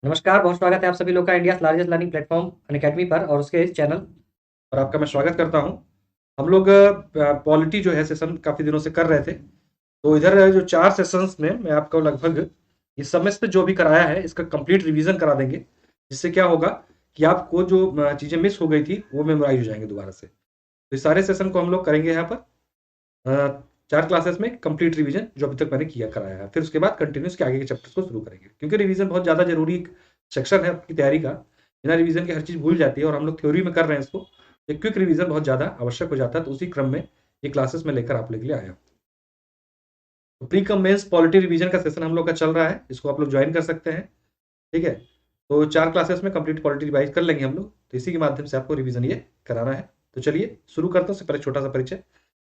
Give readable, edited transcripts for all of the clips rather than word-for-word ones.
नमस्कार, बहुत स्वागत है आप सभी लोग का India largest learning platform Unacademy पर और उसके इस चैनल और आपका मैं स्वागत करता हूं। हम लोग पॉलिटी जो है सेशन काफ़ी दिनों से कर रहे थे। तो इधर जो 4 सेशंस में मैं आपको लगभग इस समय पे जो भी कराया है इसका कंप्लीट रिवीजन करा देंगे, जिससे क्या होगा कि आपको जो चीज़ें मिस हो गई थी वो मेमोराइज हो जाएंगे दोबारा से। तो इस सारे सेशन को हम लोग करेंगे यहाँ पर 4 क्लासेस में कंप्लीट रिवीजन जो अभी तक मैंने किया कराया है। फिर उसके बाद कंटिन्यूस के आगे के चैप्टर्स को शुरू करेंगे, क्योंकि रिवीजन बहुत ज़्यादा जरूरी सेक्शन है आपकी तैयारी का। बिना रिवीजन के हर चीज़ भूल जाती है और हम लोग थ्योरी में कर रहे हैं इसको। एक क्विक रिवीजन बहुत ज़्यादा आवश्यक हो जाता है, तो उसी क्रम में ये क्लासेस में लेकर आप लोग के लिए आया हूँ। तो pre cum mains polity revision का सेशन हम लोग का चल रहा है, इसको आप लोग ज्वाइन कर सकते हैं। ठीक है, तो 4 क्लासेस में कंप्लीट पॉलिटी रिवाइज कर लेंगे हम लोग, तो इसी के माध्यम से आपको रिवीजन ये कराना है। तो चलिए शुरू करता हूँ। उससे पहले छोटा सा परिचय।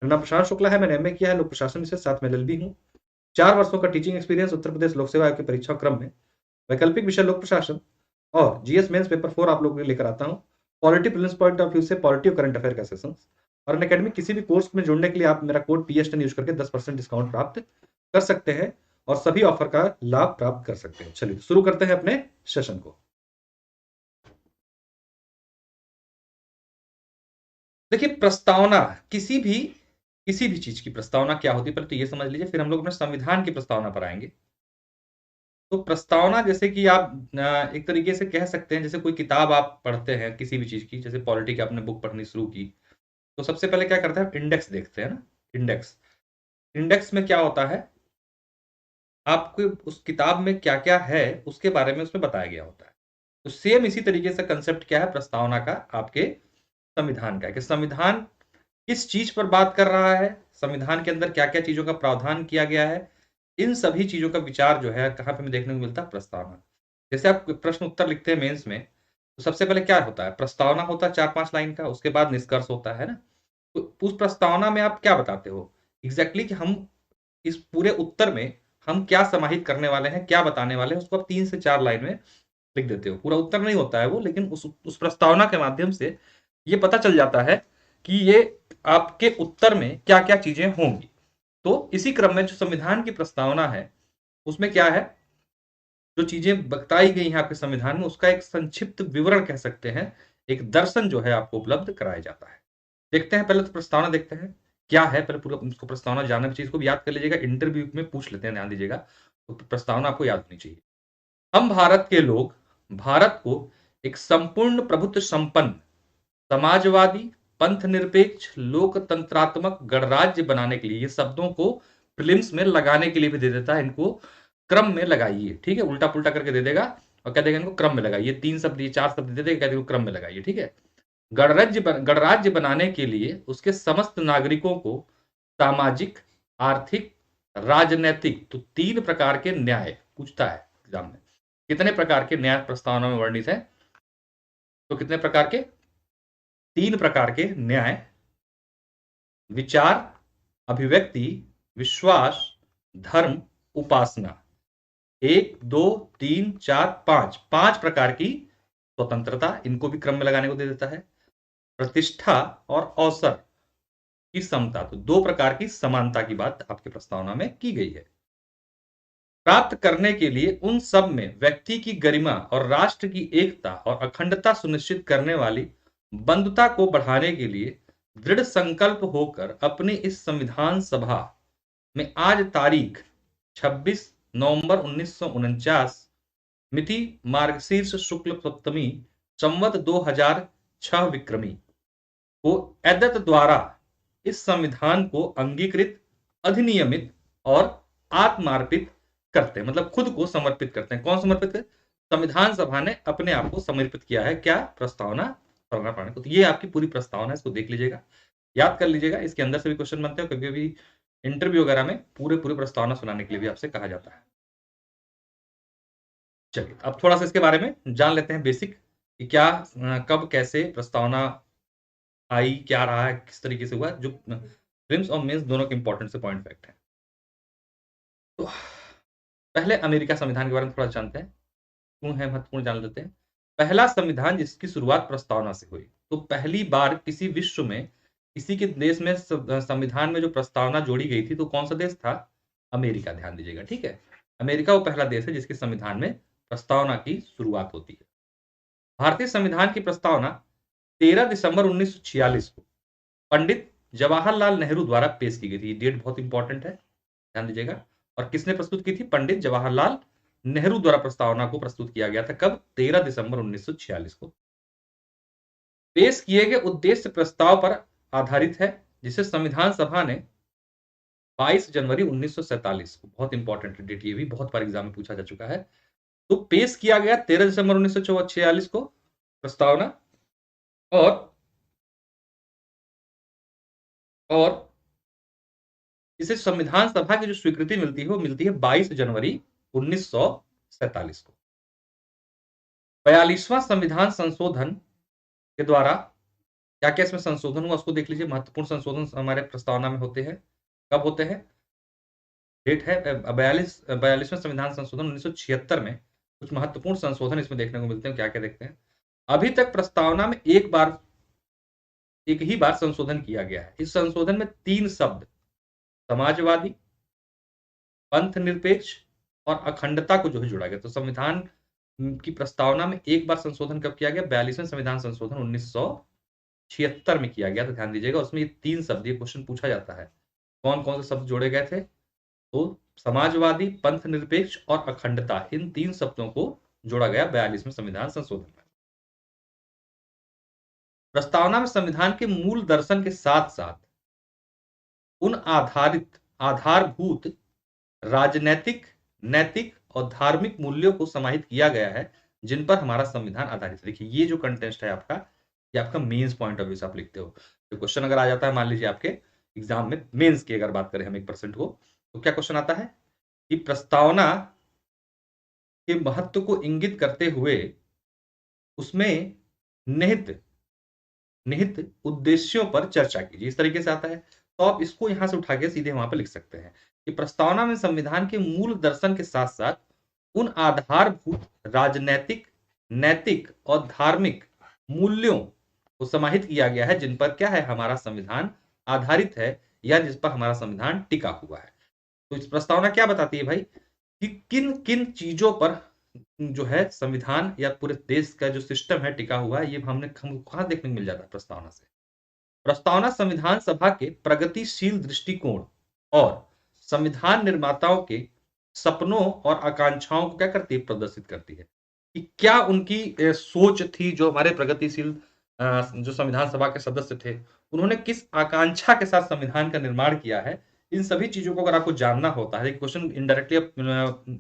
मेरा नाम प्रशांत शुक्ला है, मैंने एमए किया है लोक प्रशासन से, साथ में एलएलबी हूँ। 4 वर्षों का टीचिंग एक्सपीरियंस उत्तर प्रदेश लोक सेवा आयोग की परीक्षा क्रम में वैकल्पिक विषय लोक प्रशासन और जीएस मेंस पेपर 4 आप लोगों के लिए लेकर आता हूँ। Polity prelims point of view से पॉलिटी और करंट अफेयर का सेशन और अनअकैडमी किसी भी कोर्स में जुड़ने के लिए आप मेरा कोड PS10 यूज करके 10% डिस्काउंट प्राप्त कर सकते हैं और सभी ऑफर का लाभ प्राप्त कर सकते हैं। चलिए शुरू करते हैं अपने सेशन को। देखिए, प्रस्तावना किसी भी चीज की प्रस्तावना क्या होती है पहले तो ये समझ लीजिए, फिर हम लोग अपने संविधान की प्रस्तावना पर आएंगे। तो प्रस्तावना जैसे कि आप एक तरीके से कह सकते हैं, जैसे कोई किताब आप पढ़ते हैं किसी भी चीज की, जैसे पॉलिटी की आपने बुक पढ़नी शुरू की, तो सबसे पहले क्या करते हैं, इंडेक्स देखते हैं ना। इंडेक्स इंडेक्स में क्या होता है, आपको उस किताब में क्या क्या है उसके बारे में उसमें बताया गया होता है। तो सेम इसी तरीके से कंसेप्ट क्या है प्रस्तावना का आपके संविधान का, कि संविधान किस चीज पर बात कर रहा है, संविधान के अंदर क्या क्या चीजों का प्रावधान किया गया है, इन सभी चीजों का विचार जो है कहाँ पे हमें देखने को मिलता है, प्रस्तावना। जैसे आप प्रश्न उत्तर लिखते हैं मेंस में, तो सबसे पहले क्या होता है, प्रस्तावना होता है 4-5 लाइन का, उसके बाद निष्कर्ष होता है ना। तो उस प्रस्तावना में आप क्या बताते हो एग्जैक्टली कि हम इस पूरे उत्तर में हम क्या समाहित करने वाले हैं, क्या बताने वाले हैं, उसको आप 3 से 4 लाइन में लिख देते हो। पूरा उत्तर नहीं होता है वो, लेकिन उस प्रस्तावना के माध्यम से ये पता चल जाता है कि ये आपके उत्तर में क्या क्या चीजें होंगी। तो इसी क्रम में जो संविधान की प्रस्तावना है उसमें क्या है, जो चीजें बताई गई हैं आपके संविधान में, उसका एक संक्षिप्त विवरण कह सकते हैं, एक दर्शन जो है आपको उपलब्ध कराया जाता है। देखते हैं, पहले तो प्रस्तावना देखते हैं क्या है, पहले पूरा उसको प्रस्तावना जानने की चीज को भी याद कर लीजिएगा, इंटरव्यू में पूछ लेते हैं, ध्यान दीजिएगा। तो प्रस्तावना आपको याद होनी चाहिए। हम भारत के लोग भारत को एक संपूर्ण प्रभुत्व संपन्न समाजवादी पंथ निरपेक्ष लोकतंत्रात्मक गणराज्य बनाने के लिए, ये शब्दों को प्रीलिम्स में लगाने के लिए भी दे देता है, इनको क्रम में लगाइए। ठीक है, उल्टा पुल्टा करके दे देगा और कह देगा इनको क्रम में लगाइए। 3 शब्द, ये 4 शब्द दे देगा, कह देगा क्रम में लगाइए। ठीक है, गणराज्य बनाने के लिए उसके समस्त नागरिकों को सामाजिक, आर्थिक, राजनैतिक, तो 3 प्रकार के न्याय पूछता है एग्जाम में। कितने प्रकार के न्याय प्रस्तावना में वर्णित है, तो कितने प्रकार के, 3 प्रकार के न्याय, विचार, अभिव्यक्ति, विश्वास, धर्म, उपासना। 1, 2, 3, 4, 5 5 प्रकार की स्वतंत्रता, इनको भी क्रम में लगाने को दे देता है। प्रतिष्ठा और अवसर की समता, तो 2 प्रकार की समानता की बात आपके प्रस्तावना में की गई है। प्राप्त करने के लिए उन सब में व्यक्ति की गरिमा और राष्ट्र की एकता और अखंडता सुनिश्चित करने वाली बंधुता को बढ़ाने के लिए दृढ़ संकल्प होकर अपनी इस संविधान सभा में आज तारीख 26 नवंबर 1949 मिति मार्गशीर्ष शुक्ल सप्तमी संवत 2006 विक्रमी को एदत द्वारा इस संविधान को अंगीकृत, अधिनियमित और आत्मार्पित करते हैं, मतलब खुद को समर्पित करते हैं। कौन समर्पित है, संविधान सभा ने अपने आप को समर्पित किया है, क्या, प्रस्तावना पढ़ना पढ़ने को। तो ये आपकी पूरी प्रस्तावना है, इसको देख लीजिएगा, याद कर लीजिएगा। इसके अंदर से भी क्वेश्चन बनते हैं, कभी भी इंटरव्यू वगैरह में पूरे पूरे प्रस्तावना सुनाने के लिए भी आपसे कहा जाता है। चलिए अब थोड़ा सा इसके बारे में जान लेते हैं बेसिक, कि क्या कब कैसे प्रस्तावना आई, क्या रहा है, किस तरीके से हुआ, जो प्रीलिम्स और मेंस दोनों के इंपॉर्टेंट से पॉइंट फैक्ट है। तो पहले अमेरिका संविधान के बारे में थोड़ा जानते हैं, क्यों है महत्वपूर्ण, जान लेते हैं। पहला संविधान जिसकी शुरुआत प्रस्तावना से हुई, तो पहली बार किसी विश्व में किसी के देश में संविधान में जो प्रस्तावना जोड़ी गई थी, तो कौन सा देश था, अमेरिका। ध्यान दीजिएगा, ठीक है। अमेरिका वो पहला देश है जिसके संविधान में प्रस्तावना की शुरुआत होती है। भारतीय संविधान की प्रस्तावना 13 दिसंबर 1946 को पंडित जवाहरलाल नेहरू द्वारा पेश की गई थी। डेट बहुत इंपॉर्टेंट है, ध्यान दीजिएगा। और किसने प्रस्तुत की थी? पंडित जवाहरलाल नेहरू द्वारा प्रस्तावना को प्रस्तुत किया गया था। कब? 13 दिसंबर 1946 को। पेश किए गए उद्देश्य प्रस्ताव पर आधारित है, जिसे संविधान सभा ने 22 जनवरी 1947 को, बहुत इंपॉर्टेंट डेट, ये भी बहुत बार एग्जाम में पूछा जा चुका है, तो पेश किया गया 13 दिसंबर 1946 को प्रस्तावना। और इसे संविधान सभा की जो स्वीकृति मिलती है वो मिलती है 22 जनवरी 1947 को। 42वां संविधान संशोधन के द्वारा क्या क्या इसमें संशोधन हुआ उसको देख लीजिए। महत्वपूर्ण संशोधन हमारे प्रस्तावना में होते हैं। कब होते हैं? डेट है 42वें संविधान संशोधन 1976 में। कुछ महत्वपूर्ण संशोधन इसमें देखने को मिलते हैं। क्या क्या देखते हैं? अभी तक प्रस्तावना में एक ही बार संशोधन किया गया है। इस संशोधन में 3 शब्द समाजवादी, पंथ निरपेक्ष और अखंडता को जो है जोड़ा गया। तो संविधान की प्रस्तावना में एक बार संशोधन कब किया गया? 42वें संविधान संशोधन 1976 में किया गया। तो ध्यान दीजिएगा, उसमें ये 3 शब्द, ये क्वेश्चन पूछा जाता है, कौन कौन से शब्द जोड़े गए थे? तो समाजवादी, पंथ निरपेक्ष और अखंडता, इन 3 शब्दों को जोड़ा गया 42वें संविधान संशोधन में। प्रस्तावना में संविधान के मूल दर्शन के साथ साथ उन आधारभूत राजनैतिक, नैतिक और धार्मिक मूल्यों को समाहित किया गया है जिन पर हमारा संविधान आधारित है। देखिए, ये जो कंटेंट है आपका, ये आपका मेंस पॉइंट ऑफ व्यू से आप लिखते हो। तो क्वेश्चन अगर आ जाता है, मान लीजिए आपके एग्जाम में मेंस की अगर बात करें हम 1% को, तो क्या क्वेश्चन आता है कि प्रस्तावना के महत्व को इंगित करते हुए उसमें निहित उद्देश्यों पर चर्चा कीजिए। इस तरीके से आता है, तो आप इसको यहां से उठा के सीधे वहां पर लिख सकते हैं कि प्रस्तावना में संविधान के मूल दर्शन के साथ साथ उन आधारभूत राजनैतिक, नैतिक और धार्मिक मूल्यों को समाहित किया गया है जिन पर क्या है? हमारा संविधान आधारित है या जिस पर हमारा संविधान टिका हुआ है। तो इस प्रस्तावना क्या बताती है भाई कि किन किन चीजों पर जो है संविधान या पूरे देश का जो सिस्टम है टिका हुआ है। ये हमको कहां देखने को मिल जाता है? प्रस्तावना से। प्रस्तावना संविधान सभा के प्रगतिशील दृष्टिकोण और संविधान निर्माताओं के सपनों और आकांक्षाओं को क्या करती है? प्रदर्शित करती है कि क्या उनकी सोच थी। जो हमारे प्रगतिशील जो संविधान सभा के सदस्य थे, उन्होंने किस आकांक्षा के साथ संविधान का निर्माण किया है। इन सभी चीजों को अगर आपको जानना होता है, क्वेश्चन इनडायरेक्टली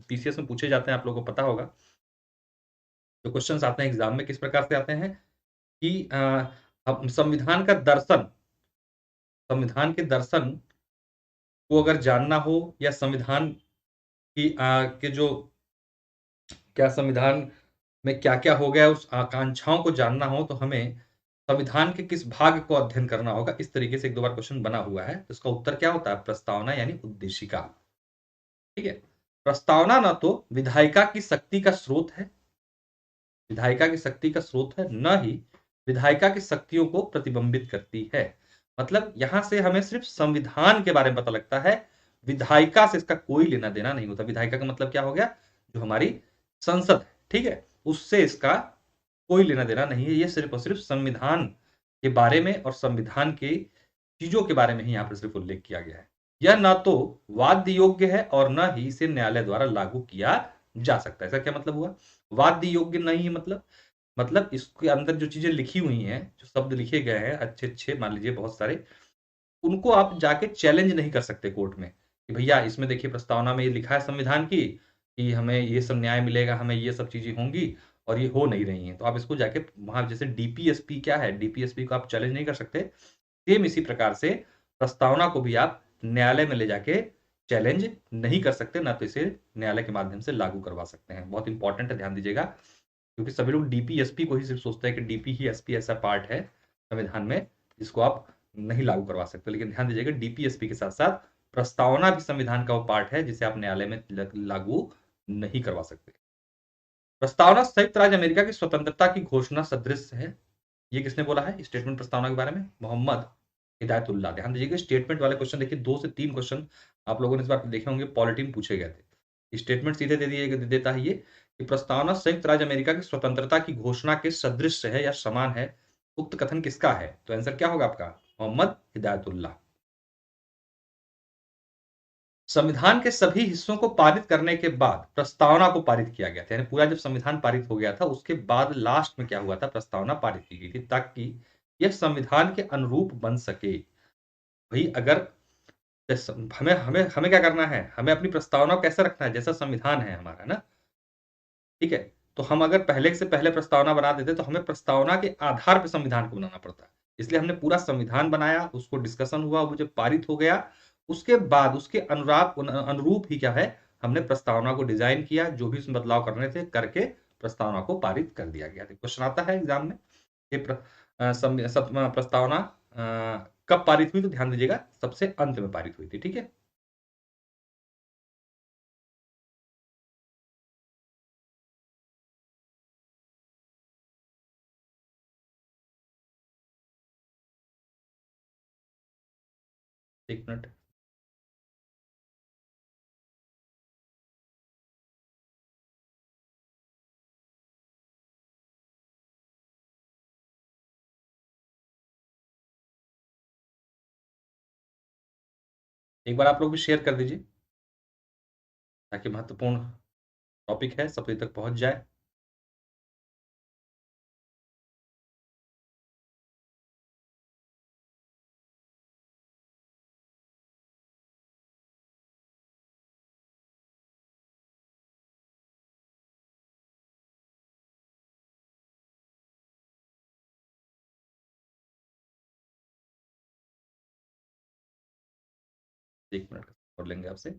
पीसीएस में पूछे जाते हैं, आप लोगों को पता होगा। जो क्वेश्चंस आते हैं एग्जाम में किस प्रकार से आते हैं कि संविधान के दर्शन को अगर जानना हो, या संविधान की के जो क्या संविधान में क्या क्या हो गया, उस आकांक्षाओं को जानना हो, तो हमें संविधान के किस भाग को अध्ययन करना होगा। इस तरीके से 1-2 बार क्वेश्चन बना हुआ है। तो इसका उत्तर क्या होता है? प्रस्तावना यानी उद्देशिका। ठीक है। प्रस्तावना न तो विधायिका की शक्ति का स्रोत है, न ही विधायिका की शक्तियों को प्रतिबिंबित करती है। मतलब यहां से हमें सिर्फ संविधान के बारे में पता लगता है, विधायिका से इसका कोई लेना देना नहीं होता। विधायिका का मतलब क्या हो गया? जो हमारी संसद है, ठीक है, उससे इसका कोई लेना देना नहीं है। ये सिर्फ और सिर्फ संविधान के बारे में और संविधान के चीजों के बारे में ही यहाँ पर सिर्फ उल्लेख किया गया है। यह ना तो वाद्य योग्य है और न ही इसे न्यायालय द्वारा लागू किया जा सकता है। इसका क्या मतलब हुआ? वाद्य योग्य नहीं है, मतलब इसके अंदर जो चीजें लिखी हुई हैं, जो शब्द लिखे गए हैं अच्छे अच्छे, मान लीजिए बहुत सारे, उनको आप जाके चैलेंज नहीं कर सकते कोर्ट में कि भैया इसमें देखिए प्रस्तावना में ये लिखा है संविधान की कि हमें ये सब न्याय मिलेगा, हमें ये सब चीजें होंगी, और ये हो नहीं रही हैं। तो आप इसको जाके वहां, जैसे डीपीएसपी क्या है, डीपीएसपी को आप चैलेंज नहीं कर सकते, सेम इसी प्रकार से प्रस्तावना को भी आप न्यायालय में ले जाके चैलेंज नहीं कर सकते, ना तो इसे न्यायालय के माध्यम से लागू करवा सकते हैं। बहुत इंपॉर्टेंट है, ध्यान दीजिएगा, क्योंकि सभी लोग डीपीएसपी को ही सिर्फ सोचते हैं कि डीपी ही एसपी ऐसा पार्ट है संविधान में जिसको आप नहीं लागू करवा सकते। लेकिन ध्यान दीजिएगा, डीपीएसपी के साथ साथ प्रस्तावना भी संविधान का वो पार्ट है जिसे आप न्यायालय में लागू नहीं करवा सकते। प्रस्तावना संयुक्त राज्य अमेरिका की स्वतंत्रता की घोषणा सदृश है। ये किसने बोला है स्टेटमेंट प्रस्तावना के बारे में? मोहम्मद हिदायतुल्लाह। ध्यान दीजिएगा, स्टेटमेंट वाले क्वेश्चन देखिए 2 से 3 क्वेश्चन आप लोगों ने इस बार देखे होंगे, पॉलिटी में पूछे गए थे। स्टेटमेंट सीधे दे देता है ये कि प्रस्तावना संयुक्त राज्य अमेरिका की स्वतंत्रता की घोषणा के सदृश है या समान है, उक्त कथन किसका है? तो आंसर क्या होगा आपका? मोहम्मद हिदायतुल्लाह। संविधान के सभी हिस्सों को पारित करने के बाद प्रस्तावना को पारित किया गया था, यानी पूरा जब संविधान पारित हो गया था उसके बाद लास्ट में क्या हुआ था? प्रस्तावना पारित की गई थी ताकि यह संविधान के अनुरूप बन सके। भाई अगर हमें हमें हमें क्या करना है? हमें अपनी प्रस्तावना को कैसे रखना है? जैसा संविधान है हमारा ना, ठीक है? तो हम अगर पहले से पहले प्रस्तावना बना देते तो हमें प्रस्तावना के आधार पर संविधान को बनाना पड़ता। इसलिए हमने पूरा संविधान बनाया, उसको डिस्कशन हुआ, वो जब पारित हो गया, उसके बाद उसके अनुरूप ही क्या है, हमने प्रस्तावना को डिजाइन किया, जो भी उसमें बदलाव करने थे करके प्रस्तावना को पारित कर दिया गया। क्वेश्चन आता है एग्जाम में, ये प्रस्तावना कब पारित हुई? तो ध्यान दीजिएगा, सबसे अंत में पारित हुई थी। ठीक है, एक मिनट। एक बार आप लोग भी शेयर कर दीजिए ताकि महत्वपूर्ण टॉपिक है सभी तक पहुंच जाए। एक मिनट कर लेंगे आपसे,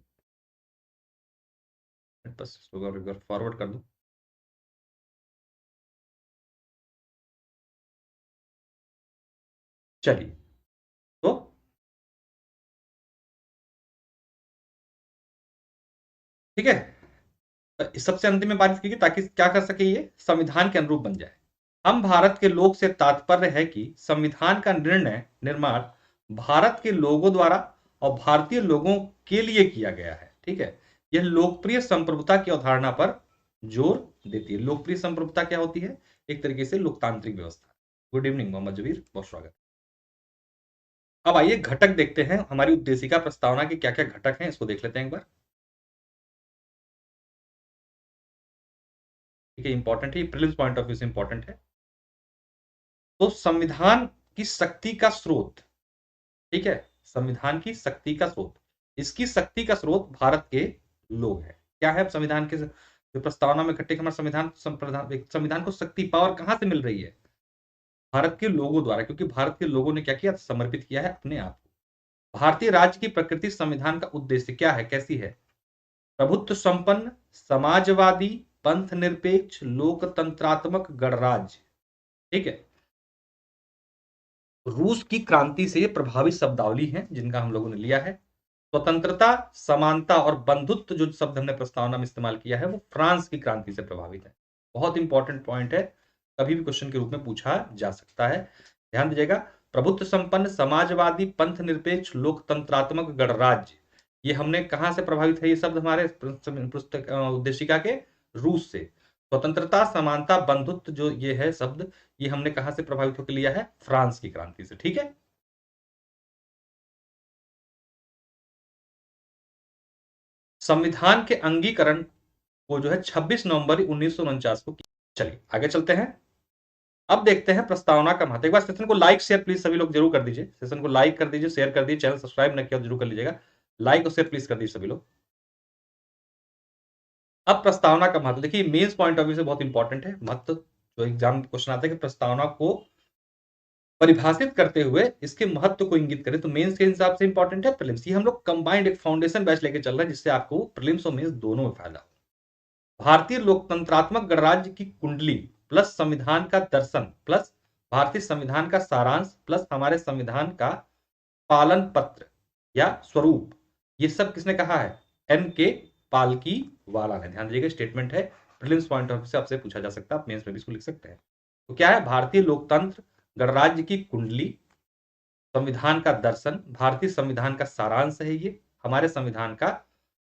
बस इसको एक बार फॉरवर्ड कर दूं। चलिए, तो ठीक है, तो सबसे अंतिम में बात की ताकि क्या कर सके, ये संविधान के अनुरूप बन जाए। हम भारत के लोग से तात्पर्य है कि संविधान का निर्माण भारत के लोगों द्वारा और भारतीय लोगों के लिए किया गया है। ठीक है, यह लोकप्रिय संप्रभुता की अवधारणा पर जोर देती है। लोकप्रिय संप्रभुता क्या होती है? एक तरीके से लोकतांत्रिक व्यवस्था। गुड इवनिंग मोहम्मद जबीर, बहुत स्वागत। अब आइए घटक देखते हैं, हमारी उद्देशिका प्रस्तावना के क्या क्या घटक हैं, इसको देख लेते हैं एक बार। ठीक है, इंपॉर्टेंट है, प्रीलिम्स पॉइंट ऑफ व्यू से इंपॉर्टेंट है। तो संविधान की शक्ति का स्रोत, ठीक है, संविधान की शक्ति का स्रोत, इसकी शक्ति का स्रोत भारत के लोग हैं। क्या है संविधान के जो प्रस्तावना में घटक हमारा संविधान को शक्ति पावर कहां से मिल रही है? भारत के लोगों द्वारा, क्योंकि भारत के लोगों ने क्या किया? समर्पित किया है अपने आप को। भारतीय राज्य की प्रकृति संविधान का उद्देश्य क्या है, कैसी है? प्रभुत्व संपन्न, समाजवादी, पंथ निरपेक्ष, लोकतंत्रात्मक गणराज्य। ठीक है, रूस की क्रांति से ये प्रभावित शब्दावली हैं जिनका हम लोगों ने लिया है। स्वतंत्रता, समानता और बंधुत्व जो शब्द हमने प्रस्तावना में इस्तेमाल किया है वो फ्रांस की क्रांति से प्रभावित है। बहुत इंपॉर्टेंट पॉइंट है, कभी भी क्वेश्चन के रूप में पूछा जा सकता है, ध्यान दीजिएगा। प्रभुत्व संपन्न, समाजवादी, पंथ निरपेक्ष, लोकतंत्रात्मक गणराज्य, ये हमने कहां से प्रभावित है? ये शब्द हमारे पुस्तक उद्देशिका के रूस से। स्वतंत्रता, समानता, बंधुत्व जो ये है शब्द, ये हमने कहां से प्रभावित होकर लिया है? फ्रांस की क्रांति से। ठीक है, संविधान के अंगीकरण को जो है 26 नवंबर 1949 को किया। चलिए आगे चलते हैं, अब देखते हैं प्रस्तावना का महत्व। एक बार सेशन को लाइक शेयर प्लीज सभी लोग जरूर कर दीजिए, सेशन को लाइक कर दीजिए, शेयर कर दीजिए, चैनल सब्सक्राइब न किया जरूर कर लीजिएगा, लाइक और शेयर प्लीज कर दीजिए सभी लोग। अब प्रस्तावना का महत्व देखिए, मेंस पॉइंट ऑफ व्यू से बहुत इंपॉर्टेंट है महत्व, जो एग्जाम क्वेश्चन आता है कि प्रस्तावना को परिभाषित करते हुए इसके महत्व को इंगित करें, तो मेंस के हिसाब से इंपॉर्टेंट है, प्रीलिम्स। ये हम लोग कंबाइंड एक फाउंडेशन बैच लेके चल रहे हैं जिससे आपको प्रीलिम्स और मेंस दोनों में फायदा हो। भारतीय लोकतंत्रात्मक गणराज्य की कुंडली प्लस संविधान का दर्शन प्लस भारतीय संविधान का सारांश प्लस हमारे संविधान का पालन पत्र या स्वरूप, ये सब किसने कहा है? एन के पालकी वाला ने। ध्यान दीजिएगा, स्टेटमेंट है, प्रीलिम्स पॉइंट ऑफ व्यू से आपसे पूछा जा सकता है, आप मेंस में भी इसको लिख सकते हैं। तो क्या है? भारतीय लोकतंत्र गणराज्य की कुंडली, संविधान का दर्शन, भारतीय संविधान का सारांश है ये, हमारे संविधान का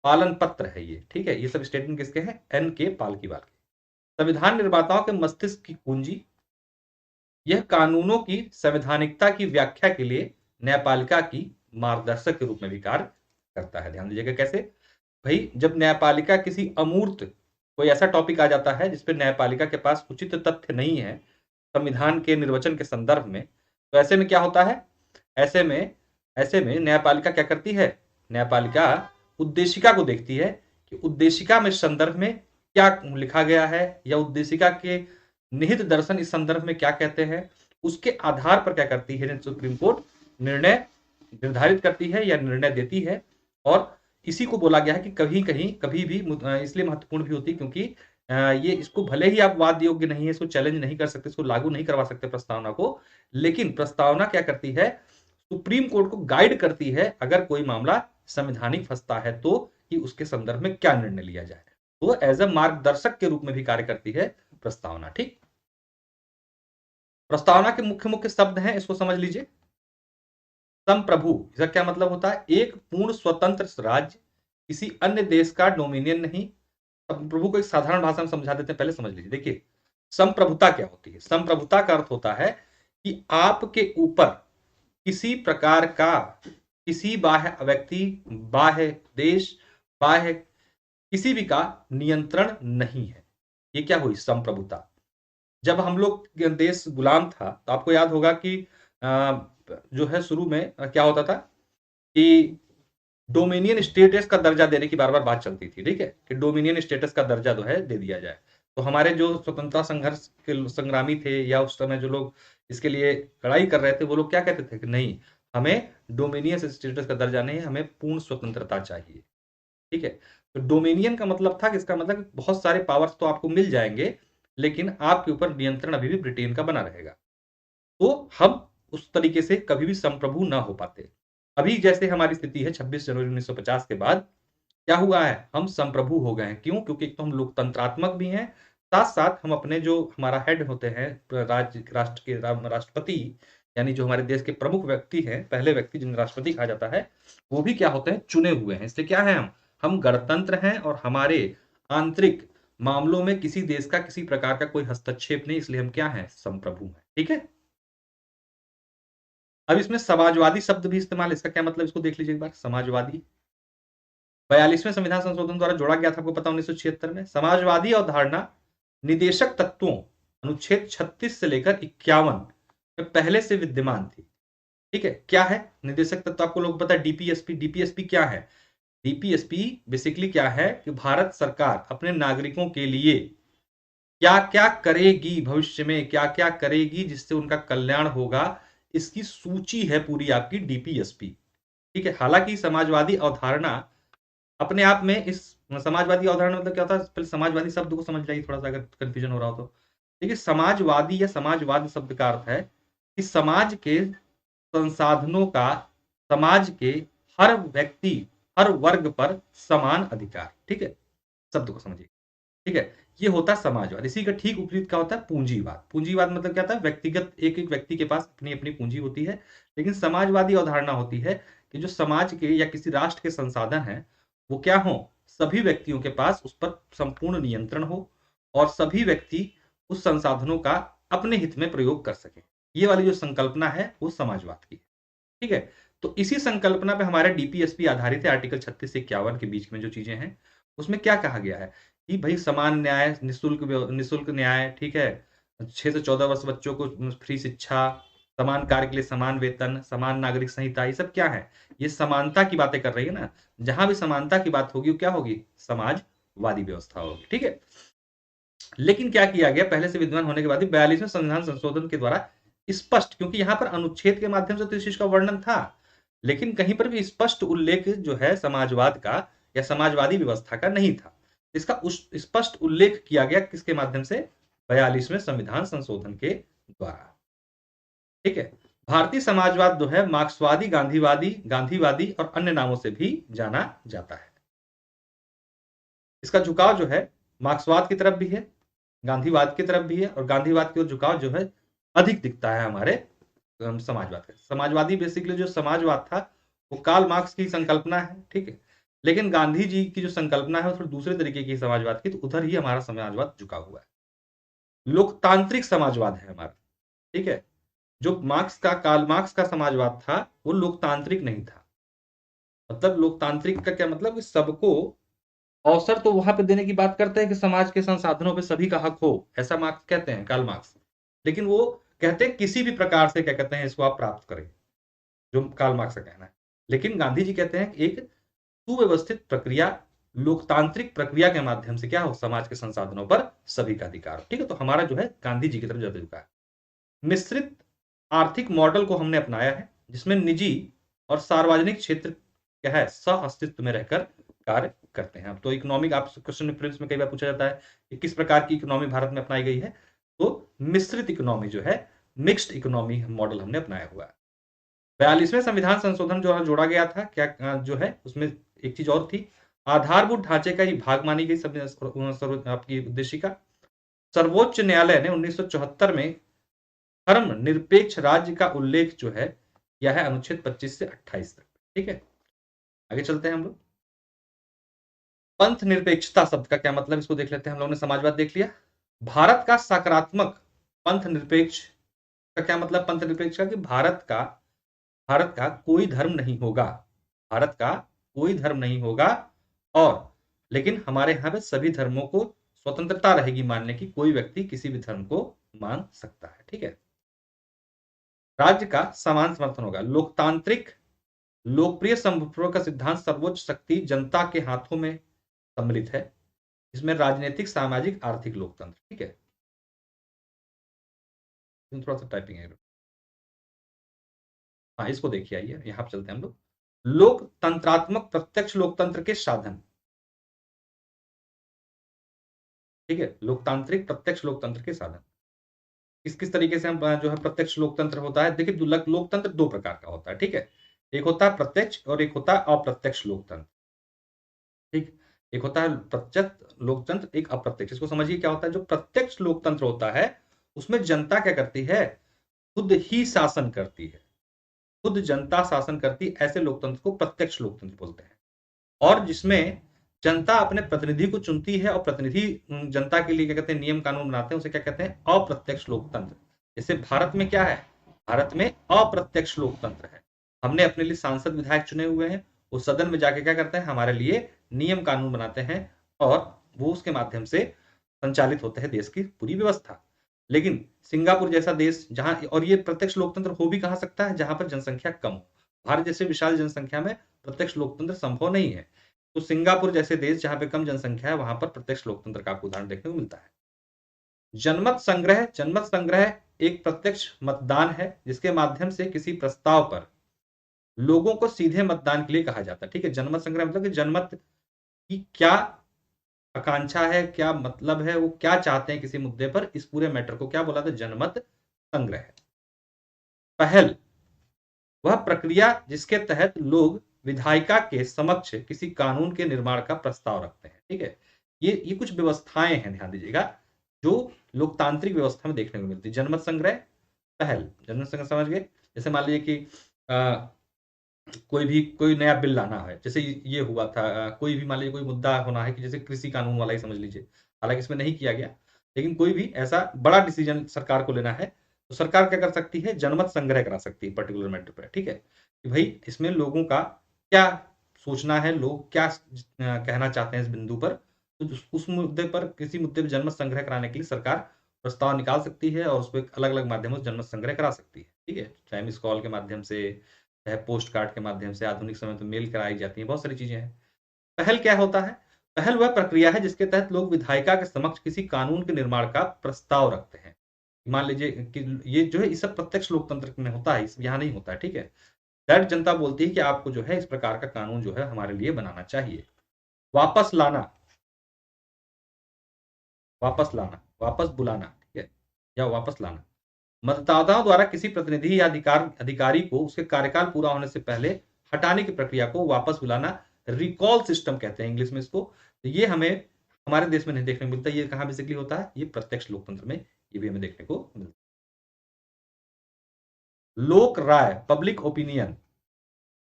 पालन पत्र है ये। ठीक है, ये सब स्टेटमेंट किसके हैं? एन के पालकीवाल के। संविधान निर्माताओं के मस्तिष्क की कुंजी, यह कानूनों की संवैधानिकता की व्याख्या के लिए न्यायपालिका की मार्गदर्शक के रूप में भी कार्य करता है। ध्यान दीजिएगा कैसे भाई, जब न्यायपालिका किसी अमूर्त कोई ऐसा टॉपिक आ जाता है जिसपे न्यायपालिका के पास उचित तथ्य नहीं है संविधान के निर्वचन के संदर्भ में, तो ऐसे में क्या होता है, ऐसे में न्यायपालिका क्या करती है, न्यायपालिका उद्देशिका को देखती है कि उद्देशिका में संदर्भ में क्या लिखा गया है या उद्देशिका के निहित दर्शन इस संदर्भ में क्या कहते हैं, उसके आधार पर क्या करती है सुप्रीम कोर्ट निर्णय निर्धारित करती है या निर्णय देती है। और इसी को बोला गया है कि कभी भी इसलिए महत्वपूर्ण भी होती है क्योंकि ये इसको भले ही आप वाद योग्य नहीं है, इसको चैलेंज नहीं कर सकते, इसको लागू नहीं करवा सकते प्रस्तावना को, लेकिन प्रस्तावना क्या करती है, सुप्रीम कोर्ट को गाइड करती है अगर कोई मामला संवैधानिक फंसता है तो कि उसके संदर्भ में क्या निर्णय लिया जाए। तो एज अ मार्गदर्शक के रूप में भी कार्य करती है प्रस्तावना। ठीक, प्रस्तावना के मुख्य मुख्य शब्द हैं, इसको समझ लीजिए। संप्रभु, इसका क्या मतलब होता है, एक पूर्ण स्वतंत्र राज्य, किसी अन्य देश का डोमिनियन नहीं। संप्रभु को एक साधारण भाषा में समझा देते हैं, पहले समझ लीजिए। देखिए संप्रभुता क्या होती है, संप्रभुता का अर्थ होता है कि आपके ऊपर किसी प्रकार का किसी बाह्य व्यक्ति, बाह्य देश, बाह्य किसी भी का नियंत्रण नहीं है। ये क्या हुई संप्रभुता। जब हम लोग देश गुलाम था तो आपको याद होगा कि जो है शुरू में क्या होता था कि डोमिनियन स्टेटस का दर्जा देने की बार बार बात चलती थी। ठीक है, कि डोमिनियन स्टेटस का दर्जा जो है दे दिया जाए। तो हमारे जो स्वतंत्रता संघर्ष के संग्रामी थे या उस समय जो लोग इसके लिए लड़ाई कर रहे थे वो लोग क्या कहते थे कि नहीं, हमें डोमिनियन स्टेटस का दर्जा नहीं, हमें पूर्ण स्वतंत्रता चाहिए। ठीक है, तो डोमिनियन का मतलब था कि इसका मतलब बहुत सारे पावर्स तो आपको मिल जाएंगे लेकिन आपके ऊपर नियंत्रण अभी भी ब्रिटेन का बना रहेगा। तो हम उस तरीके से कभी भी संप्रभु ना हो पाते। अभी जैसे हमारी स्थिति है 26 जनवरी 1950 के बाद क्या हुआ है, हम संप्रभु हो गए हैं। क्यों? क्योंकि एक तो हम लोकतंत्रात्मक भी हैं, साथ साथ हम अपने जो हमारा हेड होते हैं राज्य राष्ट्र के राष्ट्रपति, यानी जो हमारे देश के प्रमुख व्यक्ति हैं, पहले व्यक्ति जिन्हें राष्ट्रपति कहा जाता है, वो भी क्या होते हैं, चुने हुए हैं। इसलिए क्या है, हम गणतंत्र हैं और हमारे आंतरिक मामलों में किसी देश का किसी प्रकार का कोई हस्तक्षेप नहीं, इसलिए हम क्या हैं, संप्रभु हैं। ठीक है, अब इसमें समाजवादी शब्द भी इस्तेमाल, इसका क्या मतलब इसको देख लीजिए एक बार। समाजवादी 42वें संविधान संशोधन द्वारा जोड़ा गया था, आपको पता 1976 में। समाजवादी अवधारणा निदेशक तत्वों अनुच्छेद 36 से लेकर 51 में पहले से विद्यमान थी। ठीक है, क्या है निदेशक तत्व, आपको लोग पता है डीपीएसपी। डीपीएसपी क्या है, डीपीएसपी बेसिकली क्या है कि भारत सरकार अपने नागरिकों के लिए क्या क्या करेगी, भविष्य में क्या क्या करेगी जिससे उनका कल्याण होगा, इसकी सूची है पूरी आपकी डीपीएसपी। ठीक है, हालांकि समाजवादी अवधारणा अपने आप में, इस समाजवादी अवधारणा मतलब क्या होता है, पहले समाजवादी शब्द को समझ जाइए थोड़ा सा अगर कंफ्यूजन हो रहा हो तो। देखिए समाजवादी या समाजवाद शब्द का अर्थ है कि समाज के संसाधनों का समाज के हर व्यक्ति, हर वर्ग पर समान अधिकार। ठीक है, शब्द को समझिए। ठीक है, ये होता है समाजवाद। इसी का ठीक विपरीत क्या होता है, पूंजीवाद। पूंजीवाद मतलब क्या होता है, व्यक्तिगत एक एक व्यक्ति के पास अपनी अपनी पूंजी होती है। लेकिन समाजवादी अवधारणा होती है कि जो समाज के या किसी राष्ट्र के संसाधन हैं वो क्या हो, सभी व्यक्तियों के पास उस पर संपूर्ण नियंत्रण हो और सभी व्यक्ति उस संसाधनों का अपने हित में प्रयोग कर सके। ये वाली जो संकल्पना है वो समाजवाद की है। ठीक है, तो इसी संकल्पना पे हमारे डीपीएसपी आधारित है। आर्टिकल 36 से 51 के बीच में जो चीजें हैं उसमें क्या कहा गया है कि भाई समान न्याय, निशुल्क न्याय, ठीक है, 6 से 14 वर्ष बच्चों को फ्री शिक्षा, समान कार्य के लिए समान वेतन, समान नागरिक संहिता, ये सब क्या है, ये समानता की बातें कर रही है ना। जहां भी समानता की बात होगी वो क्या होगी, समाजवादी व्यवस्था होगी। ठीक है, लेकिन क्या किया गया, पहले से विद्यमान होने के बाद भी 42वें संविधान संशोधन के द्वारा स्पष्ट, क्योंकि यहां पर अनुच्छेद के माध्यम से तो इस चीज का वर्णन था लेकिन कहीं पर भी स्पष्ट उल्लेख जो है समाजवाद का या समाजवादी व्यवस्था का नहीं था। इसका स्पष्ट उल्लेख किया गया किसके माध्यम से, 42वें संविधान संशोधन के द्वारा। ठीक है, भारतीय समाजवाद जो है मार्क्सवादी, गांधीवादी और अन्य नामों से भी जाना जाता है। इसका झुकाव जो है मार्क्सवाद की तरफ भी है, गांधीवाद की तरफ भी है, और गांधीवाद की ओर झुकाव जो है अधिक दिखता है हमारे समाजवाद का। समाजवादी बेसिकली जो समाजवाद था वो कार्ल मार्क्स की संकल्पना है। ठीक है, लेकिन गांधी जी की जो संकल्पना है वो थोड़ी दूसरे तरीके की समाजवाद की, तो उधर ही हमारा समाजवाद झुका हुआ है। लोकतांत्रिक समाजवाद है हमारा, ठीक है। जो कार्ल मार्क्स का समाजवाद था वो लोकतांत्रिक नहीं था। मतलब लोकतांत्रिक का क्या मतलब कि सबको अवसर तो वहां पे देने की बात करते हैं कि समाज के संसाधनों पे सभी का हक हो, ऐसा मार्क्स कहते हैं, कार्ल मार्क्स। लेकिन वो कहते हैं किसी भी प्रकार से क्या कहते हैं इसको आप प्राप्त करें, जो कार्ल मार्क्स का कहना है। लेकिन गांधी जी कहते हैं कि एक सुव्यवस्थित प्रक्रिया, लोकतांत्रिक प्रक्रिया के माध्यम से क्या हो, समाज के संसाधनों पर सभी का अधिकार हो। ठीक है, तो हमारा जो है गांधी जी की तरफ ज्यादा झुकाव है। मिश्रित आर्थिक मॉडल को हमने अपनाया है, जिसमें निजी और सार्वजनिक क्षेत्र क्या है, सह अस्तित्व में रहकर कार्य करते हैं। अब तो इकोनॉमिक, आप क्वेश्चन में प्रीलिम्स में कई बार पूछा जाता है कि किस प्रकार की इकोनॉमी भारत में अपनाई गई है, तो मिश्रित इकोनॉमी जो है, मिक्स्ड इकोनॉमी मॉडल हमने अपनाया हुआ है। 42वें संविधान संशोधन जो जोड़ा गया था, क्या जो है उसमें एक चीज और थी, आधारभूत ढांचे का ही भाग मानी गई आपकी उद्देशिका। सर्वोच्च न्यायालय ने 1974 में धर्म निरपेक्ष राज्य का उल्लेख जो है किया है अनुच्छेद 25 से 28 तक। ठीक है, आगे चलते हैं हम लोग। पंथ निरपेक्षता शब्द का क्या मतलब, इसको देख लेते हैं। हम लोगों ने समाजवाद देख लिया। भारत का सकारात्मक पंथ निरपेक्ष का क्या मतलब, पंथ निरपेक्ष का कि भारत का कोई धर्म नहीं होगा, भारत का कोई धर्म नहीं होगा, और लेकिन हमारे यहां पे सभी धर्मों को स्वतंत्रता रहेगी मानने की, कोई व्यक्ति किसी भी धर्म को मान सकता है। ठीक है, राज्य का समान समर्थन होगा। लोकतांत्रिक लोकप्रिय संप्रभुत्व का सिद्धांत सर्वोच्च शक्ति जनता के हाथों में सम्मिलित है, इसमें राजनीतिक, सामाजिक, आर्थिक लोकतंत्र। ठीक है, थोड़ा सा टाइपिंग है। हाँ, इसको देखिए, आइए यहां पर चलते हैं हम लोग। लोकतंत्रात्मक प्रत्यक्ष लोकतंत्र के साधन। ठीक है, लोकतांत्रिक प्रत्यक्ष लोकतंत्र के साधन किस किस तरीके से हम जो है प्रत्यक्ष लोकतंत्र होता है। देखिए, लोकतंत्र दो प्रकार का होता है। ठीक है, एक होता है प्रत्यक्ष और एक होता है अप्रत्यक्ष लोकतंत्र। ठीक, एक होता है प्रत्यक्ष लोकतंत्र, एक अप्रत्यक्ष। इसको समझिए क्या होता है। जो प्रत्यक्ष लोकतंत्र होता है उसमें जनता क्या करती है, खुद ही शासन करती है, खुद जनता शासन करती है। ऐसे लोकतंत्र को प्रत्यक्ष लोकतंत्र बोलते हैं। और जिसमें जनता अपने प्रतिनिधि को चुनती है और प्रतिनिधि जनता के लिए क्या कहते हैं, नियम कानून बनाते हैं, उसे क्या कहते हैं, अप्रत्यक्ष लोकतंत्र। जैसे भारत में क्या है, भारत में अप्रत्यक्ष लोकतंत्र है। हमने अपने लिए सांसद विधायक चुने हुए हैं, वो सदन में जाके क्या करते हैं, हमारे लिए नियम कानून बनाते हैं, और वो उसके माध्यम से संचालित होते हैं देश की पूरी व्यवस्था। लेकिन सिंगापुर जैसा देश जहां, और ये प्रत्यक्ष लोकतंत्र हो भी कहां सकता है, जहां पर जनसंख्या कम हो। भारत जैसे विशाल जनसंख्या में प्रत्यक्ष लोकतंत्र संभव नहीं है। तो सिंगापुर जैसे देश जहां पे कम जनसंख्या है, वहां पर प्रत्यक्ष लोकतंत्र का आपको उदाहरण देखने को मिलता है। जनमत संग्रह, जनमत संग्रह एक प्रत्यक्ष मतदान है, जिसके माध्यम से किसी प्रस्ताव पर लोगों को सीधे मतदान के लिए कहा जाता है। ठीक है, जनमत संग्रह मतलब कि जनमत की क्या आकांक्षा है, क्या मतलब है, वो क्या चाहते हैं किसी मुद्दे पर, इस पूरे मैटर को क्या बोला था, जनमत संग्रह। पहल वह प्रक्रिया जिसके तहत लोग विधायिका के समक्ष किसी कानून के निर्माण का प्रस्ताव रखते हैं। ठीक है, ये कुछ व्यवस्थाएं हैं, ध्यान दीजिएगा, जो लोकतांत्रिक व्यवस्था में देखने को मिलती है। जनमत संग्रह, पहल। जनमत संग्रह समझ गए। जैसे मान लीजिए कि कोई नया बिल लाना है, जैसे ये हुआ था, कोई भी मान लीजिए कोई मुद्दा होना है कि जैसे कृषि कानून वाला ही समझ लीजिए, हालांकि इसमें नहीं किया गया, लेकिन कोई भी ऐसा बड़ा डिसीजन सरकार को लेना है, तो सरकार क्या कर सकती है, जनमत संग्रह करा सकती है पर्टिकुलर मैटर पर। ठीक है, कि भाई इसमें लोगों का क्या सोचना है, लोग क्या कहना चाहते हैं इस बिंदु पर, तो उस मुद्दे पर, किसी मुद्दे पर जनमत संग्रह कराने के लिए सरकार प्रस्ताव निकाल सकती है, और उस पर अलग अलग माध्यमों से जनमत संग्रह करा सकती है। ठीक है, चाहे मिस कॉल के माध्यम से, चाहे पोस्ट कार्ड के माध्यम से, आधुनिक समय तो मेल कराई जाती है, बहुत सारी चीजें हैं। पहल क्या होता है, पहल वह प्रक्रिया है जिसके तहत लोग विधायिका के समक्ष किसी कानून के निर्माण का प्रस्ताव रखते हैं। मान लीजिए कि ये जो है, इस सब प्रत्यक्ष लोकतंत्र में होता है, यहाँ नहीं होता है। ठीक है, डायरेक्ट जनता बोलती है कि आपको जो है इस प्रकार का कानून जो है हमारे लिए बनाना चाहिए। वापस लाना, वापस लाना, वापस बुलाना। ठीक है, या वापस लाना, मतदाताओं द्वारा किसी प्रतिनिधि या अधिकारी को उसके कार्यकाल पूरा होने से पहले हटाने की प्रक्रिया को वापस बुलाना, रिकॉल सिस्टम कहते हैं इंग्लिश में इसको। तो ये हमें हमारे देश में नहीं देखने को मिलता। ये कहां बेसिकली होता है, ये प्रत्यक्ष लोकतंत्र में ये भी हमें देखने को मिलता है। लोक राय, पब्लिक ओपिनियन,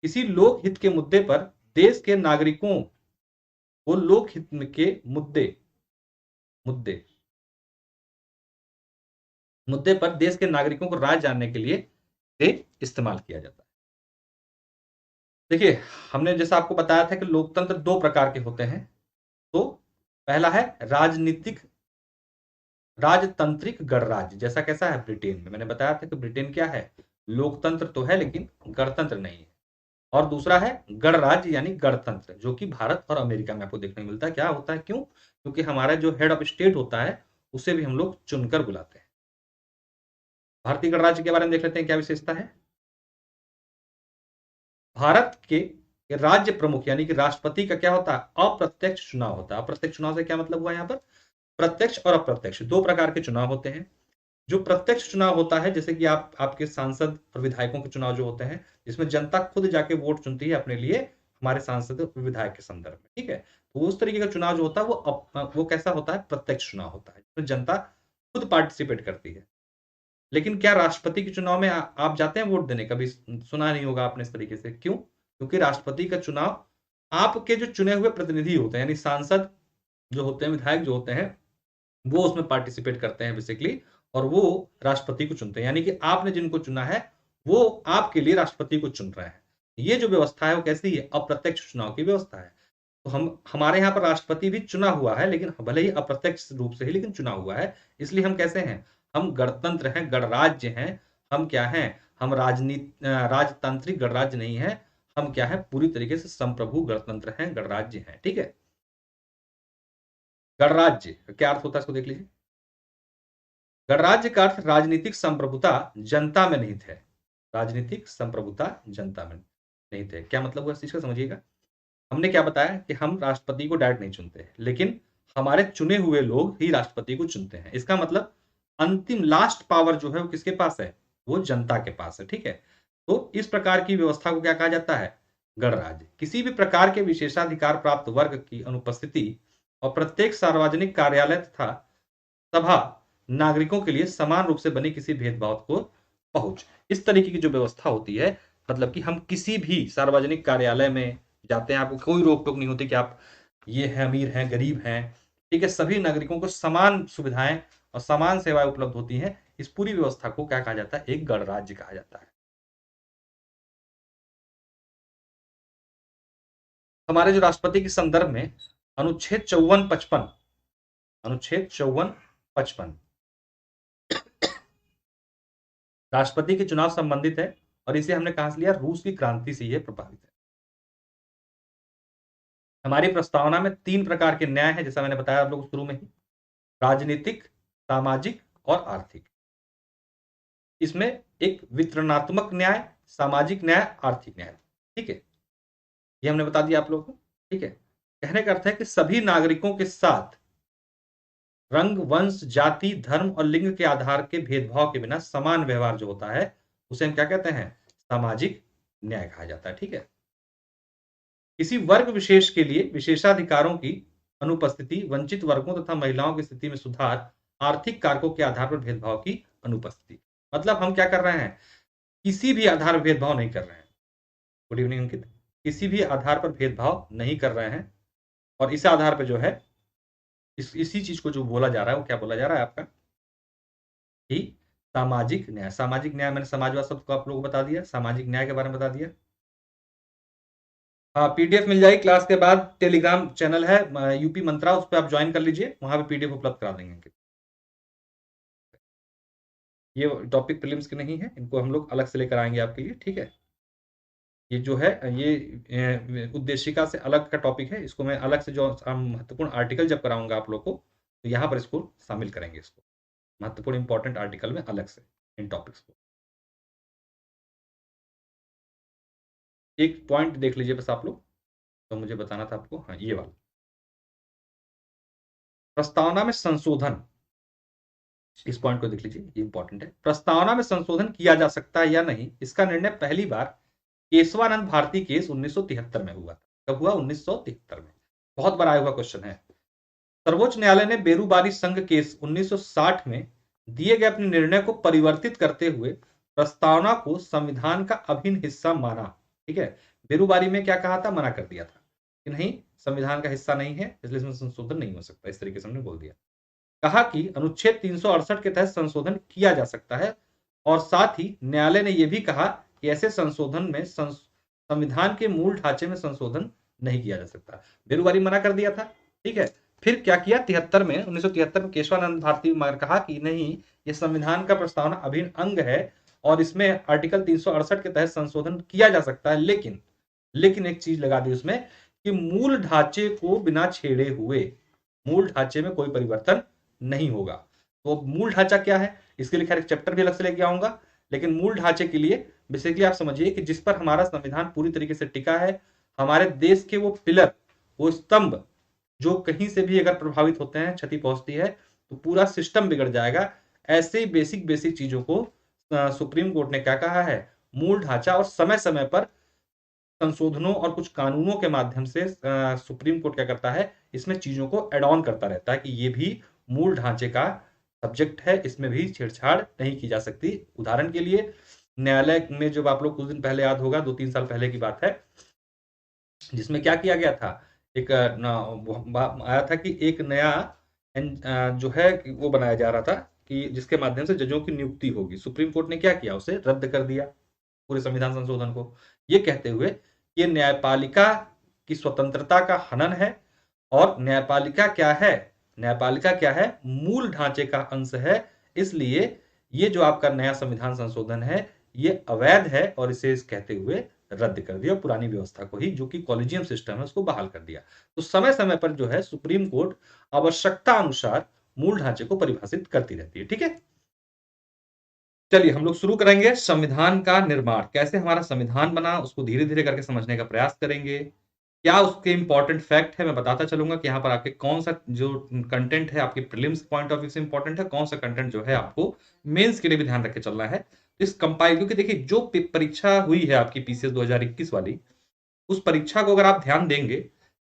किसी लोक हित के मुद्दे पर देश के नागरिकों को लोक हित के मुद्दे मुद्दे मुद्दे पर देश के नागरिकों को राय जानने के लिए इस्तेमाल किया जाता है। देखिए, हमने जैसा आपको बताया था कि लोकतंत्र दो प्रकार के होते हैं। तो पहला है राजतांत्रिक गणराज्य, जैसा कैसा है ब्रिटेन में। मैंने बताया था कि ब्रिटेन क्या है, लोकतंत्र तो है लेकिन गणतंत्र नहीं है। और दूसरा है गणराज्य यानी गणतंत्र, जो कि भारत और अमेरिका में आपको देखने को मिलता है। क्या होता है, क्यों? क्योंकि हमारा जो हेड ऑफ स्टेट होता है उसे भी हम लोग चुनकर बुलाते हैं। भारतीय गणराज्य के बारे में देख लेते हैं क्या विशेषता है। भारत के राज्य प्रमुख यानी कि राष्ट्रपति का क्या होता है, अप्रत्यक्ष चुनाव होता है। अप्रत्यक्ष चुनाव से क्या मतलब हुआ, यहाँ पर प्रत्यक्ष और अप्रत्यक्ष दो प्रकार के चुनाव होते हैं। जो प्रत्यक्ष चुनाव होता है, जैसे कि आपके सांसद और विधायकों के चुनाव जो होते हैं, जिसमें जनता खुद जाके वोट चुनती है अपने लिए हमारे सांसद और विधायक के संदर्भ में, ठीक है। तो उस तरीके का चुनाव जो होता है वो कैसा होता है, प्रत्यक्ष चुनाव होता है, जिसमें जनता खुद पार्टिसिपेट करती है। लेकिन क्या राष्ट्रपति के चुनाव में आप जाते हैं वोट देने? कभी सुना नहीं होगा आपने इस तरीके से। क्यों? क्योंकि राष्ट्रपति का चुनाव आपके जो चुने हुए प्रतिनिधि होते हैं, यानी सांसद जो होते हैं, विधायक जो होते हैं, वो उसमें पार्टिसिपेट करते हैं बेसिकली, और वो राष्ट्रपति को चुनते हैं। यानी कि आपने जिनको चुना है वो आपके लिए राष्ट्रपति को चुन रहे हैं। ये जो व्यवस्था है वो कैसी है, अप्रत्यक्ष चुनाव की व्यवस्था है। तो हमारे यहाँ पर राष्ट्रपति भी चुना हुआ है, लेकिन भले ही अप्रत्यक्ष रूप से ही, लेकिन चुना हुआ है। इसलिए हम कैसे हैं, हम गणतंत्र हैं, गणराज्य हैं। हम क्या हैं, हम राजतांत्रिक गणराज्य नहीं है। हम क्या है, पूरी तरीके से संप्रभु गणतंत्र हैं, गणराज्य हैं, ठीक है। गणराज्य क्या अर्थ होता है, इसको देख लीजिए। गणराज्य का अर्थ राजनीतिक संप्रभुता जनता में निहित है। राजनीतिक संप्रभुता जनता में निहित है। क्या मतलब हुआ इस चीज का, समझिएगा। हमने क्या बताया कि हम राष्ट्रपति को डायरेक्ट नहीं चुनते, लेकिन हमारे चुने हुए लोग ही राष्ट्रपति को चुनते हैं। इसका मतलब अंतिम लास्ट पावर जो है वो किसके पास है, वो जनता के पास है, ठीक है। तो इस प्रकार की व्यवस्था को क्या कहा जाता है, गणराज्य। किसी भी प्रकार के विशेषाधिकार प्राप्त वर्ग की अनुपस्थिति और प्रत्येक सार्वजनिक कार्यालय तथा सभा नागरिकों के लिए समान रूप से बनी किसी भेदभाव को पहुंच, इस तरीके की जो व्यवस्था होती है, मतलब कि हम किसी भी सार्वजनिक कार्यालय में जाते हैं, आपको कोई रोक टोक नहीं होती कि आप ये हैं, अमीर हैं, गरीब हैं, ठीक है। सभी नागरिकों को समान सुविधाएं और समान सेवाएं उपलब्ध होती हैं। इस पूरी व्यवस्था को क्या कहा जाता है, एक गणराज्य कहा जाता है। हमारे जो राष्ट्रपति के संदर्भ में अनुच्छेद 54-55, अनुच्छेद 54-55 राष्ट्रपति के चुनाव संबंधित है, और इसे हमने कहां से लिया, रूस की क्रांति से यह प्रभावित है। हमारी प्रस्तावना में 3 प्रकार के न्याय हैं, जैसा मैंने बताया आप लोग शुरू में ही, राजनीतिक, सामाजिक और आर्थिक। इसमें एक वितरणात्मक न्याय, सामाजिक न्याय, आर्थिक न्याय, ठीक है। ये हमने बता दिया आप लोगों को, ठीक है। कहने का अर्थ है कि सभी नागरिकों के साथ रंग, वंश, जाति, धर्म और लिंग के आधार के भेदभाव के बिना समान व्यवहार जो होता है, उसे हम क्या कहते हैं, सामाजिक न्याय कहा जाता है, ठीक है। किसी वर्ग विशेष के लिए विशेषाधिकारों की अनुपस्थिति, वंचित वर्गों तथा महिलाओं की स्थिति में सुधार, आर्थिक कारकों के आधार पर भेदभाव की अनुपस्थिति। मतलब हम क्या कर रहे हैं, किसी भी आधार पर भेदभाव नहीं कर रहे हैं। गुड इवनिंग अंकित। किसी भी आधार पर भेदभाव नहीं कर रहे हैं, और इस आधार पर जो है, इसी चीज को जो बोला जा रहा है वो क्या बोला जा रहा है आपका, कि सामाजिक न्याय। सामाजिक न्याय मैंने समाजवाद शब्द को आप लोगों को बता दिया, सामाजिक न्याय के बारे में बता दिया। हाँ, पीडीएफ मिल जाएगी क्लास के बाद। टेलीग्राम चैनल है यूपी मंत्रा, उस पर आप ज्वाइन कर लीजिए, वहां पे पीडीएफ उपलब्ध करा देंगे। ये टॉपिक प्रीलिम्स के नहीं है, इनको हम लोग अलग से लेकर आएंगे आपके लिए, ठीक है। ये जो है ये उद्देशिका से अलग का टॉपिक है, इसको मैं अलग से जो महत्वपूर्ण आर्टिकल जब कराऊंगा आप लोग को, तो यहाँ पर इसको शामिल करेंगे, इसको महत्वपूर्ण इंपॉर्टेंट आर्टिकल में अलग से इन टॉपिक्स को। एक पॉइंट देख लीजिए बस आप लोग, तो मुझे बताना था आपको, हाँ ये वाला, प्रस्तावना में संशोधन। इस पॉइंट को देख लीजिए, ये इंपॉर्टेंट है। प्रस्तावना में संशोधन किया जा सकता है या नहीं, इसका निर्णय पहली बार केशवानंद भारती केस 1973 में हुआ था। कब हुआ, 1973 में। बहुत बार आया हुआ क्वेश्चन है। सर्वोच्च न्यायालय ने बेरूबारी संघ केस 1960 में दिए गए अपने निर्णय को परिवर्तित करते हुए प्रस्तावना को संविधान का अभिन्न हिस्सा माना, ठीक है। बेरूबारी में क्या कहा था, मना कर दिया था कि नहीं, संविधान का हिस्सा नहीं है, इसलिए इसमें संशोधन नहीं हो सकता, इस तरीके से हमने बोल दिया। कहा कि अनुच्छेद 368 के तहत संशोधन किया जा सकता है और साथ ही न्यायालय ने यह भी कहा कि ऐसे संशोधन में संविधान के मूल ढांचे में संशोधन नहीं किया जा सकता। बेरुवारी मना कर दिया था, ठीक है। फिर क्या किया, 1973 में केशवानंद भारती ने कहा कि नहीं, ये संविधान का प्रस्तावना अभिन्न अंग है और इसमें आर्टिकल 368 के तहत संशोधन किया जा सकता है, लेकिन एक चीज लगा दी उसमें कि मूल ढांचे को बिना छेड़े हुए, मूल ढांचे में कोई परिवर्तन नहीं होगा। तो मूल ढांचा क्या है, इसके लिए खैर एक चैप्टर भी अलग से लेके आऊंगा, लेकिन मूल ढांचे के लिए बेसिकली आप समझिए कि जिस पर हमारा संविधान पूरी तरीके से टिका है, हमारे देश के वो पिलर, वो स्तंभ जो कहीं से भी अगर प्रभावित होते हैं, क्षति पहुंचती है, तो पूरा सिस्टम बिगड़ जाएगा। ऐसे बेसिक चीजों को सुप्रीम कोर्ट ने क्या कहा है, मूल ढांचा और समय समय पर संशोधनों और कुछ कानूनों के माध्यम से सुप्रीम कोर्ट क्या करता है, इसमें चीजों को एड ऑन करता रहता है कि ये भी मूल ढांचे का सब्जेक्ट है, इसमें भी छेड़छाड़ नहीं की जा सकती। उदाहरण के लिए न्यायालय में जब आप लोग कुछ दिन पहले याद होगा, 2-3 साल पहले की बात है, जिसमें क्या किया गया था, एक आया था कि एक नया जो है वो बनाया जा रहा था कि जिसके माध्यम से जजों की नियुक्ति होगी। सुप्रीम कोर्ट ने क्या किया, उसे रद्द कर दिया, पूरे संविधान संशोधन को, ये कहते हुए ये न्यायपालिका की स्वतंत्रता का हनन है और न्यायपालिका क्या है, मूल ढांचे का अंश है, इसलिए ये जो आपका नया संविधान संशोधन है ये अवैध है और इसे कहते हुए रद्द कर दिया, पुरानी व्यवस्था को ही जो कि कॉलेजियम सिस्टम है उसको बहाल कर दिया। तो समय समय पर जो है सुप्रीम कोर्ट आवश्यकता अनुसार मूल ढांचे को परिभाषित करती रहती है, ठीक है। चलिए हम लोग शुरू करेंगे संविधान का निर्माण, कैसे हमारा संविधान बना उसको धीरे धीरे करके समझने का प्रयास करेंगे। क्या उसके इंपॉर्टेंट फैक्ट है मैं बताता चलूंगा कि यहाँ पर आपके कौन सा जो कंटेंट है आपके प्रीलिम्स पॉइंट ऑफ व्यू से इंपॉर्टेंट है, कौन सा कंटेंट जो है आपको मेंस के लिए भी ध्यान रख के चलना है। इस कंपाइल, क्योंकि देखिए जो परीक्षा हुई है आपकी पीसीएस 2021 वाली, उस परीक्षा को अगर आप ध्यान देंगे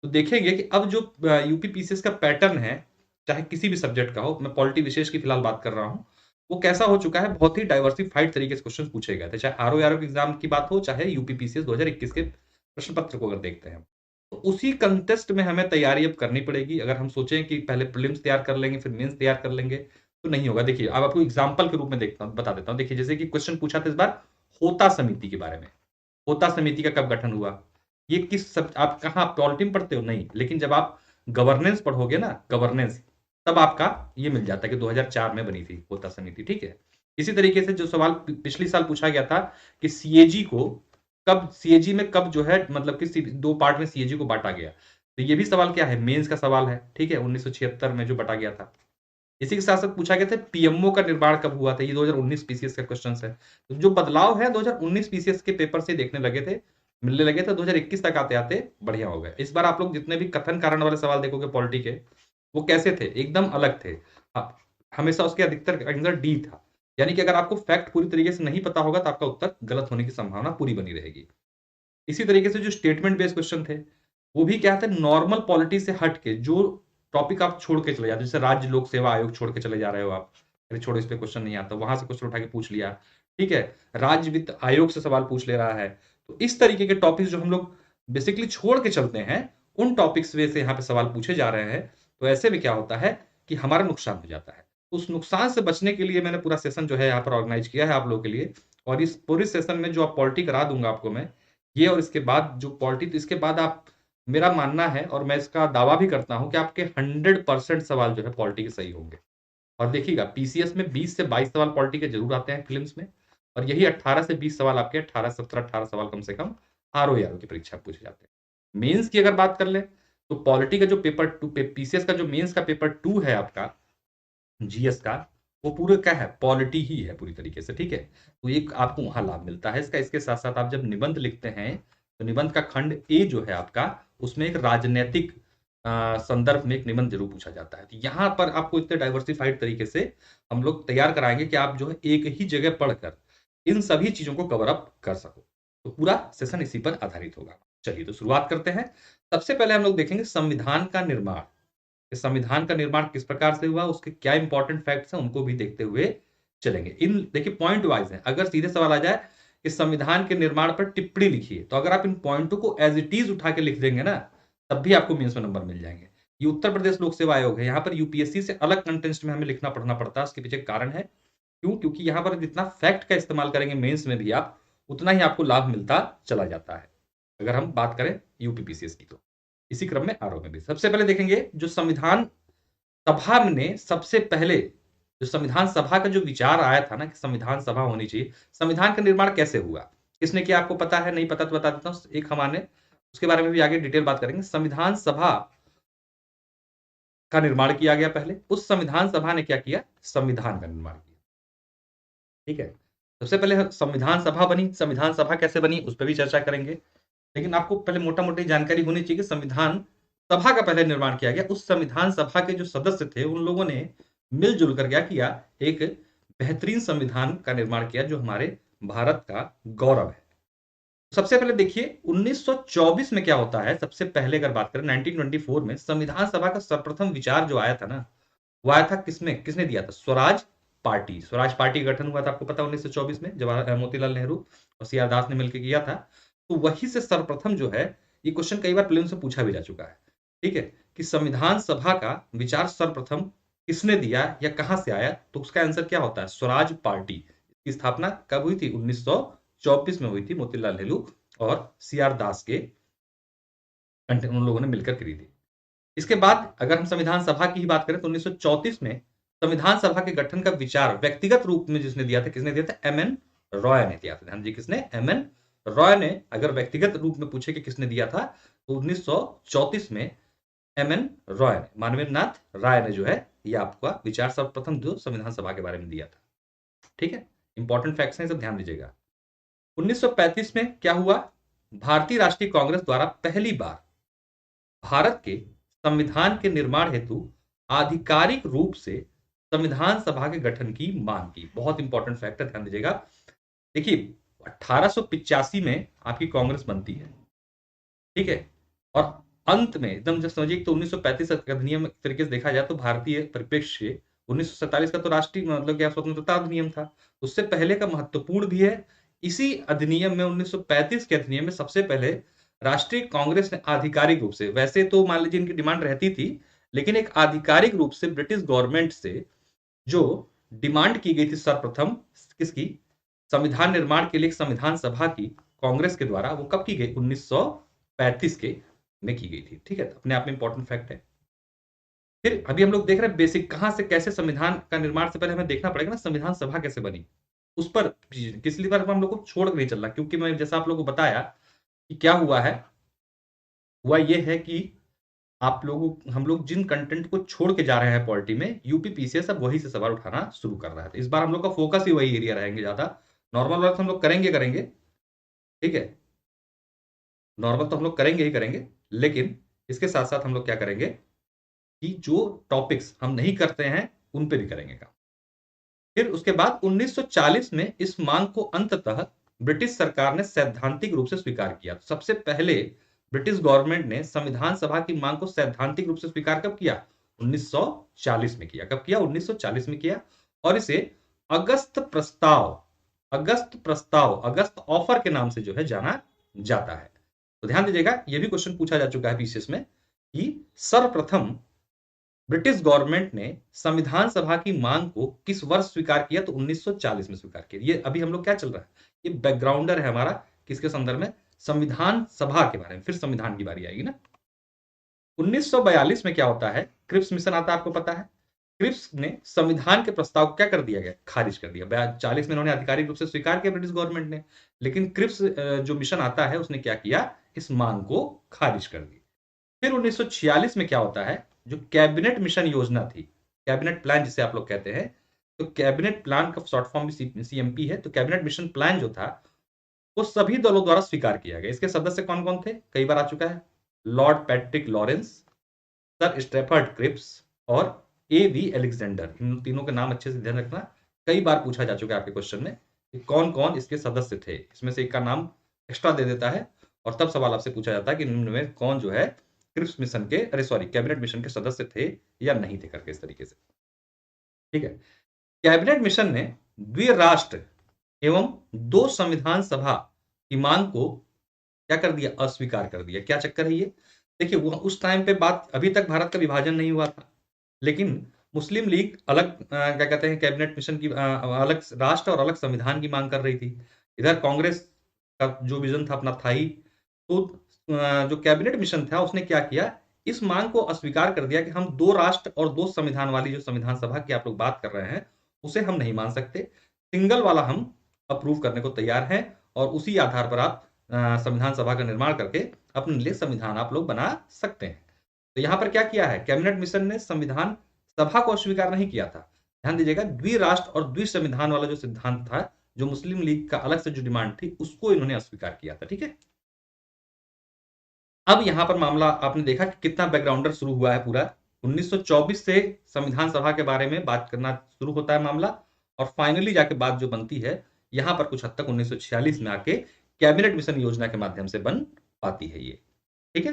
तो देखेंगे कि अब जो यूपी पीसीएस का पैटर्न है, चाहे किसी भी सब्जेक्ट का हो, मैं पॉलिटी विशेष की फिलहाल बात कर रहा हूँ, वो कैसा हो चुका है, बहुत ही डाइवर्सिफाइड तरीके से क्वेश्चन पूछे गए थे, चाहे आरओ के एग्जाम की बात हो, चाहे यूपी पीसीएस 2021 के प्रश्न पत्र को अगर देखते हैं, तो उसी कंटेस्ट में हमें तैयारी अब करनी पड़ेगी। अगर हम सोचें कि पहले प्रीलिम्स तैयार कर लेंगे फिर मेंस तैयार कर लेंगे तो नहीं होगा। देखिए अब आपको एग्जाम्पल के रूप में बता देता हूँ। देखिए जैसे कि क्वेश्चन पूछा था इस बार होता समिति के बारे में, होता समिति का कब गठन हुआ, ये किस सब, आप कहाँ पॉलिटी में पढ़ते हो, नहीं, लेकिन जब आप गवर्नेंस पढ़ोगे ना, गवर्नेंस, तब आपका ये मिल जाता है कि 2004 में बनी थी होता समिति, ठीक है। इसी तरीके से जो सवाल पिछले साल पूछा गया था कि सीएजी को कब, सीएजी में कब जो है, मतलब कि 2 पार्ट में सीएजी को बांटा गया, तो ये भी सवाल क्या है, मेंस का सवाल है, ठीक है, 1976 में जो बांटा गया था। इसी के साथ साथ पूछा गया था पीएमओ का निर्माण कब हुआ था, ये 2019 पीसीएस का क्वेश्चन है। तो जो बदलाव है 2019 पीसीएस के पेपर से देखने लगे थे, मिलने लगे थे, 2021 तक आते आते बढ़िया हो गए। इस बार आप लोग जितने भी कथन कारण वाले सवाल देखोगे पॉलिटी के, वो कैसे थे, एकदम अलग थे। हमेशा उसके अधिकतर आंसर डी था, यानी कि अगर आपको फैक्ट पूरी तरीके से नहीं पता होगा तो आपका उत्तर गलत होने की संभावना पूरी बनी रहेगी। इसी तरीके से जो स्टेटमेंट बेस्ड क्वेश्चन थे, वो भी क्या थे, नॉर्मल पॉलिटी से हट के जो टॉपिक आप छोड़ के चले जाते, जैसे राज्य लोक सेवा आयोग छोड़ के चले जा रहे हो आप, अरे छोड़ो इस पे क्वेश्चन नहीं आता, वहां से क्वेश्चन उठा के पूछ लिया, ठीक है, राज्य वित्त आयोग से सवाल पूछ ले रहा है। तो इस तरीके के टॉपिक्स जो हम लोग बेसिकली छोड़ के चलते हैं, उन टॉपिक्स में से यहाँ पे सवाल पूछे जा रहे हैं, तो ऐसे में क्या होता है कि हमारा नुकसान हो जाता है। उस नुकसान से बचने के लिए मैंने पूरा सेशन जो है यहाँ पर ऑर्गेनाइज किया है आप लोगों के लिए, और इस पूरे सेशन में जो आप पॉलिटी करा दूंगा आपको मैं, ये और इसके बाद जो पॉलिटी, तो इसके बाद आप, मेरा मानना है और मैं इसका दावा भी करता हूं कि आपके 100% सवाल जो है पॉलिटी के सही होंगे। और देखिएगा पीसीएस में 20 से 22 सवाल पॉलिटी के जरूर आते हैं फिल्म्स में, और यही 18 से 20 सवाल आपके 18 सवाल कम से कम आरओ की परीक्षा पूछे जाते हैं। मेंस की अगर बात कर ले तो पॉलिटी का जो पेपर 2, पीसीएस का जो मेंस का पेपर 2 है आपका जीएस का, वो पूरे क्या है, पॉलिटी ही है पूरी तरीके से, ठीक है। तो एक आपको वहां लाभ मिलता है इसका। इसके साथ साथ आप जब निबंध लिखते हैं तो निबंध का खंड ए जो है आपका, उसमें एक राजनीतिक संदर्भ में एक निबंध जरूर पूछा जाता है। तो यहाँ पर आपको इतने डाइवर्सिफाइड तरीके से हम लोग तैयार कराएंगे कि आप जो है एक ही जगह पढ़कर इन सभी चीजों को कवर अप कर सको। तो पूरा सेशन इसी पर आधारित होगा। चलिए तो शुरुआत करते हैं। सबसे पहले हम लोग देखेंगे संविधान का निर्माण। संविधान का निर्माण किस प्रकार से हुआ, उसके क्या इंपॉर्टेंट फैक्ट्स हैं, उनको भी देखते हुए चलेंगे। इन देखिए पॉइंट वाइज है। अगर सीधे सवाल आ जाए कि संविधान के निर्माण पर टिप्पणी लिखिए, तो अगर आप इन पॉइंटों को एज इट इज उठा के लिख देंगे ना, तब भी आपको मेंस में नंबर मिल जाएंगे। ये उत्तर प्रदेश लोक सेवा आयोग है, यहाँ पर यूपीएससी से अलग कंटेंट में हमें लिखना पढ़ना पड़ता है। उसके पीछे कारण है, क्यों? क्योंकि यहाँ पर जितना फैक्ट का इस्तेमाल करेंगे मेंस में भी आप, उतना ही आपको लाभ मिलता चला जाता है, अगर हम बात करें यूपीपीसीएस की। तो इसी क्रम में आरओ में भी सबसे पहले देखेंगे जो संविधान सभा ने सबसे पहले, जो संविधान सभा का जो विचार आया था ना कि संविधान सभा होनी चाहिए, संविधान का निर्माण कैसे हुआ, किसने किया? आपको पता है? नहीं पता तो बता देता हूं। एक हमारे उसके बारे में भी आगे डिटेल बात करेंगे। संविधान सभा का निर्माण किया गया पहले, उस संविधान सभा ने क्या किया? संविधान का निर्माण किया। ठीक है, सबसे पहले संविधान सभा बनी। संविधान सभा कैसे बनी उस पर भी चर्चा करेंगे, लेकिन आपको पहले मोटा मोटी जानकारी होनी चाहिए कि संविधान सभा का पहले निर्माण किया गया। उस संविधान सभा के जो सदस्य थे उन लोगों ने मिलजुल कर क्या किया? एक बेहतरीन संविधान का निर्माण किया जो हमारे भारत का गौरव है। सबसे पहले देखिए 1924 में क्या होता है। सबसे पहले अगर बात करें 1924 में संविधान सभा का सर्वप्रथम विचार जो आया था ना, वो आया था किसने दिया था? स्वराज पार्टी। स्वराज पार्टी का गठन हुआ था, आपको पता 1924 में जवाहर मोतीलाल नेहरू और सी आर दास ने मिलकर किया था। तो वही से सर्वप्रथम जो है, ये क्वेश्चन कई बार प्रीलिम्स से पूछा भी जा चुका है, ठीक है, कि संविधान सभा का विचार सर्वप्रथम किसने दिया या कहां से आया? तो उसका आंसर क्या होता है? स्वराज पार्टी की स्थापना कब हुई थी? 1924 में हुई थी, मोतीलाल नेहरू और सी आर दास के उन लोगों ने मिलकर करी थी। इसके बाद अगर हम संविधान सभा की ही बात करें तो 1934 में संविधान सभा के गठन का विचार व्यक्तिगत रूप में जिसने दिया था, किसने दिया था? एम एन रॉय ने दिया था। ध्यान दीजिए, किसने? एम एन रॉय ने। अगर व्यक्तिगत रूप में पूछे कि किसने दिया था, तो 1934 में एम एन रॉय ने, मानवेंद्र नाथ राय ने जो है ये आपका विचार सर्वप्रथम जो संविधान सभा के बारे में दिया था। ठीक है, इंपॉर्टेंट फैक्ट्स हैं, सब ध्यान दीजिएगा। 1935 में क्या हुआ? भारतीय राष्ट्रीय कांग्रेस द्वारा पहली बार भारत के संविधान के निर्माण हेतु आधिकारिक रूप से संविधान सभा के गठन की मांग की। बहुत इंपॉर्टेंट फैक्टर, ध्यान दीजिएगा। देखिए 1885 में आपकी कांग्रेस बनती है, ठीक है, और अंत में एकदम जब समझिए तो 1935 अधिनियम तरीके से देखा जाए तो भारतीय परिप्रेक्ष्य 1947 का तो राष्ट्रीय मतलब क्या स्वतंत्रता अधिनियम था, उससे पहले का महत्वपूर्ण भी है। इसी अधिनियम में 1935 के अधिनियम में सबसे पहले राष्ट्रीय कांग्रेस ने आधिकारिक रूप से, वैसे तो मान लीजिए इनकी डिमांड रहती थी, लेकिन एक आधिकारिक रूप से ब्रिटिश गवर्नमेंट से जो डिमांड की गई थी सर्वप्रथम किसकी? संविधान निर्माण के लिए एक संविधान सभा की कांग्रेस के द्वारा, वो कब की गई? 1935 के में की गई थी। ठीक है, अपने आप में इंपॉर्टेंट फैक्ट है। फिर अभी हम लोग देख रहे हैं बेसिक कहां से कैसे संविधान का निर्माण से पहले हमें देखना पड़ेगा ना संविधान सभा कैसे बनी, उस पर किसी बार हम लोग को छोड़ कर नहीं चलना, क्योंकि मैं जैसा आप लोग को बताया कि क्या हुआ है, हुआ ये है कि आप लोगों हम लोग जिन कंटेंट को छोड़ के जा रहे हैं पॉलिटी में, यूपी पीसीएस अब वही से सवाल उठाना शुरू कर रहा है। तो इस बार हम लोग का फोकस ही वही एरिया रहेंगे ज्यादा। नॉर्मल वर्क हम लोग करेंगे करेंगे, ठीक है, नॉर्मल तो हम लोग करेंगे ही करेंगे, लेकिन इसके साथ साथ हम लोग क्या करेंगे कि जो टॉपिक्स हम नहीं करते हैं उन पे भी करेंगे काम। फिर उसके बाद 1940 में इस मांग को अंततः ब्रिटिश सरकार ने सैद्धांतिक रूप से स्वीकार किया। सबसे पहले ब्रिटिश गवर्नमेंट ने संविधान सभा की मांग को सैद्धांतिक रूप से स्वीकार कब किया? 1940 में किया। कब किया? 1940 में किया। और इसे अगस्त प्रस्ताव, अगस्त ऑफर के नाम से जो है जाना जाता है। तो ध्यान दीजिएगा, यह भी क्वेश्चन पूछा जा चुका है पीसीएस में कि सर्वप्रथम ब्रिटिश गवर्नमेंट ने संविधान सभा की मांग को किस वर्ष स्वीकार किया? तो 1940 में स्वीकार किया। ये अभी हम लोग क्या चल रहा है, ये बैकग्राउंडर है हमारा किसके संदर्भ में? संविधान सभा के बारे में। फिर संविधान की बारी आएगी ना। 1942 में क्या होता है? क्रिप्स मिशन आता है, आपको पता है। क्रिप्स ने संविधान के प्रस्ताव को क्या कर दिया गया? खारिज कर दिया। 40 में इन्होंने आधिकारिक रूप से स्वीकार किया ब्रिटिश गवर्नमेंट ने, लेकिन क्रिप्स जो मिशन आता है उसने क्या किया? इस मांग को खारिज कर दी। फिर 1946 में क्या होता है? जो कैबिनेट मिशन योजना थी, कैबिनेट प्लान जिसे आप लोग कहते हैं, तो कैबिनेट प्लान का शॉर्ट फॉर्म भी सीएमपी है। तो कैबिनेट मिशन प्लान जो था वो सभी दलों द्वारा स्वीकार किया गया। इसके सदस्य कौन कौन थे? कई बार आ चुका है, Lord Patrick Lawrence, Sir Stafford Cripps और ए वी एलेक्जेंडर। इन तीनों के नाम अच्छे से ध्यान रखना, कई बार पूछा जा चुका है आपके क्वेश्चन में कि कौन कौन इसके सदस्य थे। इसमें से एक का नाम एक्स्ट्रा दे देता है और तब सवाल आपसे पूछा जाता है कि इनमें कौन जो है क्रिप्स मिशन के, अरे सॉरी, कैबिनेट मिशन के सदस्य थे या नहीं थे करके, इस तरीके से। ठीक है, कैबिनेट मिशन ने द्विराष्ट्र एवं दो संविधान सभा की मांग को क्या कर दिया? अस्वीकार कर दिया। क्या चक्कर है ये? देखिए वो उस टाइम पे बात, अभी तक भारत का विभाजन नहीं हुआ था, लेकिन मुस्लिम लीग अलग क्या कहते हैं कैबिनेट मिशन की अलग राष्ट्र और अलग संविधान की मांग कर रही थी। इधर कांग्रेस का जो विजन था अपना था ही। तो जो कैबिनेट मिशन था उसने क्या किया, इस मांग को अस्वीकार कर दिया कि हम दो राष्ट्र और दो संविधान वाली जो संविधान सभा की आप लोग बात कर रहे हैं उसे हम नहीं मान सकते, सिंगल वाला हम अप्रूव करने को तैयार हैं और उसी आधार पर आप संविधान सभा का निर्माण करके अपने लिए संविधान आप लोग बना सकते हैं। तो यहां पर क्या किया है, कैबिनेट मिशन ने संविधान सभा को अस्वीकार नहीं किया था। ध्यान दीजिएगा, द्विराष्ट्र और द्विसंविधान वाला जो सिद्धांत था, जो मुस्लिम लीग का अलग से जो डिमांड थी, उसको इन्होंने अस्वीकार किया था। ठीक है, अब यहां पर मामला आपने देखा कि कितना बैकग्राउंडर शुरू हुआ है पूरा। 1924 से संविधान सभा के बारे में बात करना शुरू होता है मामला, और फाइनली जाके बात जो बनती है यहां पर कुछ हद तक 1946 में आके कैबिनेट मिशन योजना के माध्यम से बन पाती है ये। ठीक है,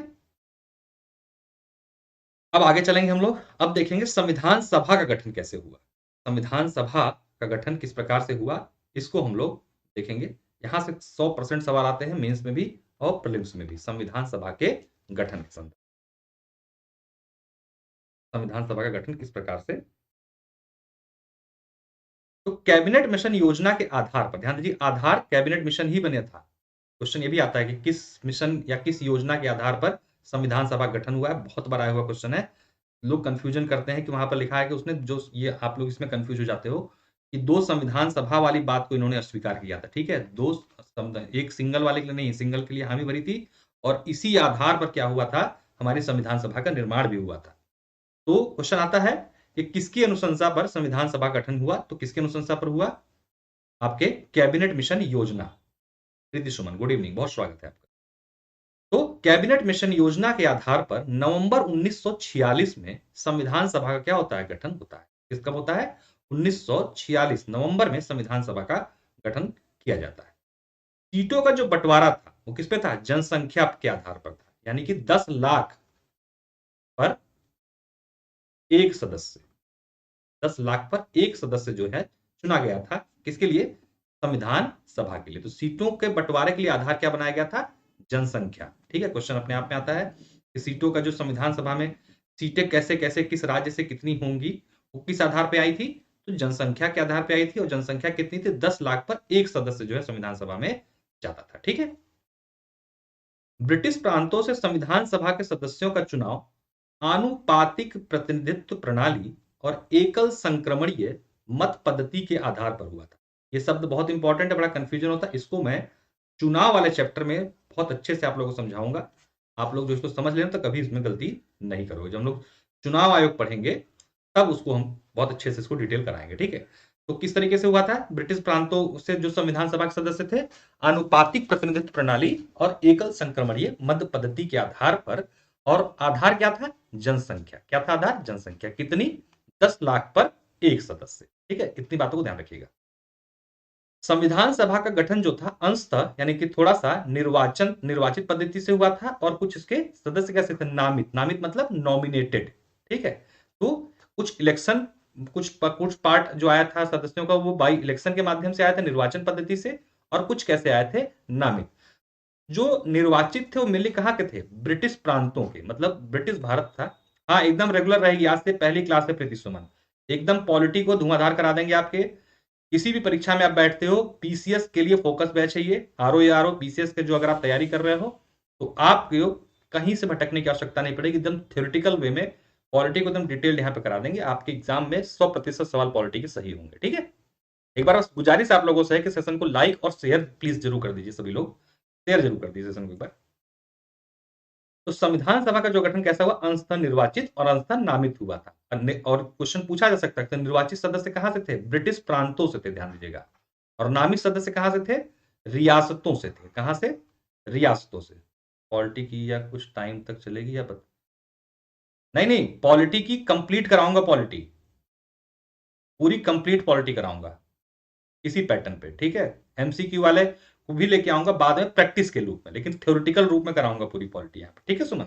अब आगे चलेंगे हम लोग, अब देखेंगे संविधान सभा का गठन कैसे हुआ। संविधान सभा का गठन किस प्रकार से हुआ, इसको हम लोग देखेंगे। यहां से 100% सवाल आते हैं मेंस में भी और प्रीलिम्स में भी, संविधान सभा के गठन के संदर्भ। संविधान सभा का गठन किस प्रकार से, तो कैबिनेट मिशन योजना के आधार पर, ध्यान दीजिए आधार कैबिनेट मिशन ही बने था। क्वेश्चन ये भी आता है कि किस मिशन या किस योजना के आधार पर संविधान सभा गठन हुआ है, बहुत बार आया हुआ क्वेश्चन है। लोग कंफ्यूजन करते हैं कि वहां पर लिखा है कि उसने जो, ये आप लोग इसमें कंफ्यूज हो जाते हो कि दो संविधान सभा वाली बात को इन्होंने अस्वीकार किया था। ठीक है, दो एक सिंगल वाले के लिए नहीं, सिंगल के लिए हामी भरी थी, और इसी आधार पर क्या हुआ था, हमारी संविधान सभा का निर्माण भी हुआ था। तो क्वेश्चन आता है कि किसकी अनुशंसा पर संविधान सभा गठन हुआ, तो किसकी अनुशंसा पर हुआ, आपके कैबिनेट मिशन योजना। प्रीति सुमन गुड इवनिंग, बहुत स्वागत है आपका। तो कैबिनेट मिशन योजना के आधार पर नवंबर 1946 में संविधान सभा का क्या होता है, गठन होता है। किस कब होता है, 1946 नवंबर में संविधान सभा का गठन किया जाता है। सीटों का जो बंटवारा था वो किस पे था, जनसंख्या के आधार पर था, यानी कि 10 लाख पर एक सदस्य, 10 लाख पर एक सदस्य जो है चुना गया था, किसके लिए, संविधान सभा के लिए। तो सीटों के बंटवारे के लिए आधार क्या बनाया गया था, जनसंख्या। ठीक है, क्वेश्चन अपने आप में आता है कि सीटों का जो संविधान सभा में सीटें कैसे कैसे किस राज्य से कितनी होंगी, वो किस आधार पे आई थी, तो जनसंख्या के आधार पे आई थी, और जनसंख्या कितनी थी, 10 लाख पर एक सदस्य जो है संविधान सभा में जाता था। ठीक है, ब्रिटिश प्रांतों से संविधान सभा के सदस्यों का चुनाव आनुपातिक प्रतिनिधित्व प्रणाली और एकल संक्रमणीय मत पद्धति के आधार पर हुआ था। ये शब्द बहुत इंपॉर्टेंट है, बड़ा कंफ्यूजन होता है, इसको मैं चुनाव वाले चैप्टर में बहुत अच्छे से आप लोगों को समझाऊंगा। आप लोग जो इसको समझ लेना तो कभी इसमें गलती नहीं करोगे। जब हम लोग चुनाव आयोग पढ़ेंगे तब उसको हम बहुत अच्छे से इसको डिटेल कराएंगे। ठीक है, तो किस तरीके से हुआ था, ब्रिटिश प्रांतों से जो संविधान सभा के सदस्य थे, आनुपातिक प्रतिनिधित्व प्रणाली और एकल संक्रमणीय मत पद्धति के आधार पर, और आधार क्या था, जनसंख्या। क्या था आधार, जनसंख्या। कितनी, 10 लाख पर एक सदस्य। ठीक है, इतनी बातों को ध्यान रखिएगा। संविधान सभा का गठन जो था अंशतः यानी कि थोड़ा सा निर्वाचित पद्धति से हुआ था, और कुछ इसके सदस्य कैसे थे, नामित। नामित मतलब नॉमिनेटेड। ठीक है, तो कुछ इलेक्शन, कुछ पार्ट जो आया था सदस्यों का वो बाई इलेक्शन के माध्यम से आया था, निर्वाचन पद्धति से, और कुछ कैसे आए थे, नामित। जो निर्वाचित थे वो मेनली कहाँ के थे, ब्रिटिश प्रांतों के, मतलब ब्रिटिश भारत था। हाँ एकदम रेगुलर रहेगी, आज से पहली क्लास से प्रीति सुमन, एकदम पॉलिटी को धुआंधार करा देंगे आपके। किसी भी परीक्षा में आप बैठते हो, पीसीएस के लिए फोकस बैच है ये, आरओ पीसीएस के जो अगर आप तैयारी कर रहे हो तो आपको कहीं से भटकने की आवश्यकता नहीं पड़ेगी। एकदम थ्योरेटिकल वे में पॉलिटी को एकदम डिटेल्ड यहाँ पे करा देंगे, आपके एग्जाम में 100% सवाल पॉलिटी के सही होंगे। ठीक है, एक बार बस गुजारिश आप लोगों से है कि सेशन को लाइक और शेयर प्लीज जरूर कर दीजिए, सभी लोग शेयर जरूर कर दीजिए सेशन को एक बार। तो संविधान सभा का जो गठन कैसा हुआ, अंशतः निर्वाचित और अंशतः नामित हुआ था। और क्वेश्चन पूछा जा सकता है तो निर्वाचित सदस्य कहां से थे, ब्रिटिश प्रांतों से थे, ध्यान दीजिएगा। और नामित सदस्य कहां से थे, रियासतों से थे। कहां से, रियासतों से। पॉलिटी की या कुछ टाइम तक चलेगी या नहीं नहीं, पॉलिटी की कंप्लीट कराऊंगा, पॉलिटी पूरी कंप्लीट पॉलिटी कराऊंगा इसी पैटर्न पे। ठीक है, एमसीक्यू वाले को भी लेके आऊंगा बाद में प्रैक्टिस के रूप में, लेकिन थ्योरेटिकल रूप में कराऊंगा पूरी पॉलिटी यहाँ पे। ठीक है सुमन,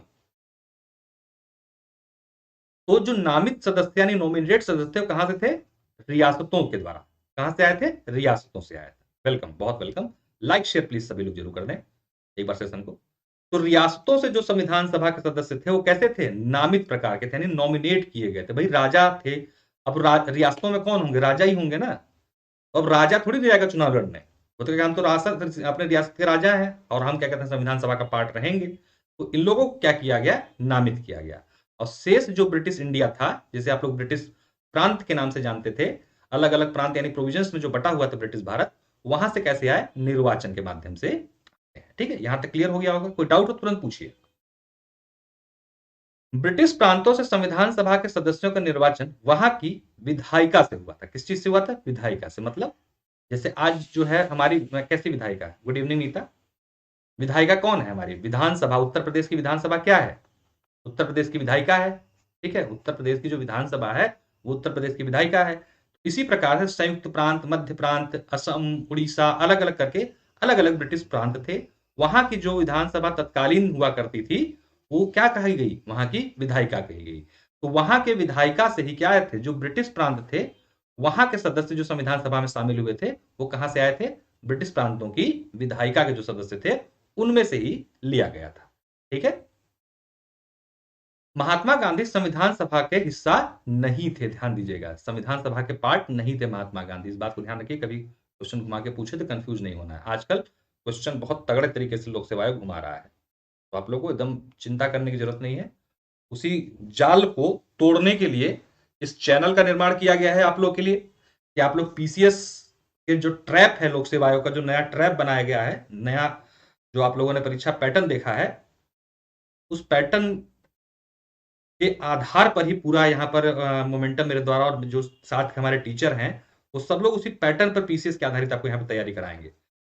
तो जो नामित सदस्य यानी नॉमिनेटेड सदस्य कहां से थे, रियासतों के द्वारा। कहां से आए थे, रियासतों से आए थे। वेलकम, बहुत वेलकम। लाइक शेयर प्लीज सभी लोग जरूर कर दें एक बार सेशन को। तो रियासतों से जो संविधान सभा के सदस्य थे वो कैसे थे, नामित प्रकार के थे, यानी नॉमिनेट किए गए थे। भाई राजा थे, अब रियासतों में कौन होंगे, राजा ही होंगे ना। अब राजा थोड़ी नहीं जाएगा चुनाव लड़ने, वो तो क्या, हम तो अपने रियासत के राजा हैं और हम क्या कहते हैं संविधान सभा का पार्ट रहेंगे। तो इन लोगों को क्या किया गया, नामित किया गया। और शेष जो ब्रिटिश इंडिया था, जिसे आप लोग ब्रिटिश प्रांत के नाम से जानते थे, अलग अलग प्रांत यानी प्रोविजंस में जो बटा हुआ था ब्रिटिश भारत, वहां से कैसे आए, निर्वाचन के माध्यम से। ठीक है, यहां तक क्लियर हो गया होगा, कोई डाउट हो तुरंत पूछिए। ब्रिटिश प्रांतों से संविधान सभा के सदस्यों का निर्वाचन वहां की विधायिका से हुआ था। किस चीज से हुआ था, विधायिका से। मतलब जैसे आज जो है हमारी कैसी विधायिका, गुड इवनिंग नीता, विधायिका कौन है हमारी, विधानसभा। उत्तर प्रदेश की विधानसभा क्या है, उत्तर प्रदेश की विधायिका है। ठीक है, उत्तर प्रदेश की जो विधानसभा है वो उत्तर प्रदेश की विधायिका है। इसी प्रकार से संयुक्त प्रांत, मध्य प्रांत, असम, उड़ीसा, अलग अलग करके अलग अलग ब्रिटिश प्रांत थे। वहां की जो विधानसभा तत्कालीन हुआ करती थी वो क्या कही गई, वहां की विधायिका कही गई। तो वहां के विधायिका से ही क्या आए थे, जो ब्रिटिश प्रांत थे वहां के सदस्य जो संविधान सभा में शामिल हुए थे वो कहां से आए थे, ब्रिटिश प्रांतों की विधायिका के जो सदस्य थे उनमें से ही लिया गया था। ठीक है, महात्मा गांधी संविधान सभा के हिस्सा नहीं थे, ध्यान दीजिएगा, संविधान सभा के पार्ट नहीं थे महात्मा गांधी। इस बात को ध्यान रखिए, कभी क्वेश्चन घुमा के पूछे तो कंफ्यूज नहीं होना है। आजकल क्वेश्चन बहुत तगड़े तरीके से लोक सेवाएं घुमा रहा है, तो आप लोगों को एकदम चिंता करने की जरूरत नहीं है। उसी जाल को तोड़ने के लिए इस चैनल का निर्माण किया गया है आप लोग के लिए, कि आप लोग पीसीएस के जो ट्रैप है, लोक सेवा आयोग का जो नया ट्रैप बनाया गया है, नया जो आप लोगों ने परीक्षा पैटर्न देखा है, उस पैटर्न के आधार पर ही पूरा यहाँ पर मोमेंटम मेरे द्वारा और जो साथ के हमारे टीचर हैं वो सब लोग उसी पैटर्न पर पीसीएस के आधारित आपको यहाँ पे तैयारी कराएंगे।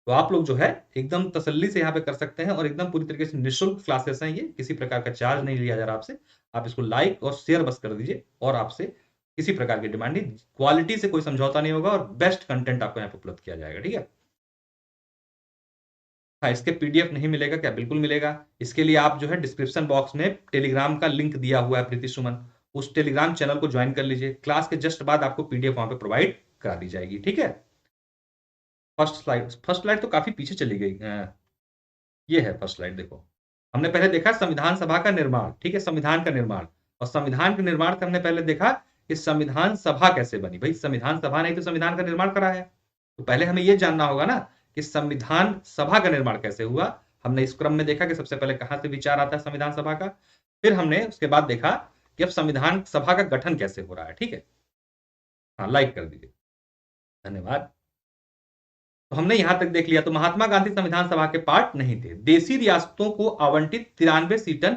तो आप लोग जो है एकदम तसल्ली से यहाँ पे कर सकते हैं और एकदम पूरी तरीके से निःशुल्क क्लासेस हैं ये, किसी प्रकार का चार्ज नहीं लिया जा रहा आपसे। आप इसको लाइक और शेयर बस कर दीजिए और आपसे किसी प्रकार की डिमांड नहीं, क्वालिटी से कोई समझौता नहीं होगा और बेस्ट कंटेंट आपको यहाँ पे उपलब्ध किया जाएगा। ठीक है, हाँ, इसके पीडीएफ नहीं मिलेगा क्या, बिल्कुल मिलेगा। इसके लिए आप जो है डिस्क्रिप्शन बॉक्स में टेलीग्राम का लिंक दिया हुआ है प्रीति सुमन, उस टेलीग्राम चैनल को ज्वाइन कर लीजिए। क्लास के जस्ट बाद आपको पीडीएफ वहां पे प्रोवाइड करा दी जाएगी। ठीक है, फर्स्ट स्लाइड तो काफी पीछे चली गई। ये है फर्स्ट स्लाइड, देखो हमने पहले देखा संविधान सभा का निर्माण। ठीक है, संविधान का निर्माण, और संविधान के निर्माण से हमने पहले देखा कि संविधान सभा कैसे बनी। भाई संविधान सभा नहीं तो संविधान का निर्माण करा है, तो पहले हमें यह जानना होगा ना कि संविधान सभा का निर्माण कैसे हुआ। हमने इस क्रम में देखा कि सबसे पहले कहां से विचार आता है संविधान सभा का, फिर हमने उसके बाद देखा कि अब संविधान सभा का गठन कैसे हो रहा है। ठीक है, हाँ लाइक कर दीजिए, धन्यवाद। तो हमने यहां तक देख लिया। तो महात्मा गांधी संविधान सभा के पार्ट नहीं थे। देसी रियासतों को आवंटित 93 सीटें,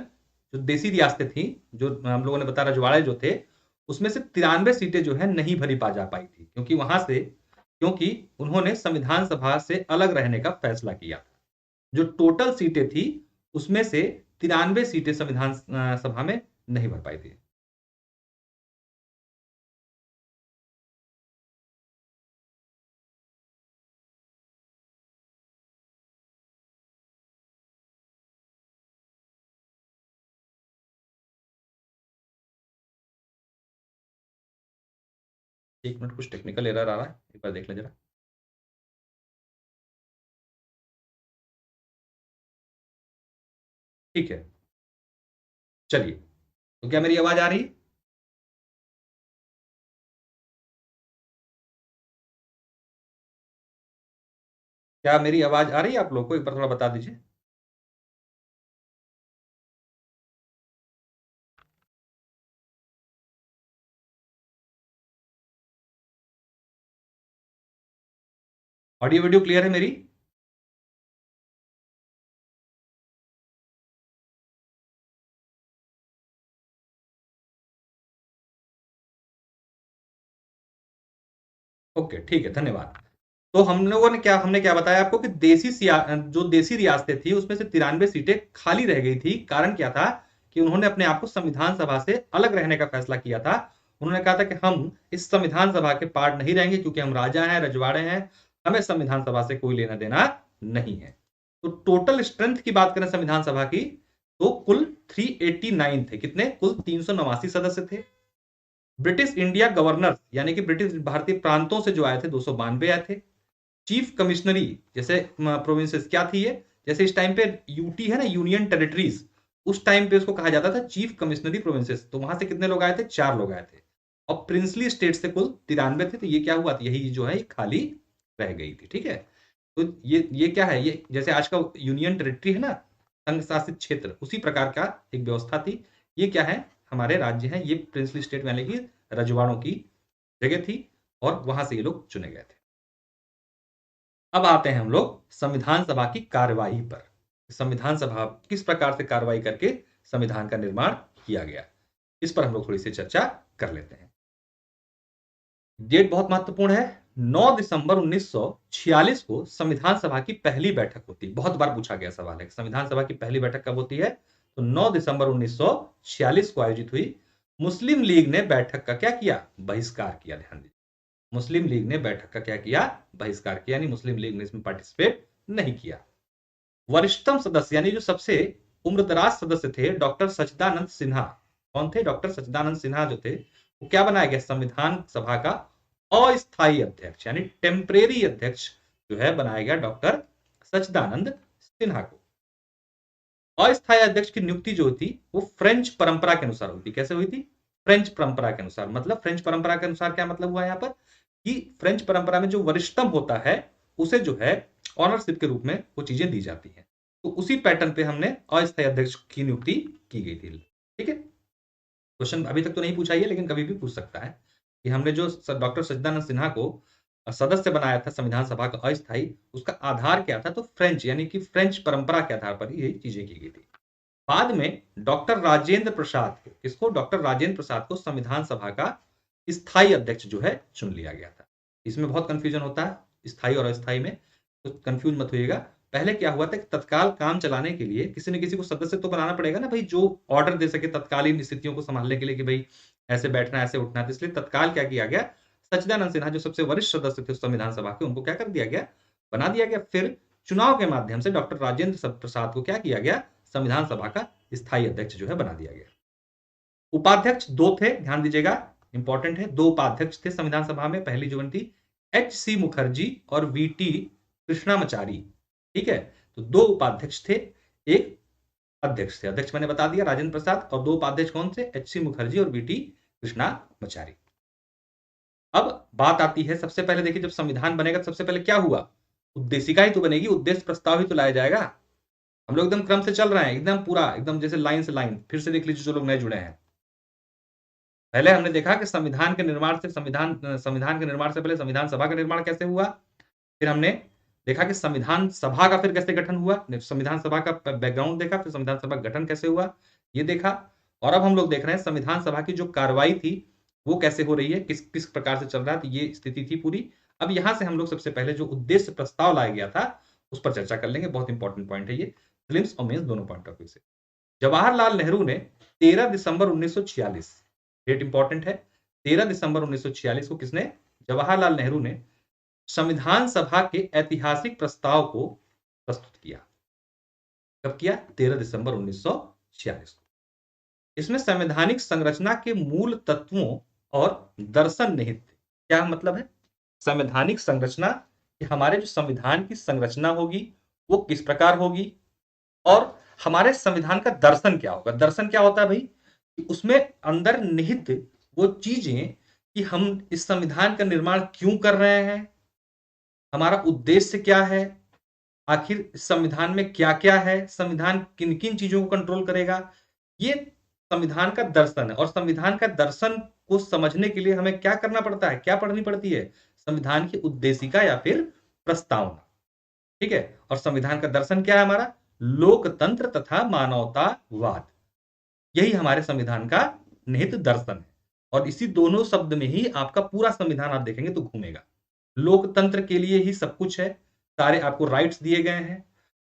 जो देसी रियासतें थी, जो हम लोगों ने बताया रजवाड़े जो थे, उसमें से 93 सीटें जो है नहीं भरी पा जा पाई थी, क्योंकि वहां से, क्योंकि उन्होंने संविधान सभा से अलग रहने का फैसला किया था। जो टोटल सीटें थी उसमें से 93 सीटें संविधान सभा में नहीं भर पाई थी। एक मिनट, कुछ टेक्निकल एरर आ रहा है, एक बार देख लें जरा। ठीक है, चलिए, तो क्या मेरी आवाज आ रही है? क्या मेरी आवाज आ रही है आप लोग को, एक बार थोड़ा बता दीजिए। ऑडियो वीडियो क्लियर है मेरी? ओके, ठीक है, धन्यवाद। तो हम लोगों ने क्या, हमने क्या बताया आपको कि जो देसी रियासतें थी उसमें से 93 सीटें खाली रह गई थी। कारण क्या था कि उन्होंने अपने आप को संविधान सभा से अलग रहने का फैसला किया था। उन्होंने कहा था कि हम इस संविधान सभा के पार्ट नहीं रहेंगे, क्योंकि हम राजा हैं, रजवाड़े हैं, हमें संविधान सभा से कोई लेना देना नहीं है। तो टोटल स्ट्रेंथ की बात करें संविधान सभा की, तो कुल 389 थे। कितने, कुल 389 सदस्य थे। ब्रिटिश इंडिया गवर्नर यानी कि ब्रिटिश भारतीय प्रांतों से जो आए थे 292 आए थे। चीफ कमिश्नरी, जैसे प्रोविंसेस क्या थी ये, जैसे इस टाइम पे यूटी है ना, यूनियन टेरिटरीज, उस टाइम पे उसको कहा जाता था चीफ कमिश्नरी प्रोविंसेस। तो वहां से कितने लोग आए थे? 4 लोग आए थे, और प्रिंसली स्टेट से कुल 93 थे। तो ये क्या हुआ था, यही जो है खाली रह गई थी। ठीक है, तो ये क्या है, ये जैसे आज का यूनियन टेरिटरी है ना, संघ शासित क्षेत्र, उसी प्रकार का एक व्यवस्था थी। ये क्या है, हमारे राज्य हैं, ये प्रिंसली स्टेट यानी कि रजवाड़ों की जगह थी, और वहां से ये लोग चुने गए थे। अब आते हैं हम लोग संविधान सभा की कार्यवाही पर। संविधान सभा किस प्रकार से कार्रवाई करके संविधान का निर्माण किया गया, इस पर हम लोग थोड़ी सी चर्चा कर लेते हैं। डेट बहुत महत्वपूर्ण है। 9 दिसंबर 1946 को संविधान सभा की पहली बैठक होती है। बहुत बार पूछा गया सवाल है कि संविधान सभा की पहली बैठक कब होती है, तो 9 दिसंबर 1946 को आयोजित हुई। मुस्लिम लीग ने बैठक का क्या किया, बहिष्कार किया। ध्यान दीजिए, मुस्लिम लीग ने बैठक का क्या किया, बहिष्कार किया, यानी मुस्लिम लीग ने इसमें पार्टिसिपेट नहीं किया। वरिष्ठतम सदस्य यानी जो सबसे उम्रदराज सदस्य थे, डॉक्टर सच्चिदानंद सिन्हा। कौन थे? डॉक्टर सच्चिदानंद सिन्हा जो थे, वो क्या बनाया गया, संविधान सभा का अस्थायी अध्यक्ष यानी टेम्परेरी अध्यक्ष जो है बनाया गया डॉक्टर सच्चिदानंद सिन्हा को। अस्थायी अध्यक्ष की नियुक्ति जो थी वो फ्रेंच परंपरा के अनुसार हुई थी। कैसे हुई थी? फ्रेंच परंपरा के अनुसार। मतलब फ्रेंच परंपरा के अनुसार क्या मतलब हुआ यहाँ पर, कि फ्रेंच परंपरा में जो वरिष्ठतम होता है उसे जो है ऑनरशिप के रूप में वो चीजें दी जाती हैं। तो उसी पैटर्न पे हमने अस्थायी अध्यक्ष की नियुक्ति की गई थी। ठीक है, क्वेश्चन अभी तक तो नहीं पूछा है, लेकिन कभी भी पूछ सकता है कि हमने जो डॉक्टर सच्चिदानंद सिन्हा को सदस्य बनाया था संविधान सभा का अस्थायी, उसका आधार क्या था, तो फ्रेंच यानी कि फ्रेंच परंपरा के आधार पर ये चीजें की गई थी। बाद में डॉक्टर राजेंद्र प्रसाद को, किसको, डॉक्टर राजेंद्र प्रसाद को संविधान सभा का स्थायी अध्यक्ष जो है चुन लिया गया था। इसमें बहुत कंफ्यूजन होता है स्थायी और अस्थायी में, तो कंफ्यूज मत होइएगा। पहले क्या हुआ था कि तत्काल काम चलाने के लिए किसी न किसी को सदस्य तो बनाना पड़ेगा ना भाई, जो ऑर्डर दे सके तत्कालीन स्थितियों को संभालने के लिए कि भाई ऐसे बैठना ऐसे उठना। तो इसलिए तत्काल क्या किया गया, सच्चिदानंद सिन्हा जो सबसे वरिष्ठ सदस्य थे संविधान सभा के, उनको क्या कर दिया गया, बना दिया गया। फिर चुनाव के माध्यम से डॉक्टर राजेंद्र प्रसाद को क्या किया गया, संविधान सभा का स्थायी अध्यक्ष जो है बना दिया गया। उपाध्यक्ष 2 थे, ध्यान दीजिएगा, इंपॉर्टेंट है। 2 उपाध्यक्ष थे संविधान सभा में। पहली जो बनी थी एच.सी. मुखर्जी और वी.टी. कृष्णामाचारी। ठीक है, तो 2 उपाध्यक्ष थे, एक अध्यक्ष थे। अध्यक्ष मैंने बता दिया राजेंद्र प्रसाद, और 2 उपाध्यक्ष कौन थे, एच.सी. मुखर्जी और वी.टी. कृष्णामाचारी। अब बात आती है, सबसे पहले देखिए जब संविधान बनेगा तो सबसे पहले क्या हुआ, उद्देशिका ही तो बनेगी, उद्देश्य प्रस्ताव ही तो लाया जाएगा। हम लोग एकदम क्रम से चल रहे हैं, एकदम पूरा, एकदम जैसे लाइन से लाइन। फिर से देख लीजिए जो लोग नए जुड़े हैं। पहले हमने देखा कि संविधान के निर्माण के निर्माण से पहले संविधान सभा का निर्माण कैसे हुआ। फिर हमने देखा कि संविधान सभा का फिर कैसे गठन हुआ, संविधान सभा का बैकग्राउंड देखा, फिर संविधान सभा का गठन कैसे हुआ ये देखा। और अब हम लोग देख रहे हैं संविधान सभा की जो कार्रवाई थी वो कैसे हो रही है, किस किस प्रकार से चल रहा है। तो ये स्थिति थी पूरी। अब यहां से हम लोग सबसे पहले जो उद्देश्य प्रस्ताव लाया गया था उस पर चर्चा कर लेंगे। बहुत इंपॉर्टेंट पॉइंट है ये, प्रीलिम्स और मेंस दोनों पॉइंट ऑफ व्यू से। जवाहरलाल नेहरू ने 13 दिसंबर 1946, डेट इंपॉर्टेंट है, 13 दिसंबर 1946 को किसने, जवाहरलाल नेहरू ने संविधान सभा के ऐतिहासिक प्रस्ताव को प्रस्तुत किया। कब किया, 13 दिसंबर 1946 को। इसमें संवैधानिक संरचना के मूल तत्वों और दर्शन निहित थे। क्या मतलब है, संवैधानिक संरचना कि हमारे जो संविधान की संरचना होगी वो किस प्रकार होगी, और हमारे संविधान का दर्शन क्या होगा। दर्शन क्या होता है भाई, कि उसमें अंदर निहित वो चीजें कि हम इस संविधान का निर्माण क्यों कर रहे हैं, हमारा उद्देश्य क्या है, आखिर संविधान में क्या क्या है, संविधान किन किन चीजों को कंट्रोल करेगा। ये संविधान का दर्शन है। और संविधान का दर्शन को समझने के लिए हमें क्या करना पड़ता है, क्या पढ़नी पड़ती है, संविधान की उद्देशिका या फिर प्रस्तावना। ठीक है, और संविधान का दर्शन क्या है हमारा, लोकतंत्र तथा मानवतावाद। यही हमारे संविधान का निहित दर्शन है। और इसी दोनों शब्द में ही आपका पूरा संविधान आप देखेंगे तो घूमेगा। लोकतंत्र के लिए ही सब कुछ है, सारे आपको राइट्स दिए गए हैं,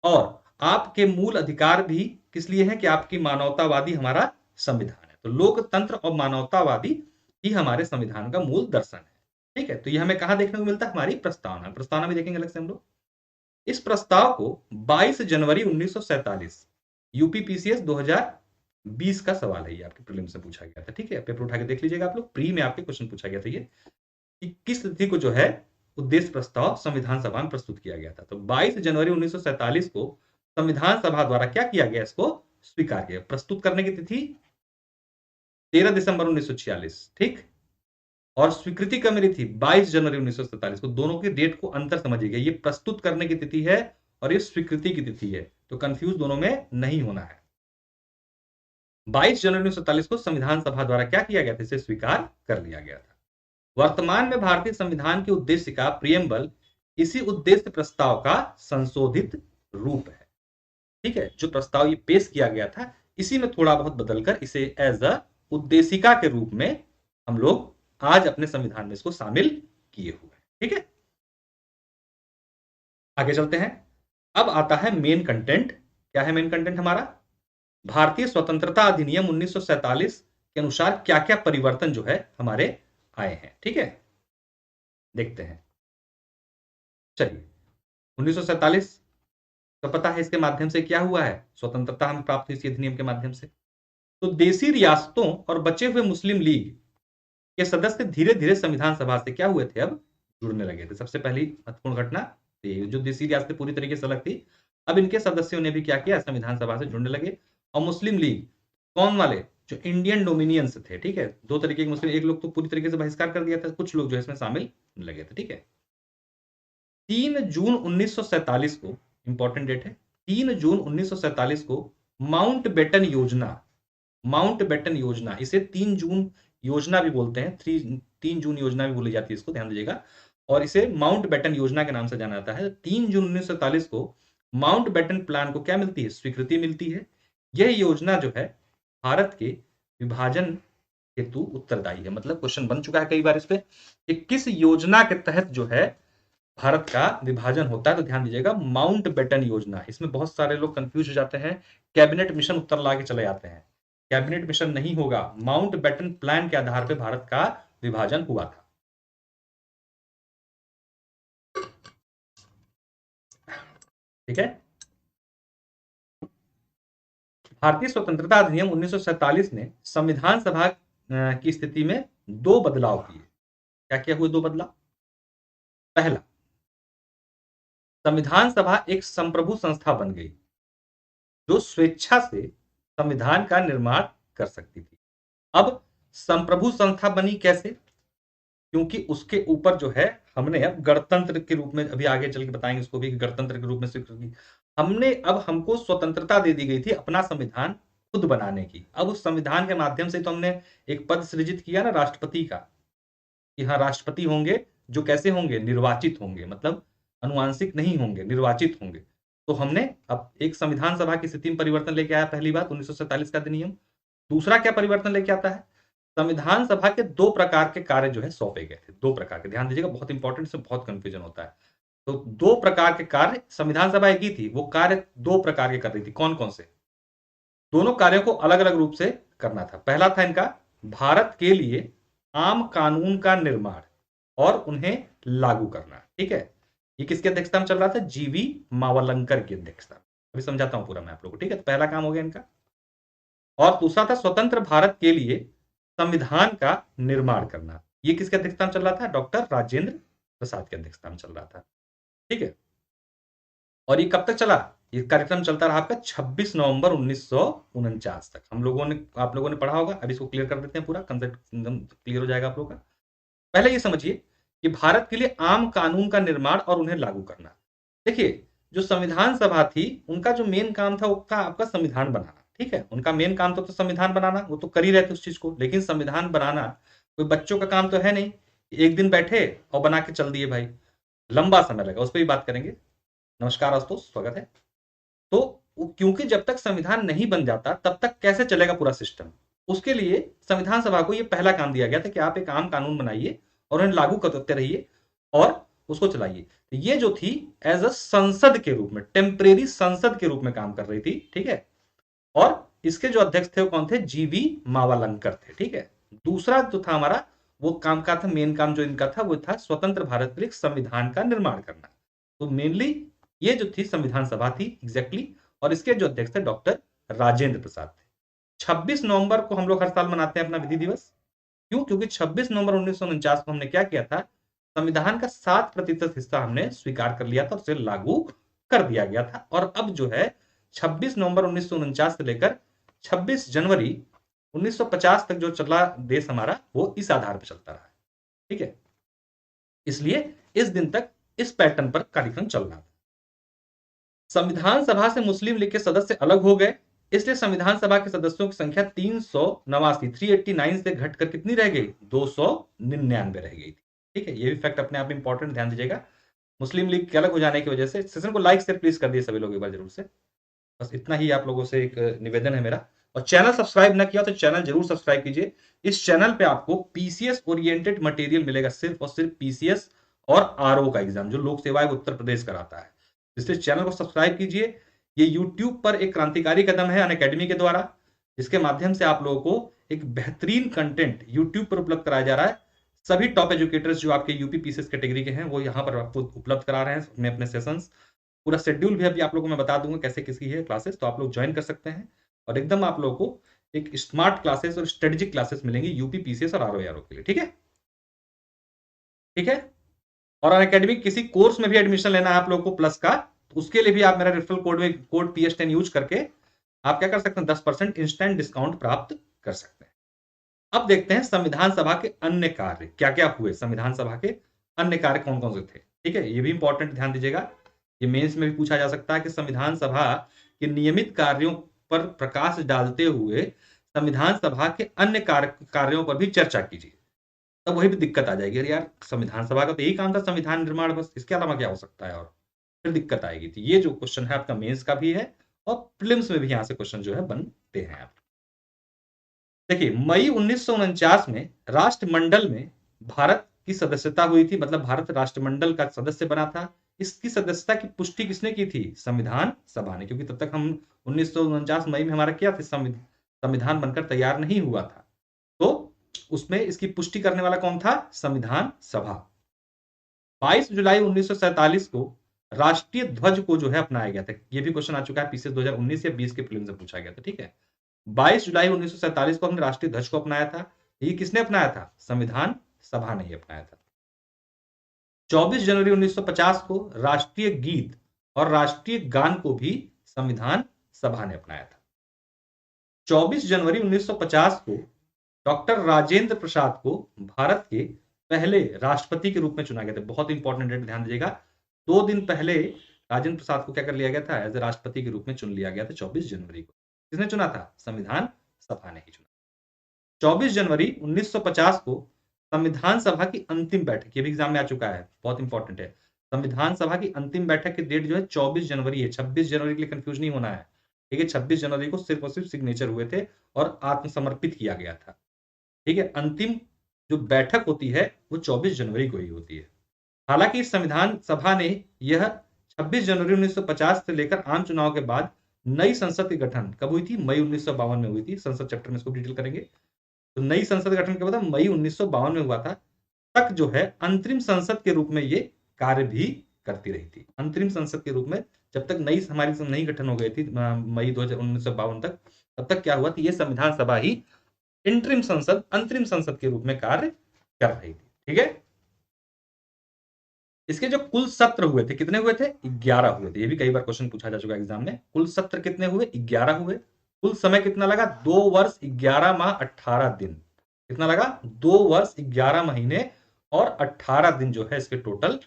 और आपके मूल अधिकार भी किस लिए है, कि आपकी मानवतावादी हमारा संविधान है। तो लोकतंत्र और मानवतावादी ही हमारे संविधान का मूल दर्शन है। ठीक है, तो ये हमें कहां देखने को मिलता है, हमारी प्रस्तावना। प्रस्तावना भी देखेंगे अलग से हम लोग। इस प्रस्ताव को 22 जनवरी 1947 यूपीपीसीएस 2020 का सवाल है, ये आपके प्रीलिम्स में पूछा गया था। ठीक है, पेपर उठा के देख लीजिएगा आप लोग, प्री में आपके क्वेश्चन पूछा गया था ये, कि किस तिथि को जो है उद्देश्य प्रस्ताव संविधान सभा में प्रस्तुत किया गया था। तो 22 जनवरी 1947 को संविधान सभा द्वारा क्या किया गया, इसको स्वीकार किया। प्रस्तुत करने की तिथि 13 दिसंबर 1946, ठीक। और स्वीकृति कब मिली थी 22 जनवरी 1947 को। दोनों के डेट को अंतर समझिएगा, ये प्रस्तुत करने की तिथि है और ये स्वीकृति की तिथि है, तो कंफ्यूज दोनों में नहीं होना है। 22 जनवरी 1947 को संविधान सभा द्वारा क्या किया गया था, इसे स्वीकार कर लिया गया था। वर्तमान में भारतीय संविधान के उद्देश्य का प्रियम्बल इसी उद्देश्य प्रस्ताव का संशोधित रूप है, ठीक है। जो प्रस्ताव ये पेश किया गया था, इसी में थोड़ा बहुत बदलकर इसे एज अ उद्देशिका के रूप में हम लोग आज अपने संविधान में इसको शामिल किए हुए हैं, ठीक है। आगे चलते हैं। अब आता है मेन कंटेंट। क्या है मेन कंटेंट हमारा? भारतीय स्वतंत्रता अधिनियम 1947 के अनुसार क्या क्या परिवर्तन जो है हमारे आए हैं, ठीक है। देखते हैं। चलिए, 1947 तो पता है इसके माध्यम से क्या हुआ है, स्वतंत्रता हमें प्राप्त हुई इस अधिनियम के माध्यम से। तो देशी रियासतों और बचे हुए मुस्लिम लीग के सदस्य धीरे धीरे संविधान सभा से क्या हुए थे, अब जुड़ने लगे थे। सबसे पहली महत्वपूर्ण घटना ये, जो देशी रियासतें पूरी तरीके से अलग थी, अब इनके सदस्यों ने भी क्या किया, संविधान सभा से जुड़ने लगे। और मुस्लिम लीग कौन वाले, जो इंडियन डोमिनियंस थे, ठीक है। दो तरीके के मुस्लिम, एक लोग तो पूरी तरीके से बहिष्कार कर दिया था, कुछ लोग जो इसमें शामिल लगे थे, ठीक है। 3 जून 1947 को, इंपॉर्टेंट डेट है, 3 जून 1947 को माउंट बेटन योजना, माउंट बेटन योजना, इसे 3 जून योजना भी बोलते हैं, 3 जून योजना भी बोली जाती है, इसको ध्यान दीजिएगा। और इसे माउंट बेटन योजना के नाम से जाना जाता है। 3 जून 1947 को माउंट बेटन प्लान को क्या मिलती है, स्वीकृति मिलती है। यह योजना जो है भारत के विभाजन हेतु उत्तरदायी है। मतलब क्वेश्चन बन चुका है कई बार इस पे कि किस योजना के तहत जो है भारत का विभाजन होता है, तो ध्यान दीजिएगा माउंट बेटन योजना। इसमें बहुत सारे लोग कंफ्यूज हो जाते हैं, कैबिनेट मिशन उत्तर ला के चले जाते हैं। कैबिनेट मिशन नहीं होगा, माउंट बेटन प्लान के आधार पर भारत का विभाजन हुआ था, ठीक है। भारतीय स्वतंत्रता अधिनियम 1947 ने संविधान सभा की स्थिति में दो बदलाव किए। क्या क्या हुए दो बदलाव? पहला, संविधान सभा एक संप्रभु संस्था बन गई जो स्वेच्छा से संविधान का निर्माण कर सकती थी। अब संप्रभु संस्था बनी कैसे? क्योंकि उसके ऊपर जो है हमने अब गणतंत्र के रूप में, अभी आगे चल के बताएंगे उसको भी, गणतंत्र के रूप में स्वीकृति हमने, अब हमको स्वतंत्रता दे दी गई थी अपना संविधान खुद बनाने की। अब उस संविधान के माध्यम से तो हमने एक पद सृजित किया ना राष्ट्रपति का, कि हाँ राष्ट्रपति होंगे जो कैसे होंगे, निर्वाचित होंगे, मतलब अनुवांशिक नहीं होंगे, निर्वाचित होंगे। तो हमने अब एक संविधान सभा की स्थिति में परिवर्तन लेके आया, पहली बात 1947 का अधिनियम। दूसरा क्या परिवर्तन लेके आता है, संविधान सभा के दो प्रकार के कार्य जो है सौंपे गए थे। दो प्रकार के, ध्यान दीजिएगा, बहुत इंपॉर्टेंट, इसमें बहुत कंफ्यूजन होता है। तो दो प्रकार के कार्य संविधान सभा एक ही थी, वो कार्य दो प्रकार के कर रही थी। कौन कौन से? दोनों कार्यों को अलग अलग रूप से करना था। पहला था इनका भारत के लिए आम कानून का निर्माण और उन्हें लागू करना, ठीक है। ये किसकी अध्यक्षता में चल रहा था? जीवी मावलंकर की अध्यक्षता। अभी समझाता हूं पूरा मैं आप लोगों को, ठीक है। तो पहला काम हो गया इनका। और दूसरा था स्वतंत्र भारत के लिए संविधान का निर्माण करना। ये किसके अध्यक्षता में चल रहा था? डॉक्टर राजेंद्र प्रसाद की अध्यक्षता में चल रहा था, ठीक है। और ये कब तक चला? ये कार्यक्रम चलता रहा आपका 26 नवंबर 1949 तक। हम लोगों ने, आप लोगों ने पढ़ा होगा, अभी इसको क्लियर कर देते हैं, पूरा कंसेप्ट एकदम क्लियर हो जाएगा आप लोगों का। पहले ये समझिए कि भारत के लिए आम कानून का निर्माण और उन्हें लागू करना। देखिए, जो संविधान सभा थी उनका जो मेन काम था उसका आपका संविधान बनाना, ठीक है। उनका मेन काम तो संविधान बनाना, वो तो कर ही रहे थे उस चीज को। लेकिन संविधान बनाना कोई बच्चों का काम तो है नहीं, एक दिन बैठे और बना के चल दिए भाई, लंबा समय लगा। उस पर भी बात करेंगे। नमस्कार दोस्तों, स्वागत है। तो क्योंकि जब तक संविधान नहीं बन जाता तब तक कैसे चलेगा पूरा सिस्टम, उसके लिए संविधान सभा को यह पहला काम दिया गया था कि आप एक आम कानून बनाइए और उन्हें लागू करते रहिए और उसको चलाइए। तो ये जो थी एज अ संसद के रूप में, टेम्परेरी संसद के रूप में काम कर रही थी, ठीक है। और इसके जो अध्यक्ष थे वो कौन थे? जीवी मावलंकर थे, ठीक है। दूसरा जो था हमारा, वो काम का था, मेन काम जो इनका था वो था स्वतंत्र भारत के लिए संविधान का निर्माण करना। तो मेनली ये जो थी संविधान सभा थी एग्जैक्टली, और इसके जो अध्यक्ष थे डॉक्टर राजेंद्र प्रसाद थे। 26 नवंबर को हम लोग हर साल मनाते हैं अपना विधि दिवस। क्यों? क्योंकि 26 नवंबर 1949 को हमने क्या किया था, संविधान का 7% हिस्सा हमने स्वीकार कर लिया था, उसे लागू कर दिया गया था। और अब जो है 26 नवंबर 1949 से लेकर 26 जनवरी 1950 तक जो चला देश हमारा, वो इस आधार पर चलता रहा। ठीक है, इसलिए इस दिन तक इस पैटर्न पर कार्यक्रम चल रहा था। संविधान सभा से मुस्लिम लीग के सदस्य अलग हो गए, इसलिए संविधान सभा के सदस्यों की संख्या 389 से घटकर कितनी रह गई, 299 रह गई थी। ठीक है, ये भी फैक्ट अपने आप में इंपॉर्टेंट, ध्यान दीजिएगा। मुस्लिम लीग के अलग हो जाने की वजह से, सेशन को लाइक से प्लीज कर दिए सभी लोग एक बार जरूर से। बस इतना ही आप लोगों से एक निवेदन है मेरा। और चैनल सब्सक्राइब ना किया तो चैनल जरूर सब्सक्राइब कीजिए। इस चैनल पे आपको पीसीएस ओरिएंटेड मटेरियल मिलेगा, सिर्फ और सिर्फ पीसीएस और आरओ का एग्जाम जो लोक सेवा आयोग उत्तर प्रदेश कराता है। इसलिए चैनल को सब्सक्राइब कीजिए। ये यूट्यूब पर एक क्रांतिकारी कदम है अनअकैडमी के द्वारा, जिसके माध्यम से आप लोगों को एक बेहतरीन कंटेंट यूट्यूब पर उपलब्ध कराया जा रहा है। सभी टॉप एजुकेटर्स जो आपके यूपी पीसीएस कैटेगरी के हैं, वो यहाँ पर आपको उपलब्ध करा रहे हैं अपने अपने सेशंस। पूरा शेड्यूल भी अभी आप लोगों को मैं बता दूंगा कैसे किसकी है क्लासेस, तो आप लोग ज्वाइन कर सकते हैं। और एकदम आप लोगों को एक स्मार्ट क्लासेस और स्ट्रेटेजिक क्लासेस मिलेंगी यूपी पीसीएस और आरओ के लिए। ठीक है, ठीक है। और अनअकैडमी किसी कोर्स में भी एडमिशन लेना है आप लोगों को प्लस का, तो उसके लिए भी आप मेरा रेफरल कोड में कोड PS10 यूज करके आप क्या कर सकते हैं, 10% इंस्टेंट डिस्काउंट प्राप्त कर सकते हैं। अब देखते हैं संविधान सभा के अन्य कार्य क्या क्या हुए, संविधान सभा के अन्य कार्य कौन कौन से थे। ठीक है, ये भी इंपॉर्टेंट, ध्यान दीजिएगा। ये मेंस में भी पूछा जा सकता है कि संविधान सभा के नियमित कार्यों पर प्रकाश डालते हुए संविधान सभा के अन्य कार्यों पर भी चर्चा कीजिए। तब वही भी दिक्कत आ जाएगी, अरे यार संविधान सभा का तो यही काम था संविधान निर्माण, बस इसके अलावा क्या हो सकता है, और फिर दिक्कत आएगी। तो ये जो क्वेश्चन है आपका मेंस का भी है और प्रीलिम्स में भी यहां से क्वेश्चन जो है बनते हैं। आप देखिए, मई 1949 में राष्ट्रमंडल में भारत की सदस्यता हुई थी, मतलब भारत राष्ट्रमंडल का सदस्य बना था। इसकी सदस्यता की पुष्टि किसने की थी, संविधान सभा ने, क्योंकि तब तक हम 1949 मई में हमारा क्या था, संविधान बनकर तैयार नहीं हुआ था। तो उसमें इसकी पुष्टि करने वाला कौन था, संविधान सभा। 22 जुलाई 1947 को राष्ट्रीय ध्वज को जो है अपनाया गया था। ये भी क्वेश्चन आ चुका है पीसीएस 2019 या 20 के प्रीलिम्स से पूछा गया था। ठीक है, 22 जुलाई 1947 को हमने राष्ट्रीय ध्वज को अपनाया था। ये किसने अपनाया था, संविधान सभा ने ही अपनाया था। 24 जनवरी 1950 को राष्ट्रीय गीत और राष्ट्रीय गान को भी संविधान सभा ने अपनाया था। 24 जनवरी 1950 को डॉक्टर राजेंद्र प्रसाद को भारत के पहले राष्ट्रपति के रूप में चुना गया था। बहुत इंपॉर्टेंट डेट, ध्यान दीजिएगा। 2 दिन पहले राजेंद्र प्रसाद को क्या कर लिया गया था, एज ए राष्ट्रपति के रूप में चुन लिया गया था 24 जनवरी को। किसने चुना था, संविधान सभा ने ही चुना। 24 जनवरी 1950 को संविधान सभा की अंतिम बैठक, ये भी एग्जाम में आ चुका है, बहुत इंपॉर्टेंट है। संविधान सभा की अंतिम बैठक की डेट जो है 24 जनवरी है, 26 जनवरी के लिए कंफ्यूज नहीं होना है। ठीक है, 26 जनवरी को सिर्फ और सिर्फ सिग्नेचर हुए थे और आत्मसमर्पित किया गया था। ठीक है, अंतिम जो बैठक होती है वो 24 जनवरी को ही होती है। हालांकि संविधान सभा ने यह 26 जनवरी 1950 से लेकर आम चुनाव के बाद नई संसद के गठन कब हुई थी, मई 1952 में हुई थी। संसद चैप्टर में इसको डिटेल करेंगे। तो नई संसद गठन के बाद मई 1952 में हुआ था, तक जो है अंतरिम संसद के रूप में ये कार्य भी करती रही थी। अंतरिम संसद के रूप में जब तक नई हमारी नई गठन हो गई थी मई 1952 तक, तब तक क्या हुआ था, ये संविधान सभा ही इंटरिम संसद, अंतरिम संसद के रूप में कार्य कर रही थी। ठीक है, इसके जो कुल सत्र हुए थे, कितने हुए थे, 11 हुए थे। ये भी कई बार क्वेश्चन पूछा जा चुका है एग्जाम में। कुल सत्र कितने हुए, 11 हुए। कुल समय कितना लगा, 2 वर्ष 11 माह 18 दिन। कितना लगा, 2 वर्ष 11 महीने और 18 दिन जो है इसके टोटल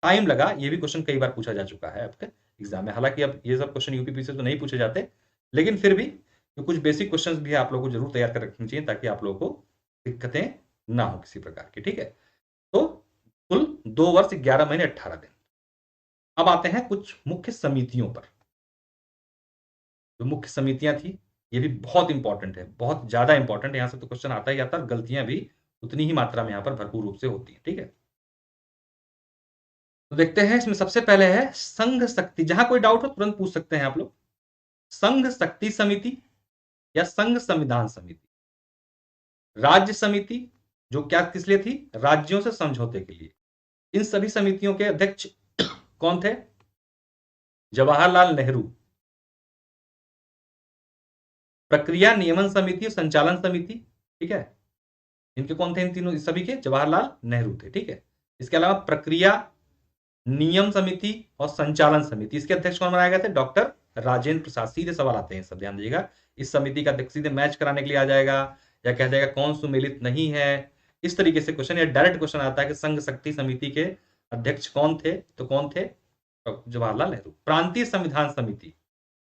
टाइम लगा। ये भी क्वेश्चन कई बार पूछा जा चुका है आपके एग्जाम में। हालांकि अब ये सब क्वेश्चन यूपीपी से तो नहीं पूछे जाते, लेकिन फिर भी तो कुछ बेसिक क्वेश्चंस भी आप लोगों को जरूर तैयार कर रखनी चाहिए, ताकि आप लोगों को दिक्कतें ना हो किसी प्रकार की। ठीक है, तो कुल 2 वर्ष 11 महीने 18 दिन। अब आते हैं कुछ मुख्य समितियों पर। जो मुख्य समितियां थी, ये भी बहुत इंपॉर्टेंट है, बहुत ज्यादा इंपॉर्टेंट है। यहां से तो क्वेश्चन आता ही आता है, गलतियां भी उतनी ही मात्रा में यहां पर भरपूर रूप से होती है। ठीक है, तो देखते हैं इसमें सबसे पहले है संघ शक्ति। जहां कोई डाउट हो तुरंत पूछ सकते हैं आप लोग। संघ शक्ति समिति या संघ संविधान समिति। राज्य समिति, जो क्या किस लिए थी, राज्यों से समझौते के लिए। इन सभी समितियों के अध्यक्ष कौन थे, जवाहरलाल नेहरू। प्रक्रिया नियमन समिति और संचालन समिति, ठीक है, इनके कौन थे, इन तीनों सभी के जवाहरलाल नेहरू थे। ठीक है, इसके अलावा प्रक्रिया नियम समिति और संचालन समिति, इसके अध्यक्ष कौन बनाए गए थे, डॉक्टर राजेंद्र प्रसाद, सीधे सवाल आते हैं, सब ध्यान दीजिएगा। इस समिति का अध्यक्ष सीधे मैच कराने के लिए आ जाएगा, या कह जाएगा कौन सुमेलित नहीं है, इस तरीके से क्वेश्चन, या डायरेक्ट क्वेश्चन आता है कि संघ शक्ति समिति के अध्यक्ष कौन थे, तो कौन थे, जवाहरलाल नेहरू। प्रांतीय संविधान समिति,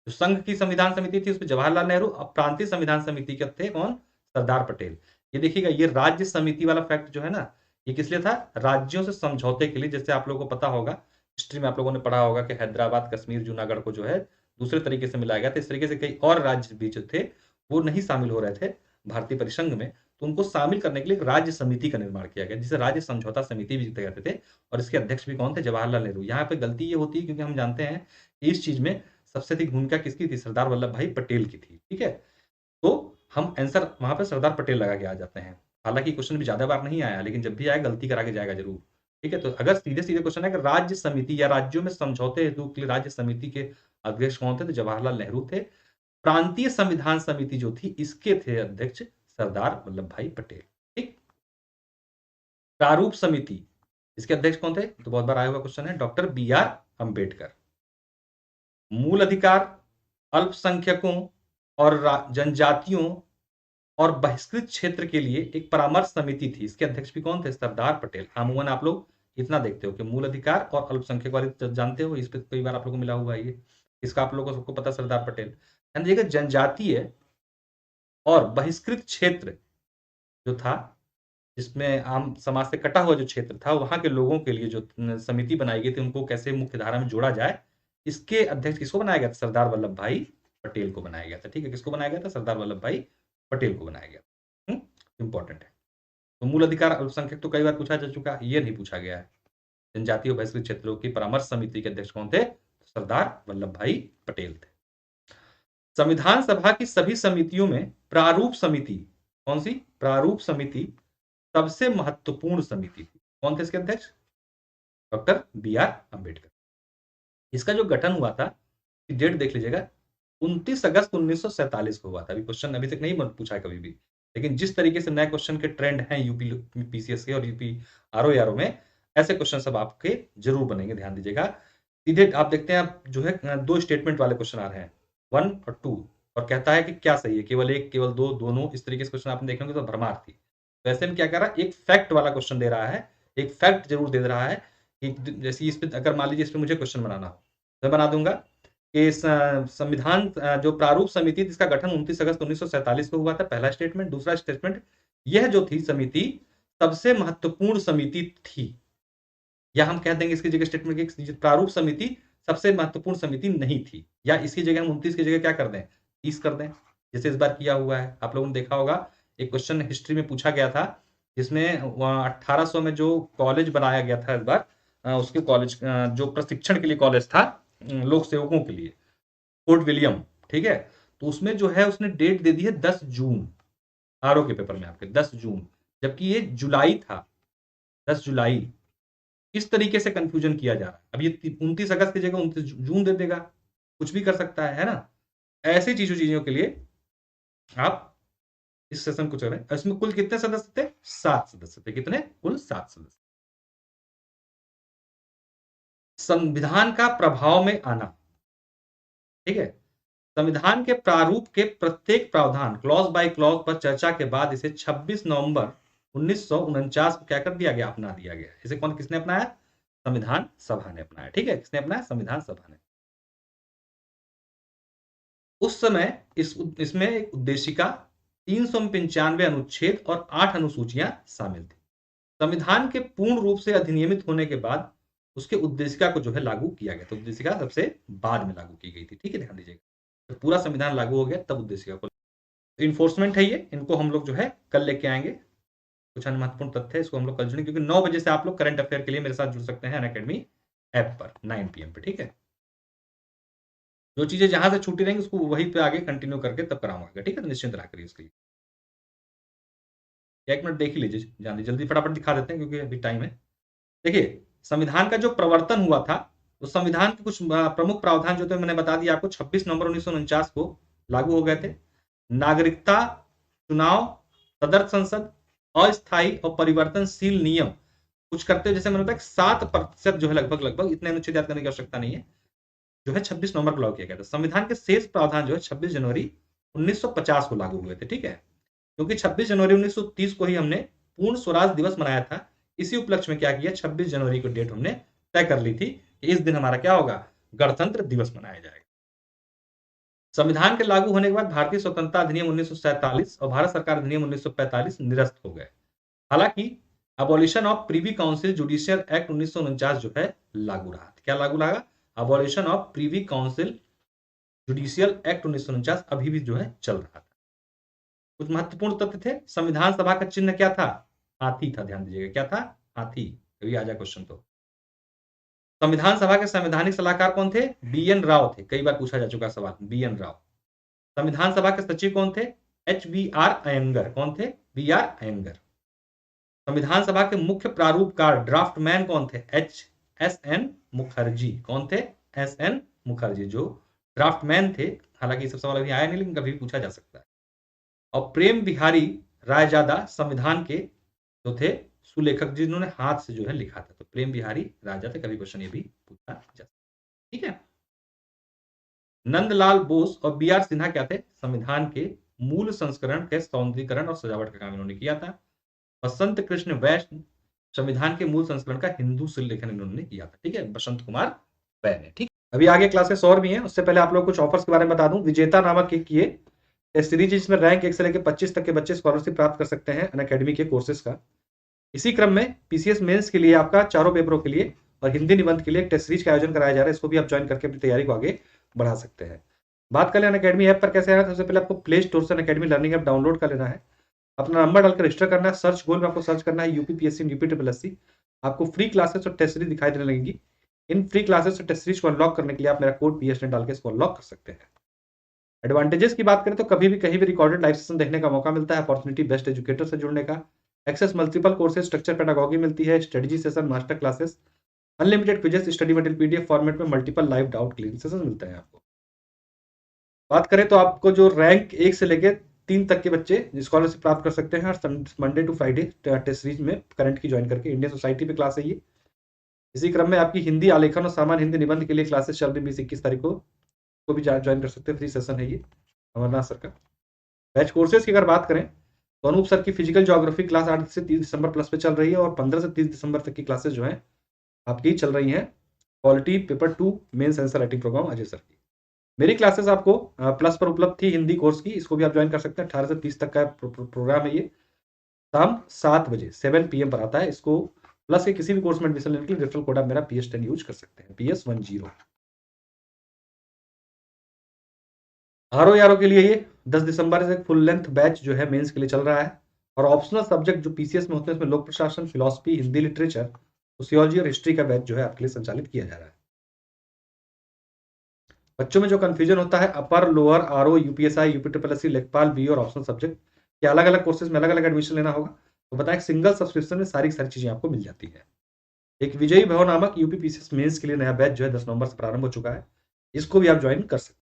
जो संघ की संविधान समिति थी उसमें जवाहरलाल नेहरू, अब प्रांतीय संविधान समिति के थे कौन, सरदार पटेल। ये देखिएगा, ये राज्य समिति वाला फैक्ट जो है ना, ये किस लिए था, राज्यों से समझौते के लिए। जैसे आप लोगों को पता होगा, हिस्ट्री में आप लोगों ने पढ़ा होगा कि हैदराबाद, कश्मीर, जूनागढ़ को जो है दूसरे तरीके से मिलाया गया था। इस तरीके से कई और राज्य भी जो थे वो नहीं शामिल हो रहे थे भारतीय परिसंघ में, तो उनको शामिल करने के लिए राज्य समिति का निर्माण किया गया, जिसे राज्य समझौता समिति भी कहते थे, और इसके अध्यक्ष भी कौन थे, जवाहरलाल नेहरू। यहाँ पे गलती ये होती है क्योंकि हम जानते हैं कि इस चीज में सबसे अधिक भूमिका किसकी थी, सरदार वल्लभ भाई पटेल की थी, ठीक है। तो हम आंसर वहां पर सरदार पटेल लगा के आ जाते हैं। हालांकि क्वेश्चन भी ज्यादा बार नहीं आया, लेकिन जब भी आया गलती करा के जाएगा जरूर, ठीक है। तो अगर सीधे सीधे क्वेश्चन है कि राज्य समिति या राज्यों में समझौते हेतु के लिए राज्य समिति के अध्यक्ष कौन थे, तो जवाहरलाल नेहरू थे। प्रांतीय संविधान समिति जो थी, इसके थे अध्यक्ष सरदार वल्लभ भाई पटेल, ठीक। प्रारूप समिति, इसके अध्यक्ष कौन थे, तो बहुत बार आया हुआ क्वेश्चन है, डॉक्टर बी आर अंबेडकर। मूल अधिकार, अल्पसंख्यकों और जनजातियों और बहिष्कृत क्षेत्र के लिए एक परामर्श समिति थी, इसके अध्यक्ष भी कौन थे, सरदार पटेल। अमूमन आप लोग इतना देखते हो कि मूल अधिकार और अल्पसंख्यक वाले जानते हो, इस पे कई बार आप लोगों को मिला हुआ है ये, इसका आप लोगों को सबको पता, सरदार पटेल। जनजातीय और बहिष्कृत क्षेत्र जो था, जिसमें आम समाज से कटा हुआ जो क्षेत्र था, वहां के लोगों के लिए जो समिति बनाई गई थी, उनको कैसे मुख्य धारा में जोड़ा जाए, इसके अध्यक्ष किसको बनाया गया था, सरदार वल्लभ भाई पटेल को बनाया गया था, ठीक है। किसको बनाया गया था, सरदार वल्लभ भाई पटेल को बनाया गया, इंपॉर्टेंट है। तो मूल अधिकार, अल्पसंख्यक तो कई बार पूछा जा चुका, ये नहीं पूछा गया है। जनजातीय और बहिष्कृत क्षेत्रों की परामर्श समिति के अध्यक्ष कौन थे, सरदार वल्लभ भाई पटेल थे। संविधान सभा की सभी समितियों में प्रारूप समिति, कौन सी, प्रारूप समिति सबसे महत्वपूर्ण समिति थी। कौन थे इसके अध्यक्ष, डॉक्टर बी आर अंबेडकर। इसका जो गठन हुआ था, डेट देख लीजिएगा, 29 अगस्त 1947 को हुआ था। अभी क्वेश्चन अभी तक नहीं पूछा है कभी भी, लेकिन जिस तरीके से नए क्वेश्चन के ट्रेंड हैं यूपी पीसीएस के और यूपी आरओ में, ऐसे क्वेश्चन सब आपके जरूर बनेंगे, ध्यान दीजिएगा। सीधे आप देखते हैं, आप जो है दो स्टेटमेंट वाले क्वेश्चन आ रहे हैं, 1 और 2, और कहता है कि क्या सही है, केवल एक, केवल दो, दोनों, इस तरीके से क्वेश्चन आपने देखे होंगे तो भरमार थी। तो ऐसे में क्या कर रहा है, एक फैक्ट वाला क्वेश्चन दे रहा है, एक फैक्ट जरूर दे रहा है कि जैसे इस पे, अगर मान लीजिए इस पे मुझे क्वेश्चन बनाना हो, मैं बना दूंगा कि संविधान जो प्रारूप समिति जिसका गठन 29 अगस्त 1947 को हुआ था, पहला स्टेटमेंट। दूसरा स्टेटमेंट, यह जो थी समिति सबसे महत्वपूर्ण समिति थी, या हम कह देंगे इसकी जगह स्टेटमेंट की प्रारूप समिति सबसे महत्वपूर्ण समिति नहीं थी, या इसकी जगह हम 29 की जगह क्या कर दें, 30 कर दें, जैसे इस बार किया हुआ है। आप लोगों ने देखा होगा एक क्वेश्चन हिस्ट्री में पूछा गया था, जिसमें 1800 में जो कॉलेज बनाया गया था इस बार, उसके कॉलेज जो प्रशिक्षण के लिए कॉलेज था लोक सेवकों के लिए, फोर्ट विलियम, ठीक है। तो उसमें जो है उसने डेट दे दी है 10 जून, आरओ के पेपर में आपके 10 जून, जबकि ये जुलाई था, 10 जुलाई। इस तरीके से कंफ्यूजन किया जा रहा है। अब ये 29 अगस्त की जगह 29 जून दे देगा, कुछ भी कर सकता है ना। ऐसी चीजों के लिए आप इस सेशन को चल रहे हैं। इसमें कुल कितने सदस्य थे, 7 सदस्य थे। कितने, कुल 7 सदस्य। संविधान का प्रभाव में आना, ठीक है। संविधान के प्रारूप के प्रत्येक प्रावधान क्लॉज बाय क्लॉज पर चर्चा के बाद इसे 26 नवंबर 1949 को क्या कर दिया गया, अपना दिया गया। इसे कौन, किसने अपनाया, संविधान सभा ने अपनाया, ठीक है। किसने अपनाया, संविधान सभा ने। उस समय इसमें एक उद्देशिका, 395 अनुच्छेद और 8 अनुसूचियां शामिल थी। संविधान के पूर्ण रूप से अधिनियमित होने के बाद उसके उद्देशिका को जो है लागू किया गया। तो उद्देशिका सबसे बाद में लागू की गई थी, ठीक है, ध्यान दीजिएगा। तो पूरा संविधान लागू हो गया तब उद्देशिका को, इन्फोर्समेंट है ये, इनको हम लोग जो है कल लेके आएंगे। कुछ अन्य महत्वपूर्ण तथ्य है, इसको हम लोग कल जुड़ेंगे, क्योंकि 9 बजे से आप लोग करंट अफेयर के लिए मेरे साथ जुड़ सकते हैं अनअकैडमी ऐप पर 9 PM पे, ठीक है। जो चीजें जहां से छूटी रहेंगी उसको वहीं पे आगे कंटिन्यू करके तब कराऊंगा, ठीक है। तो निश्चिंत रहा करिए उसके लिए। 1 मिनट देख ही लीजिए, जान जल्दी फटाफट दिखा देते हैं क्योंकि अभी टाइम है। देखिए, संविधान का जो प्रवर्तन हुआ था, तो संविधान के कुछ प्रमुख प्रावधान जो थे मैंने बता दिया आपको, 26 नवंबर 1949 को लागू हो गए थे। नागरिकता, चुनाव, सदर संसद, अस्थायी और परिवर्तनशील नियम कुछ करते हैं, जैसे मैंने बताया 7% जो है लगभग इतने अनुच्छेद याद करने की आवश्यकता नहीं है। जो है 26 नवंबर को लागू किया गया था। संविधान के शेष प्रावधान जो है 26 जनवरी 1950 को लागू हुए थे, ठीक है, क्योंकि 26 जनवरी 1930 को ही हमने पूर्ण स्वराज दिवस मनाया था। इसी उपलक्ष्य में क्या किया, 26 जनवरी को डेट हमने तय कर ली थी कि इस दिन हमारा क्या होगा, गणतंत्र दिवस मनाया जाएगा। संविधान के लागू होने के बाद भारतीय स्वतंत्रता अधिनियम 1947 और भारत सरकार अधिनियम 1945 निरस्त हो गए। हालांकि abolition of Privi council judicial act 1949 जो है लागू रहा। क्या लागू रहा, abolition of Privi council judicial act 1949 अभी भी जो है चल रहा था। कुछ महत्वपूर्ण तथ्य थे। संविधान सभा का चिन्ह क्या था, हाथी था, ध्यान दीजिएगा, क्या था, हाथी। कभी आ जाए क्वेश्चन तो। संविधान सभा के संवैधानिक सलाहकार कौन थे, बी.एन. राव थे, कई बार पूछा जा चुका सवाल, बी.एन. राव। संविधान सभा के सचिव कौन थे, एच.बी.आर. अयंगर। कौन थे, बी.आर. अयंगर। संविधान सभा के मुख्य प्रारूपकार ड्राफ्टमैन कौन थे, एस.एन. मुखर्जी। कौन थे, एस.एन. मुखर्जी, जो ड्राफ्टमैन थे। हालांकि ये सब सवाल अभी आया नहीं, लेकिन कभी पूछा जा सकता है। और प्रेम बिहारी रायजादा संविधान के जो थे सुलेखक, जिन्होंने हाथ से जो है लिखा था। तो प्रेम बिहारी रायजादा, कभी क्वेश्चन ये भी पूछा जा सकता है, ठीक है। नंदलाल बोस और बी.आर. सिन्हा क्या थे, संविधान के मूल संस्करण के सौंदर्यीकरण और सजावट का काम इन्होंने किया था। बसंत कृष्ण वैष्णव संविधान के मूल संस्करण का हिंदू शिलालेखन इन्होंने किया था, ठीक है, बसंत कुमार वै ने, ठीक। अभी आगे क्लासेस और भी हैं, उससे पहले आप लोग कुछ ऑफर्स के बारे में बता दूं। विजेता नामक एक ये सीरीज जिसमें रैंक 1 से लेकर 25 तक के बच्चे स्कॉलरशिप प्राप्त कर सकते हैं अनअकैडमी के कोर्सेज का। इसी क्रम में पीसीएस मेंस के लिए आपका चारों पेपरों के लिए और हिंदी निबंध के लिए एक टेस्ट सीरीज का आयोजन कराया जा रहा है। इसको भी आप ज्वाइन करके अपनी तैयारी को आगे बढ़ा सकते हैं। बात करें अनअकैडमी ऐप पर कैसे आना, सबसे पहले आपको प्ले स्टोर से अनअकैडमी लर्निंग ऐप डाउनलोड कर लेना है। अपना नंबर डालकर रजिस्टर करना है। सर्च गोल में आपको सर्च करना है यूपीपीएससी यूपीएससी। आपको फ्री क्लासेस और टेस्ट सीरीज दिखाई देने लगेंगी। इन फ्री क्लासेस और टेस्ट सीरीज को अनलॉक करने के लिए आप मेरा कोड पीएसने डाल के इसको अनलॉक कर सकते हैं। एडवांटेजेस की बात करें तो कभी भी कहीं भी रिकॉर्डेड लाइव सेशन देखने का मौका मिलता है, अपॉर्चुनिटी बेस्ट एजुकेटर से जुड़ने का, access multiple courses, structure pedagogy मिलती है, strategy session, master classes, unlimited quizzes, study material PDF format में, multiple live doubt clearing session मिलते हैं आपको। बात करें तो आपको जो रैंक 1 से लेकर 3 तक के बच्चे स्कॉलरशिप प्राप्त कर सकते हैं और Monday to Friday test series में करंट की ज्वाइन करके इंडियन सोसाइटी पे क्लास है ये। इसी क्रम में आपकी हिंदी आलेखन और सामान्य हिंदी निबंध के लिए क्लासेस चल रही 20-21 तारीख को भी ज्वाइन कर सकते हैं। फ्री सेशन है ये अमरनाथ सर का। बैच कोर्सेज की अगर बात करें तो अनूप सर की फिजिकल ज्योग्राफी क्लास 8 से 30 दिसंबर प्लस पे चल रही है और 15 से 30 दिसंबर तक की क्लासेस जो है आपकी चल रही हैं quality paper 2 mains answer writing program Ajay sir की। मेरी क्लासेस आपको प्लस पर उपलब्ध थी हिंदी कोर्स की, इसको भी आप ज्वाइन कर सकते हैं। 18 से 30 तक का प्रोग्राम है ये, शाम 7 बजे 7 PM पर आता है। इसको प्लस के किसी भी कोर्स में एडमिशन लेने के लिए रेफरल कोड आप मेरा PS10 यूज कर सकते हैं, PS10। आरओ के लिए ये 10 दिसंबर से फुल लेंथ बैच जो है मेंस के लिए चल रहा है। और ऑप्शनल सब्जेक्ट जो पीसीएस में होते हैं उसमें लोक प्रशासन, फिलोसफी, हिंदी लिटरेचर, सोशियोलॉजी और हिस्ट्री का बैच जो है आपके लिए संचालित किया जा रहा है। बच्चों में जो कंफ्यूजन होता है upper lower RO UPSI UPSC लेखपाल बी और ऑप्शनल सब्जेक्ट के अलग अलग कोर्सेज में अलग अलग एडमिशन लेना होगा, तो बताएं सिंगल सब्सक्रिप्शन में सारी चीजें आपको मिल जाती है। एक विजयी भवन नामक यूपीपीसीएस मेंस के लिए नया बैच जो है 10 नवंबर से प्रारंभ हो चुका है, इसको भी आप ज्वाइन कर सकते हैं।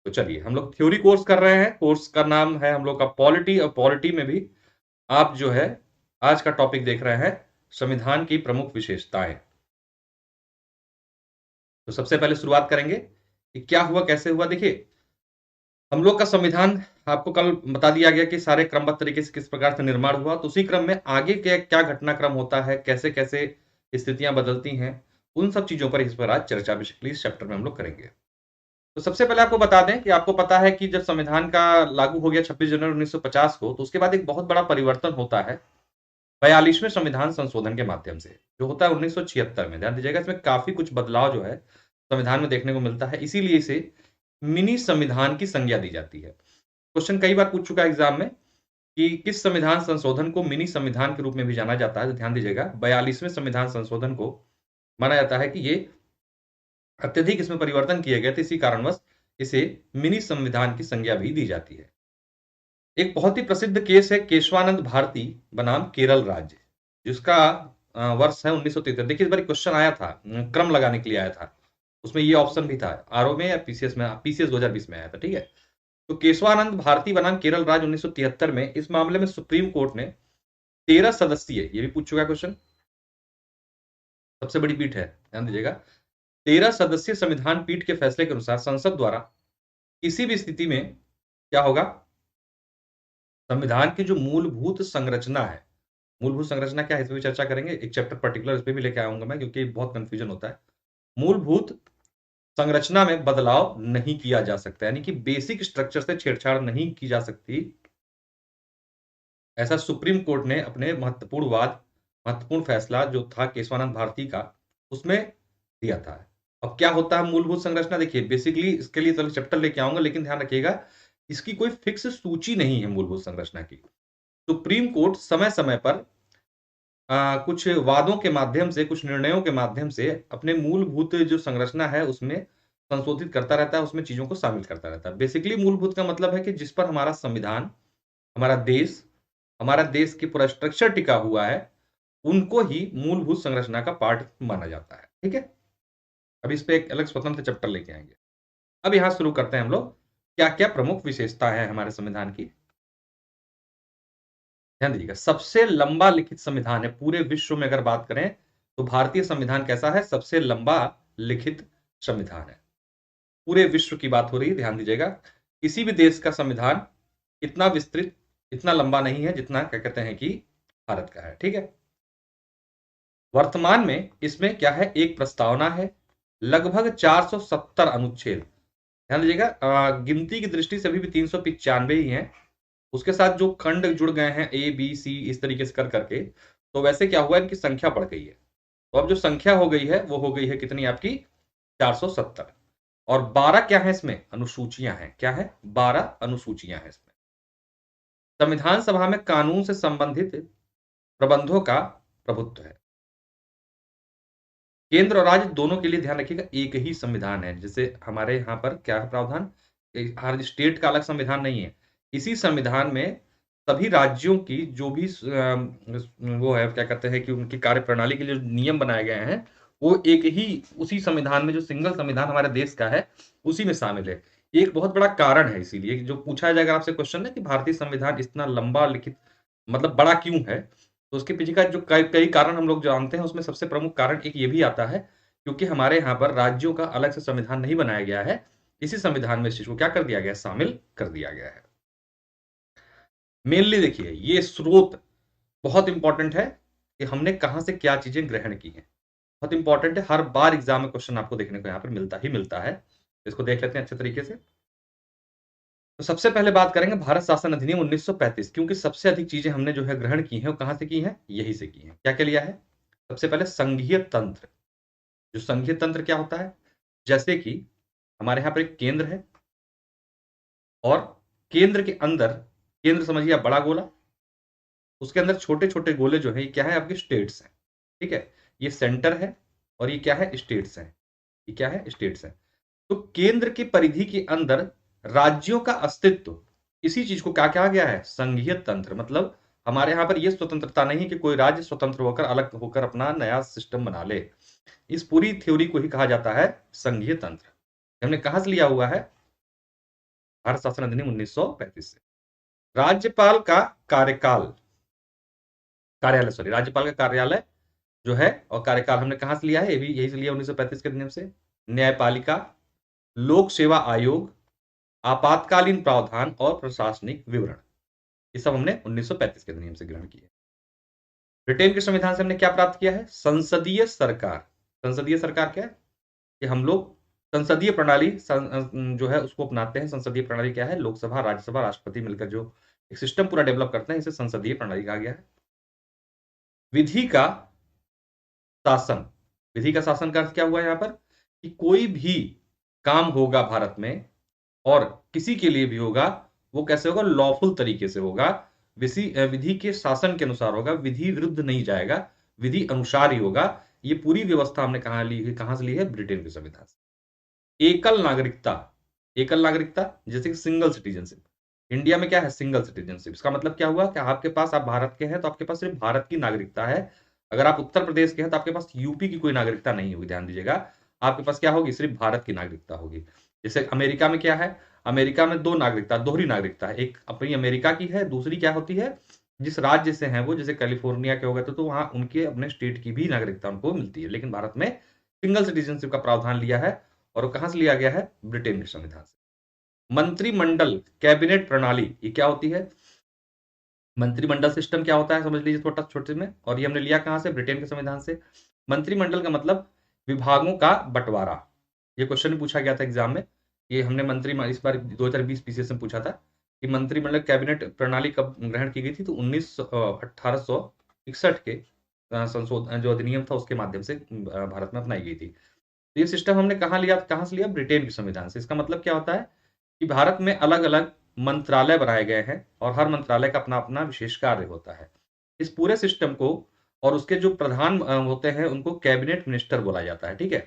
तो चलिए हम लोग थ्योरी कोर्स कर रहे हैं। कोर्स का नाम है हम लोग का पॉलिटी, और पॉलिटी में भी आप जो है आज का टॉपिक देख रहे हैं संविधान की प्रमुख विशेषताएं। तो सबसे पहले शुरुआत करेंगे कि क्या हुआ कैसे हुआ। देखिए हम लोग का संविधान आपको कल बता दिया गया कि सारे क्रमबद्ध तरीके से किस प्रकार से निर्माण हुआ, तो उसी क्रम में आगे क्या घटनाक्रम होता है, कैसे कैसे स्थितियां बदलती हैं, उन सब चीजों पर इस पर आज चर्चा बेसिकली इस चैप्टर में हम लोग करेंगे। तो सबसे पहले आपको बता दें कि आपको पता है कि जब संविधान का लागू हो गया 26 जनवरी 1950 को, तो उसके बाद एक बहुत बड़ा परिवर्तन होता है 42वें संविधान संशोधन के माध्यम से, जो होता है 1976 में। ध्यान दीजिएगा इसमें काफी कुछ बदलाव जो है संविधान में देखने को मिलता है, इसीलिए इसे मिनी संविधान की संज्ञा दी जाती है। क्वेश्चन कई बार पूछ चुका है एग्जाम में कि किस संविधान संशोधन को मिनी संविधान के रूप में भी जाना जाता है, तो ध्यान दीजिएगा 42वें संविधान संशोधन को माना जाता है कि ये अत्यधिक इसमें परिवर्तन किए गए थे, इसी कारणवश इसे मिनी संविधान की संज्ञा भी दी जाती है। एक बहुत ही प्रसिद्ध केस है केशवानंद भारती बनाम केरल राज्य, जिसका वर्ष है 1973। देखिए इस बार क्वेश्चन आया था, क्रम लगाने के लिए आया था, उसमें ये ऑप्शन भी था आरओ में या पीसीएस में, पीसीएस 2020 में आया था, ठीक है। तो केशवानंद भारती बनाम केरल राज्य 1973 में इस मामले में सुप्रीम कोर्ट ने 13 सदस्यीय, ये भी पूछ चुका है क्वेश्चन, सबसे बड़ी पीठ है, ध्यान दीजिएगा, 13 सदस्यीय संविधान पीठ के फैसले के अनुसार संसद द्वारा किसी भी स्थिति में क्या होगा, संविधान की जो मूलभूत संरचना है, मूलभूत संरचना क्या है इस पे भी चर्चा करेंगे, एक चैप्टर पर्टिकुलर इस पे भी लेके आऊंगा मैं, क्योंकि बहुत कंफ्यूजन होता है। मूलभूत संरचना में बदलाव नहीं किया जा सकता, यानी कि बेसिक स्ट्रक्चर से छेड़छाड़ नहीं की जा सकती, ऐसा सुप्रीम कोर्ट ने अपने महत्वपूर्ण फैसला जो था केशवानंद भारती का, उसमें दिया था। अब क्या होता है मूलभूत संरचना, देखिए बेसिकली इसके लिए तो चैप्टर लेके आऊंगा, लेकिन ध्यान रखिएगा इसकी कोई फिक्स सूची नहीं है मूलभूत संरचना की। सुप्रीम कोर्ट समय समय पर कुछ वादों के माध्यम से, कुछ निर्णयों के माध्यम से अपने मूलभूत जो संरचना है उसमें संशोधित करता रहता है, उसमें चीजों को शामिल करता रहता है। बेसिकली मूलभूत का मतलब है कि जिस पर हमारा संविधान, हमारा देश की पूरा स्ट्रक्चर टिका हुआ है, उनको ही मूलभूत संरचना का पार्ट माना जाता है। ठीक है, अब इस पे एक अलग स्वतंत्र चैप्टर लेके आएंगे। अब यहां शुरू करते हैं हम लोग, क्या क्या प्रमुख विशेषता है हमारे संविधान की। ध्यान दीजिएगा, सबसे लंबा लिखित संविधान है पूरे विश्व में। अगर बात करें तो भारतीय संविधान कैसा है, सबसे लंबा लिखित संविधान है। पूरे विश्व की बात हो रही है, ध्यान दीजिएगा। किसी भी देश का संविधान इतना विस्तृत, इतना लंबा नहीं है जितना क्या कहते हैं कि भारत का है। ठीक है, वर्तमान में इसमें क्या है, एक प्रस्तावना है, लगभग 470 अनुच्छेद। ध्यान दीजिएगा, गिनती की दृष्टि से अभी भी 395 ही है, उसके साथ जो खंड जुड़ गए हैं ए बी सी इस तरीके से कर करके, तो वैसे क्या हुआ, इनकी संख्या बढ़ गई है। तो अब जो संख्या हो गई है वो हो गई है कितनी आपकी, 470। और 12 क्या है इसमें, अनुसूचियां हैं। क्या है, 12 अनुसूचियां हैं इसमें। संविधान सभा में कानून से संबंधित प्रबंधों का प्रभुत्व है। केंद्र और राज्य दोनों के लिए ध्यान रखिएगा एक ही संविधान है। जैसे हमारे यहाँ पर क्या है प्रावधान, हर स्टेट का अलग संविधान नहीं है, इसी संविधान में सभी राज्यों की जो भी वो है क्या कहते हैं कि उनकी कार्यप्रणाली के लिए जो नियम बनाए गए हैं, वो एक ही उसी संविधान में, जो सिंगल संविधान हमारे देश का है उसी में शामिल है। एक बहुत बड़ा कारण है, इसीलिए जो पूछा जाएगा आपसे क्वेश्चन है कि भारतीय संविधान इतना लंबा लिखित मतलब बड़ा क्यों है, तो उसके पीछे का जो कई कारण हम लोग जानते हैं, उसमें सबसे प्रमुख कारण एक ये भी आता है, क्योंकि हमारे यहाँ पर राज्यों का अलग से संविधान नहीं बनाया गया है, इसी संविधान में इस चीज को क्या कर दिया गया है, शामिल कर दिया गया है। मेनली देखिए ये स्रोत बहुत इंपॉर्टेंट है कि हमने कहां से क्या चीजें ग्रहण की हैं, बहुत इंपॉर्टेंट है। हर बार एग्जाम में क्वेश्चन आपको देखने को यहाँ पर मिलता ही मिलता है, इसको देख लेते हैं अच्छे तरीके से। तो सबसे पहले बात करेंगे भारत शासन अधिनियम 1935, क्योंकि सबसे अधिक चीजें हमने जो है ग्रहण की हैं वो कहां से की हैं, यही से की हैं। क्या क्या लिया है, सबसे पहले संघीय तंत्र। जो संघीय तंत्र क्या होता है, जैसे कि हमारे यहाँ पर एक केंद्र है, और केंद्र के अंदर, केंद्र समझिए आप बड़ा गोला, उसके अंदर छोटे छोटे गोले जो है ये क्या है, आपके स्टेट्स हैं। ठीक है, ये सेंटर है और ये क्या है, स्टेट्स हैं। ये क्या है, स्टेट्स हैं। तो केंद्र की परिधि के अंदर राज्यों का अस्तित्व, इसी चीज को क्या कहा गया है, संघीय तंत्र। मतलब हमारे यहां पर यह स्वतंत्रता नहीं कि कोई राज्य स्वतंत्र होकर अलग होकर अपना नया सिस्टम बना ले, इस पूरी थ्योरी को ही कहा जाता है संघीय तंत्र। हमने कहां से लिया हुआ है, भारत शासन अधिनियम 1935 से। राज्यपाल का कार्यकाल, कार्यालय सॉरी, राज्यपाल का कार्यालय जो है और कार्यकाल हमने कहां से लिया है, ये भी यही से लिया 1935 के अधिनियम से। न्यायपालिका, लोक सेवा आयोग, आपातकालीन प्रावधान और प्रशासनिक विवरण, ये सब हमने 1935 के अधिनियम से ग्रहण किए। ब्रिटेन के संविधान से हमने क्या प्राप्त किया है, संसदीय सरकार। संसदीय सरकार क्या है, कि हम लोग संसदीय प्रणाली जो है उसको अपनाते हैं। संसदीय प्रणाली क्या है, लोकसभा, राज्यसभा, राष्ट्रपति मिलकर जो एक सिस्टम पूरा डेवलप करते हैं, इसे संसदीय प्रणाली कहा गया है। विधि का शासन, विधि का शासन का अर्थ क्या हुआ यहाँ पर, कि कोई भी काम होगा भारत में और किसी के लिए भी होगा, वो कैसे होगा, लॉफुल तरीके से होगा, विधि के शासन के अनुसार होगा, विधि विरुद्ध नहीं जाएगा, विधि अनुसार ही होगा। ये पूरी व्यवस्था हमने कहां ली है, कहां से ली है, ब्रिटेन के संविधान से। एकल नागरिकता, एकल नागरिकता जैसे कि सिंगल सिटीजनशिप, इंडिया में क्या है, सिंगल सिटीजनशिप। इसका मतलब क्या हुआ कि आपके पास, आप भारत के हैं तो आपके पास सिर्फ भारत की नागरिकता है। अगर आप उत्तर प्रदेश के हैं तो आपके पास यूपी की कोई नागरिकता नहीं होगी, ध्यान दीजिएगा, आपके पास क्या होगी, सिर्फ भारत की नागरिकता होगी। जैसे अमेरिका में क्या है, अमेरिका में दो नागरिकता, दोहरी नागरिकता है, एक अपनी अमेरिका की है, दूसरी क्या होती है, जिस राज्य से हैं वो, जैसे कैलिफोर्निया के हो गए तो वहां उनके अपने स्टेट की भी नागरिकता उनको मिलती है। लेकिन भारत में सिंगल सिटीजनशिप का प्रावधान लिया है, और वो कहां से लिया गया है? ब्रिटेन के संविधान से। मंत्रिमंडल कैबिनेट प्रणाली ये क्या होती है? मंत्रिमंडल सिस्टम क्या होता है समझ लीजिए छोटा छोटे में, और ये हमने लिया कहां से? ब्रिटेन के संविधान से। मंत्रिमंडल का मतलब विभागों का बंटवारा। ये क्वेश्चन भी पूछा गया था एग्जाम में। ये हमने इस बार 2020 पीसीएस में पूछा था कि मंत्रिमंडल कैबिनेट प्रणाली कब ग्रहण की गई थी? तो 1861 के संशोधन जो अधिनियम था उसके माध्यम से भारत में अपनाई गई थी। तो ये सिस्टम हमने कहाँ लिया? कहां से लिया? ब्रिटेन के संविधान से। इसका मतलब क्या होता है कि भारत में अलग अलग मंत्रालय बनाए गए हैं और हर मंत्रालय का अपना अपना विशेष कार्य होता है। इस पूरे सिस्टम को और उसके जो प्रधान होते हैं उनको कैबिनेट मिनिस्टर बोला जाता है। ठीक है,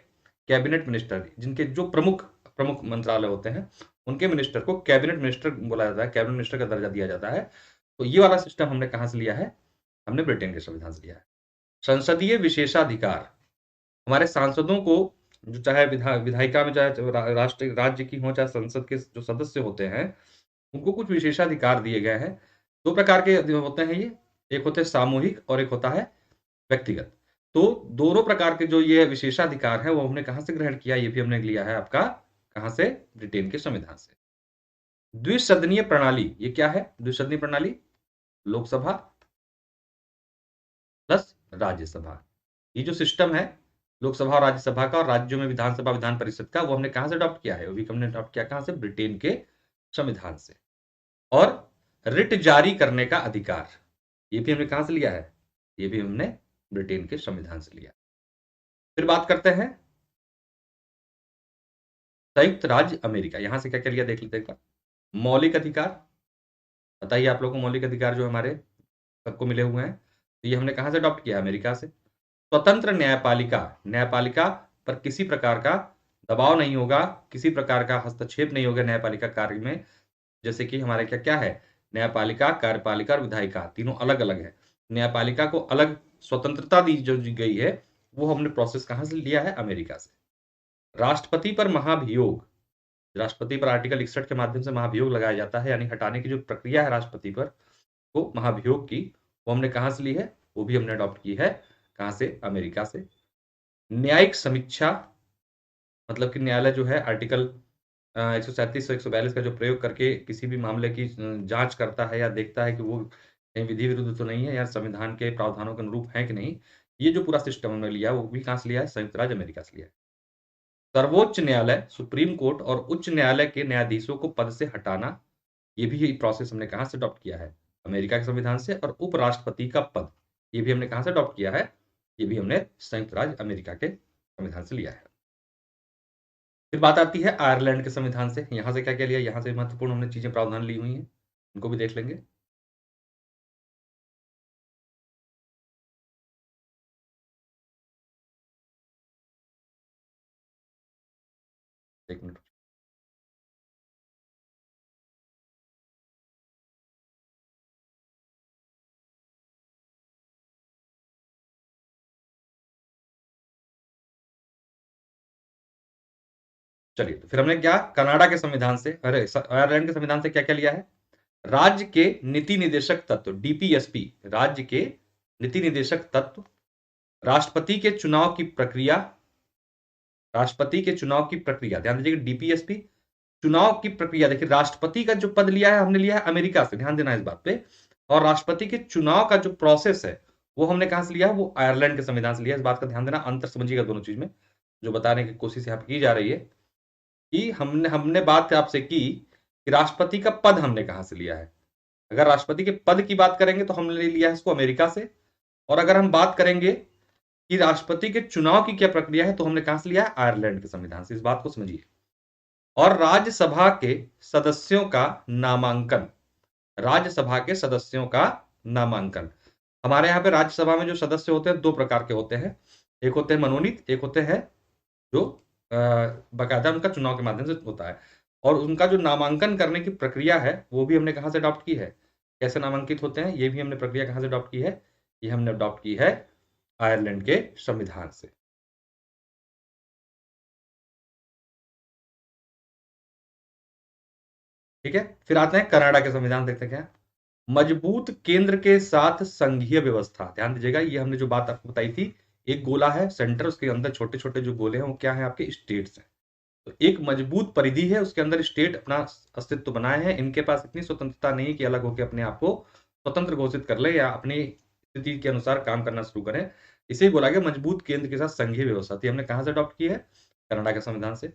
कैबिनेट मिनिस्टर, जिनके जो प्रमुख प्रमुख मंत्रालय होते हैं उनके मिनिस्टर को कैबिनेट मिनिस्टर बोला जाता है, कैबिनेट मिनिस्टर का दर्जा दिया जाता है। तो ये वाला सिस्टम हमने कहां से लिया है? हमने ब्रिटेन के संविधान से लिया है। संसदीय विशेषाधिकार, हमारे सांसदों को जो चाहे विधायिका में चाहे राष्ट्र राज्य की हो चाहे संसद के जो सदस्य होते हैं उनको कुछ विशेषाधिकार दिए गए हैं। दो प्रकार के होते हैं ये, एक होते हैं सामूहिक और एक होता है व्यक्तिगत। तो दोनों प्रकार के जो ये विशेषाधिकार है वो हमने कहां से ग्रहण किया? ये भी हमने लिया है आपका कहां से? ब्रिटेन के संविधान से। द्विसदनीय प्रणाली ये क्या है? द्विसदनीय प्रणाली लोकसभा प्लस राज्यसभा। ये जो सिस्टम है लोकसभा और राज्यसभा का और राज्यों में विधानसभा विधान परिषद का, वो हमने कहां से अडॉप्ट किया है? वो भी हमने अडॉप्ट किया कहां से? ब्रिटेन के संविधान से। और रिट जारी करने का अधिकार ये भी हमने कहां से लिया है? ये भी हमने ब्रिटेन के संविधान से लिया। फिर बात करते हैं संयुक्त राज्य अमेरिका। यहां से क्या क्या लिया देख लेते हैं। मौलिक अधिकार, बताइए आप लोगों को मौलिक अधिकार जो हमारे सबको मिले हुए हैं, तो ये हमने कहां से अडॉप्ट किया? अमेरिका से। स्वतंत्र न्यायपालिका, न्यायपालिका पर किसी प्रकार का दबाव नहीं होगा, किसी प्रकार का हस्तक्षेप नहीं होगा न्यायपालिका कार्य में। जैसे कि हमारे क्या क्या है? न्यायपालिका, कार्यपालिका और विधायिका तीनों अलग अलग है। न्यायपालिका को अलग स्वतंत्रता दी गई है, वो हमने प्रोसेस कहां से लिया है? अमेरिका से। राष्ट्रपति पर महाभियोग, राष्ट्रपति पर आर्टिकल 61 के माध्यम से महाभियोग लगाया जाता है, यानी हटाने की जो प्रक्रिया है राष्ट्रपति पर वो महाभियोग की, वो हमने कहां से ली है? वो भी हमने अडॉप्ट की है कहां से? अमेरिका से। न्यायिक समीक्षा, मतलब कि न्यायालय जो है आर्टिकल 137 से 142 का जो प्रयोग करके किसी भी मामले की जांच करता है या देखता है कि वो कहीं विधि विरुद्ध तो नहीं है या संविधान के प्रावधानों के अनुरूप है कि नहीं। ये जो पूरा सिस्टम हमने लिया वो भी कहां से लिया है? संयुक्त राज्य अमेरिका से लिया है। सर्वोच्च न्यायालय, सुप्रीम कोर्ट और उच्च न्यायालय के न्यायाधीशों को पद से हटाना, ये भी प्रोसेस हमने कहां से अडॉप्ट किया है? अमेरिका के संविधान से। और उपराष्ट्रपति का पद, ये भी हमने कहां से अडॉप्ट किया है? ये भी हमने संयुक्त राज्य अमेरिका के संविधान से लिया है। फिर बात आती है आयरलैंड के संविधान से। यहां से क्या क्या लिया? यहां से महत्वपूर्ण हमने चीजें प्रावधान ली हुई हैं, उनको भी देख लेंगे। एक मिनट। चलिए, तो फिर हमने क्या कनाडा के संविधान से, अरे आयरलैंड के संविधान से क्या क्या लिया है? राज्य के नीति निदेशक तत्व, डीपीएसपी, राज्य के नीति निदेशक तत्व, राष्ट्रपति के चुनाव की प्रक्रिया, राष्ट्रपति के चुनाव की प्रक्रिया, ध्यान दीजिएगा डीपीएसपी चुनाव की प्रक्रिया। देखिए राष्ट्रपति का जो पद लिया है हमने लिया है अमेरिका से, ध्यान देना इस बात पे। और राष्ट्रपति के चुनाव का जो प्रोसेस है वो हमने कहां से लिया है? वो आयरलैंड के संविधान से लिया है। इस बात का ध्यान देना, अंतर समझिएगा दोनों चीज में। जो बताने की कोशिश यहाँ पे की जा रही है कि हमने हमने बात आपसे की कि राष्ट्रपति का पद हमने कहां से लिया है। अगर राष्ट्रपति के पद की बात करेंगे तो हमने लिया है इसको अमेरिका से। और अगर हम बात करेंगे कि राष्ट्रपति के चुनाव की क्या प्रक्रिया है तो हमने कहां से लिया है? आयरलैंड के संविधान से। इस बात को समझिए। और राज्यसभा के सदस्यों का नामांकन, राज्यसभा के सदस्यों का नामांकन, हमारे यहाँ पे राज्यसभा में जो सदस्य होते हैं दो प्रकार के होते हैं, एक होते हैं मनोनीत, एक होते हैं जो बाकायदा उनका चुनाव के माध्यम से होता है। और उनका जो नामांकन करने की प्रक्रिया है वो भी हमने कहां से अडॉप्ट की है? कैसे नामांकित होते हैं ये भी हमने प्रक्रिया कहां से अडॉप्ट की है? ये हमने अडॉप्ट की है आयरलैंड के संविधान से। ठीक है, फिर आते हैं कनाडा के संविधान, देखते हैं क्या है। मजबूत केंद्र के साथ संघीय व्यवस्था, ध्यान दीजिएगा ये हमने जो बात आपको बताई थी एक गोला है सेंटर, उसके अंदर छोटे छोटे जो गोले हैं वो क्या है आपके स्टेट्स हैं। तो एक मजबूत परिधि है, उसके अंदर स्टेट अपना अस्तित्व बनाए हैं। इनके पास इतनी स्वतंत्रता नहीं है कि अलग होकर अपने आप को स्वतंत्र घोषित कर ले या अपनी स्थिति के अनुसार काम करना शुरू करें। इसे बोला गया मजबूत केंद्र के साथ संघीय व्यवस्था थी। हमने कहां से अडॉप्ट की है? कनाडा के संविधान से।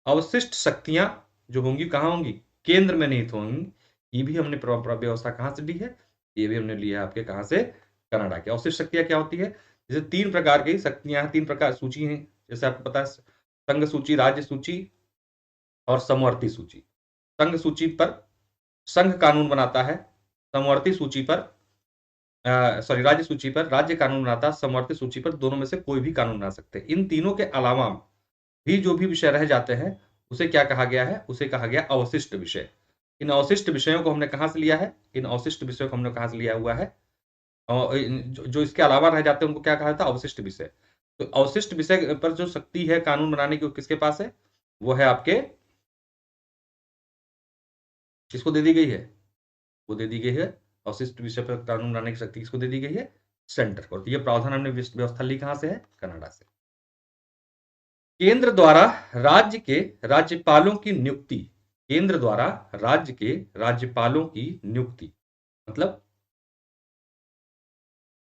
अवशिष्ट शक्तियां जो होंगी कहां होंगी? केंद्र में निहित होंगी। ये भी हमने व्यवस्था कहां से ली है? ये भी हमने लिया है आपके कहां से? कनाडा के। अवशिष्ट शक्तियां क्या होती है? जैसे 3 प्रकार की शक्तियां हैं, 3 प्रकार सूची हैं, जैसे आपको पता है संघ सूची, राज्य सूची और समवर्ती सूची। संघ सूची पर संघ कानून बनाता है, समवर्ती सूची पर राज्य सूची पर राज्य कानून बनाता है, समवर्ती सूची पर दोनों में से कोई भी कानून बना सकते हैं। इन तीनों के अलावा भी जो भी विषय रह जाते हैं उसे क्या कहा गया है? उसे कहा गया अवशिष्ट विषय। इन अवशिष्ट विषयों को हमने कहां से लिया है? इन अवशिष्ट विषयों को हमने कहां से लिया हुआ है? और जो इसके अलावा रह जाते हैं उनको क्या कहा जाता है? अवशिष्ट विषय। तो अवशिष्ट विषय पर जो शक्ति है कानून बनाने की, किसके पास है? वो है आपके, किसको दे दी गई है? वो दे दी गई है अवशिष्ट विषय पर कानून बनाने की शक्ति किसको दे दी गई है? सेंटर को। तो ये प्रावधान हमने व्यवस्था ली कहां से है? कनाडा से। केंद्र द्वारा राज्य के राज्यपालों की नियुक्ति, केंद्र द्वारा राज्य के राज्यपालों की नियुक्ति मतलब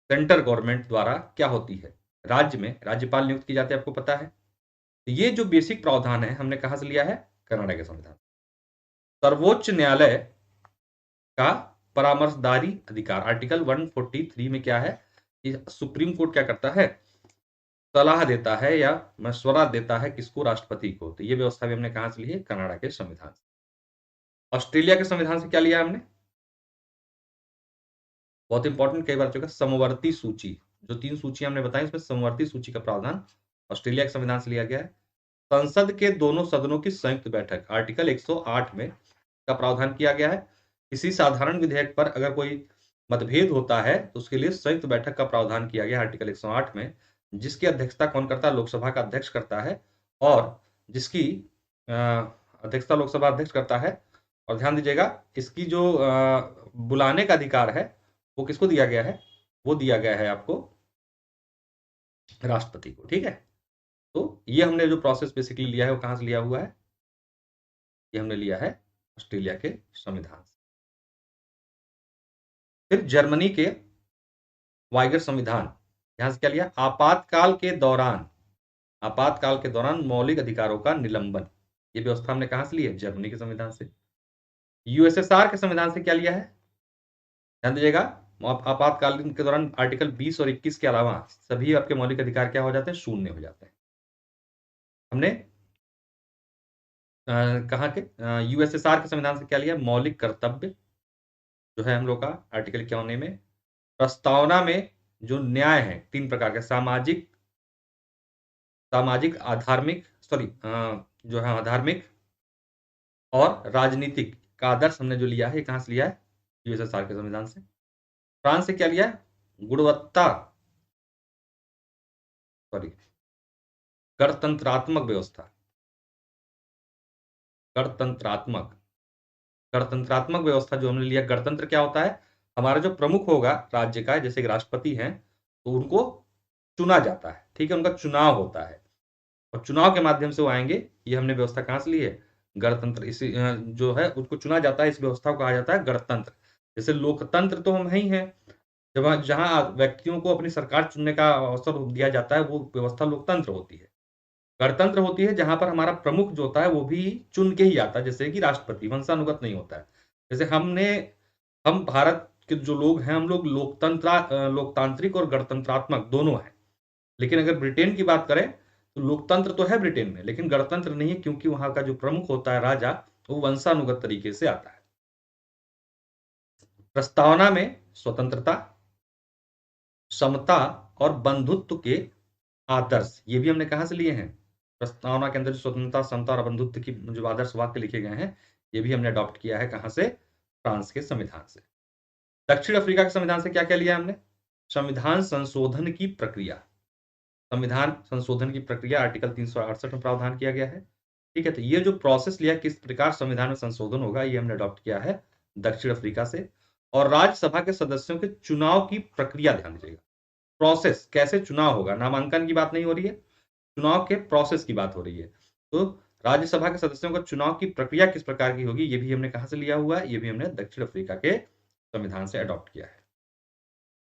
सेंटर गवर्नमेंट द्वारा क्या होती है? राज्य में राज्यपाल नियुक्त किए जाते हैं, आपको पता है। तो ये जो बेसिक प्रावधान है हमने कहां से लिया है? कनाडा के संविधान। सर्वोच्च न्यायालय का परामर्शदारी अधिकार, आर्टिकल 143 में क्या है कि सुप्रीम कोर्ट क्या करता है? सलाह देता है या मशवरा देता है किसको? राष्ट्रपति को। तो ये व्यवस्था भी हमने कहां से ली है? कनाडा के संविधान से। ऑस्ट्रेलिया के संविधान से क्या लिया हमने? बहुत इंपॉर्टेंट, कई बार चुका, समवर्ती सूची। जो 3 सूचियां हमने बताई उसमें समवर्ती सूची का प्रावधान ऑस्ट्रेलिया के संविधान से लिया गया है। संसद के दोनों सदनों की संयुक्त बैठक, आर्टिकल 108 में का प्रावधान किया गया है। किसी साधारण विधेयक पर अगर कोई मतभेद होता है तो उसके लिए संयुक्त बैठक का प्रावधान किया गया आर्टिकल 108 में, जिसकी अध्यक्षता कौन करता है? लोकसभा का अध्यक्ष करता है। और जिसकी अध्यक्षता लोकसभा अध्यक्ष करता है। और ध्यान दीजिएगा, इसकी जो बुलाने का अधिकार है वो किसको दिया गया है? वो दिया गया है आपको राष्ट्रपति को। ठीक है, तो ये हमने जो प्रोसेस बेसिकली लिया है वो कहां से लिया हुआ है? ये हमने लिया है ऑस्ट्रेलिया के संविधान से। फिर जर्मनी के वाइगर संविधान, यहां से क्या लिया? आपातकाल के दौरान मौलिक अधिकारों का निलंबन। ये व्यवस्था हमने कहां से ली है? जर्मनी के संविधान से। यूएसएसआर के संविधान से क्या लिया है? ध्यान दीजिएगा, आपातकालीन के दौरान आर्टिकल 20 और 21 के अलावा सभी आपके मौलिक अधिकार क्या हो जाते हैं? शून्य हो जाते हैं। हमने कहा के यूएसएसआर के संविधान से क्या लिया? मौलिक कर्तव्य जो है हम लोग का आर्टिकल 51 में। प्रस्तावना में जो न्याय है 3 प्रकार के, सामाजिक आधार्मिक जो है आधार्मिक और राजनीतिक का आदर्श हमने जो लिया है, कहां से लिया है? यूएसएसआर के संविधान से। फ्रांस से क्या लिया है? गणतंत्रात्मक व्यवस्था। गणतंत्रात्मक व्यवस्था जो हमने लिया। गणतंत्र क्या होता है? हमारा जो प्रमुख होगा राज्य का, जैसे कि राष्ट्रपति हैं, तो उनको चुना जाता है। ठीक है, उनका चुनाव होता है और चुनाव के माध्यम से वो आएंगे। ये हमने व्यवस्था कहां से ली है? गणतंत्र। इसी जो है उसको चुना जाता है, इस व्यवस्था को कहा जाता है गणतंत्र। जैसे लोकतंत्र तो हम ही हैं, जब जहां व्यक्तियों को अपनी सरकार चुनने का अवसर दिया जाता है, वो व्यवस्था लोकतंत्र होती है। गणतंत्र होती है जहां पर हमारा प्रमुख जो होता है वो भी चुन के ही आता है, जैसे कि राष्ट्रपति, वंशानुगत नहीं होता है। जैसे हम भारत के जो लोग हैं, हम लोग लोकतांत्रिक और गणतंत्रात्मक दोनों हैं। लेकिन अगर ब्रिटेन की बात करें तो लोकतंत्र तो है ब्रिटेन में, लेकिन गणतंत्र नहीं है, क्योंकि वहां का जो प्रमुख होता है राजा, वो वंशानुगत तरीके से आता है। प्रस्तावना में स्वतंत्रता, समता और बंधुत्व के आदर्श, ये भी हमने कहां से लिए हैं? प्रस्तावना के अंदर जो स्वतंत्रता, समता और बंधुत्व की जो आदर्श वाक्य लिखे गए हैं, ये भी हमने अडॉप्ट किया है कहां से? फ्रांस के संविधान से। दक्षिण अफ्रीका के संविधान से क्या क्या लिया हमने? संविधान संशोधन की प्रक्रिया। संविधान संशोधन की प्रक्रिया आर्टिकल 368 में प्रावधान किया गया है। ठीक है, तो ये जो प्रोसेस लिया, किस प्रकार संविधान में संशोधन होगा, ये हमने अडॉप्ट किया है दक्षिण अफ्रीका से। और राज्यसभा के सदस्यों के चुनाव की प्रक्रिया ध्यान दीजिएगा, प्रोसेस, कैसे चुनाव होगा, नामांकन की बात नहीं हो रही है, चुनाव के प्रोसेस की बात हो रही है। तो राज्यसभा के सदस्यों का चुनाव की प्रक्रिया किस प्रकार की होगी, ये भी हमने कहां से लिया हुआ है, ये भी हमने दक्षिण अफ्रीका के संविधान से अडॉप्ट किया है।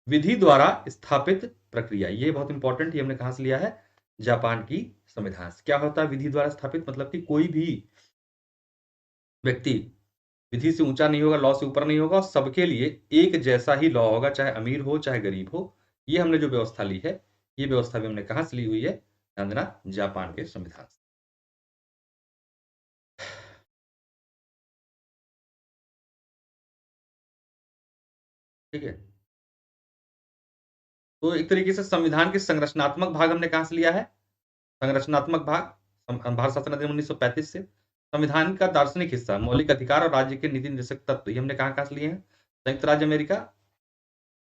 विधि द्वारा स्थापित प्रक्रिया, ये बहुत इंपॉर्टेंट, ये हमने कहां से लिया है, जापान की संविधान से। क्या होता है विधि द्वारा स्थापित, मतलब कि कोई भी व्यक्ति विधि से ऊंचा नहीं होगा, लॉ से ऊपर नहीं होगा, और सबके लिए एक जैसा ही लॉ होगा, चाहे अमीर हो चाहे गरीब हो। ये हमने जो व्यवस्था ली है, ये व्यवस्था भी हमने कहां से ली हुई है, ध्यान देना, जापान के संविधान से। ठीक है, तो एक तरीके से संविधान के संरचनात्मक भाग हमने कहां से लिया है, संरचनात्मक भाग भारत शासन अधिनियम 1935 से। संविधान का दार्शनिक हिस्सा, मौलिक अधिकार और राज्य के नीति निर्देशक तत्व, ये हमने कहां कहां से लिए हैं, संयुक्त राज्य अमेरिका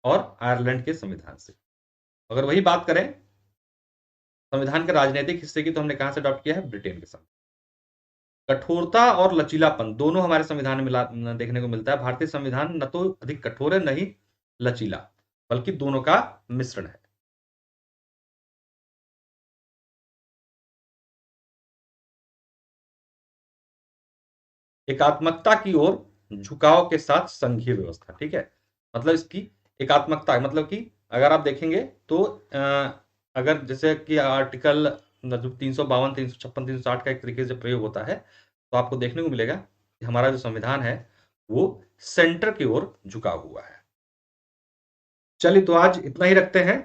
और आयरलैंड के संविधान से। अगर वही बात करें संविधान के राजनीतिक हिस्से की, तो हमने कहां से अडॉप्ट किया है, ब्रिटेन के संविधान। कठोरता और लचीलापन दोनों हमारे संविधान में देखने को मिलता है। भारतीय संविधान न तो अधिक कठोर है, न ही लचीला, बल्कि दोनों का मिश्रण है। एकात्मकता की ओर झुकाव के साथ संघीय व्यवस्था। ठीक है, मतलब इसकी एकात्मकता मतलब कि अगर आप देखेंगे तो अगर जैसे कि आर्टिकल 352, 356, 360 का एक तरीके से प्रयोग होता है, तो आपको देखने को मिलेगा कि हमारा जो संविधान है वो सेंटर की ओर झुका हुआ है। चलिए, तो आज इतना ही रखते हैं।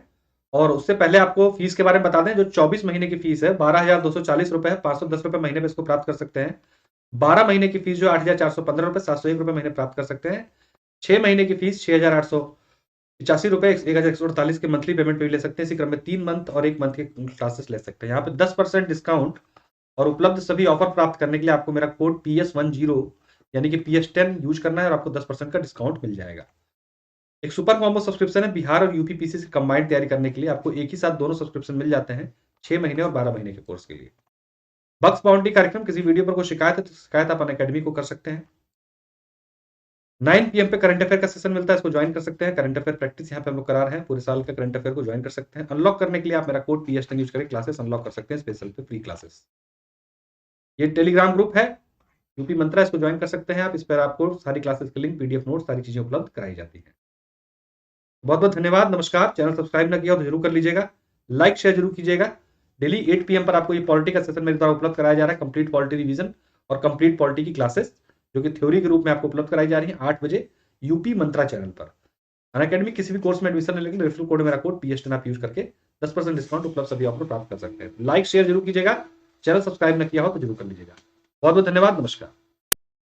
और उससे पहले आपको फीस के बारे में बता दें, जो 24 महीने की फीस है 12,240 रुपए है, 510 रुपए महीने पे इसको प्राप्त कर सकते हैं। 12 महीने की फीस जो 8,415 रुपए, 701 रुपए महीने प्राप्त कर सकते हैं। 6 महीने की फीस 6,885 रुपए, 1,148 के मंथली पेमेंट पे भी ले सकते हैं। इसी क्रम में 3 मंथ और 1 मंथ के क्लासेस ले सकते हैं। यहाँ पे 10% डिस्काउंट और उपलब्ध सभी ऑफर प्राप्त करने के लिए आपको मेरा कोड PS10 यानी कि PS10 यूज करना है और आपको 10% का डिस्काउंट मिल जाएगा। एक सुपर कॉम्बो सब्सक्रिप्शन है बिहार और यूपी पीसी से कंबाइंड तैयारी करने के लिए, आपको एक ही साथ दोनों सब्सक्रिप्शन मिल जाते हैं 6 महीने और 12 महीने के कोर्स के लिए। बक्स बाउंड्री कार्यक्रम, किसी वीडियो पर कोई शिकायत है तो शिकायत आप अनअकैडमी को कर सकते हैं। 9 PM पे करंट अफेयर का सेशन मिलता है, इसको ज्वाइन कर सकते हैं। करंट अफेयर प्रैक्टिस यहाँ पे हम लोग करा रहे हैं, पूरे साल का करंट अफेयर को ज्वाइन कर सकते हैं। अनलॉक करने के लिए आप मेरा कोड PS10 यूज करके क्लासेस अनलॉक कर सकते हैं, स्पेशल पे फ्री क्लासेस। ये टेलीग्राम ग्रुप है यूपी मंत्रा, इसको ज्वाइन कर सकते हैं आप। इस पर आपको सारी क्लासेस के लिंक, PDF नोट, सारी चीजें उपलब्ध कराई जाती है। बहुत बहुत धन्यवाद, नमस्कार। चैनल सब्सक्राइब ना किया हो तो जरूर कर लीजिएगा, लाइक शेयर जरूर कीजिएगा। डेली 8 PM पर आपको ये पॉलिटी का सेशन मेरे द्वारा उपलब्ध कराया जा रहा है, कंप्लीट पॉलिटी रिवीजन और कंप्लीट पॉलिटी की क्लासेस, जो कि थ्योरी के रूप में आपको उपलब्ध कराई जा रही है 8 बजे यूपी मंत्रा चैनल पर। अनअकैडमी किसी भी कोर्स में एडमिशन लेने के लिए रेफरल कोड मेरा कोड PS10 आप यूज करके 10% डिस्काउंट उपलब्ध सभी ऑफर प्राप्त कर सकते हैं। लाइक शेयर जरूर कीजिएगा, चैनल सब्सक्राइब ना किया हो तो जरूर कर लीजिएगा। बहुत बहुत धन्यवाद, नमस्कार।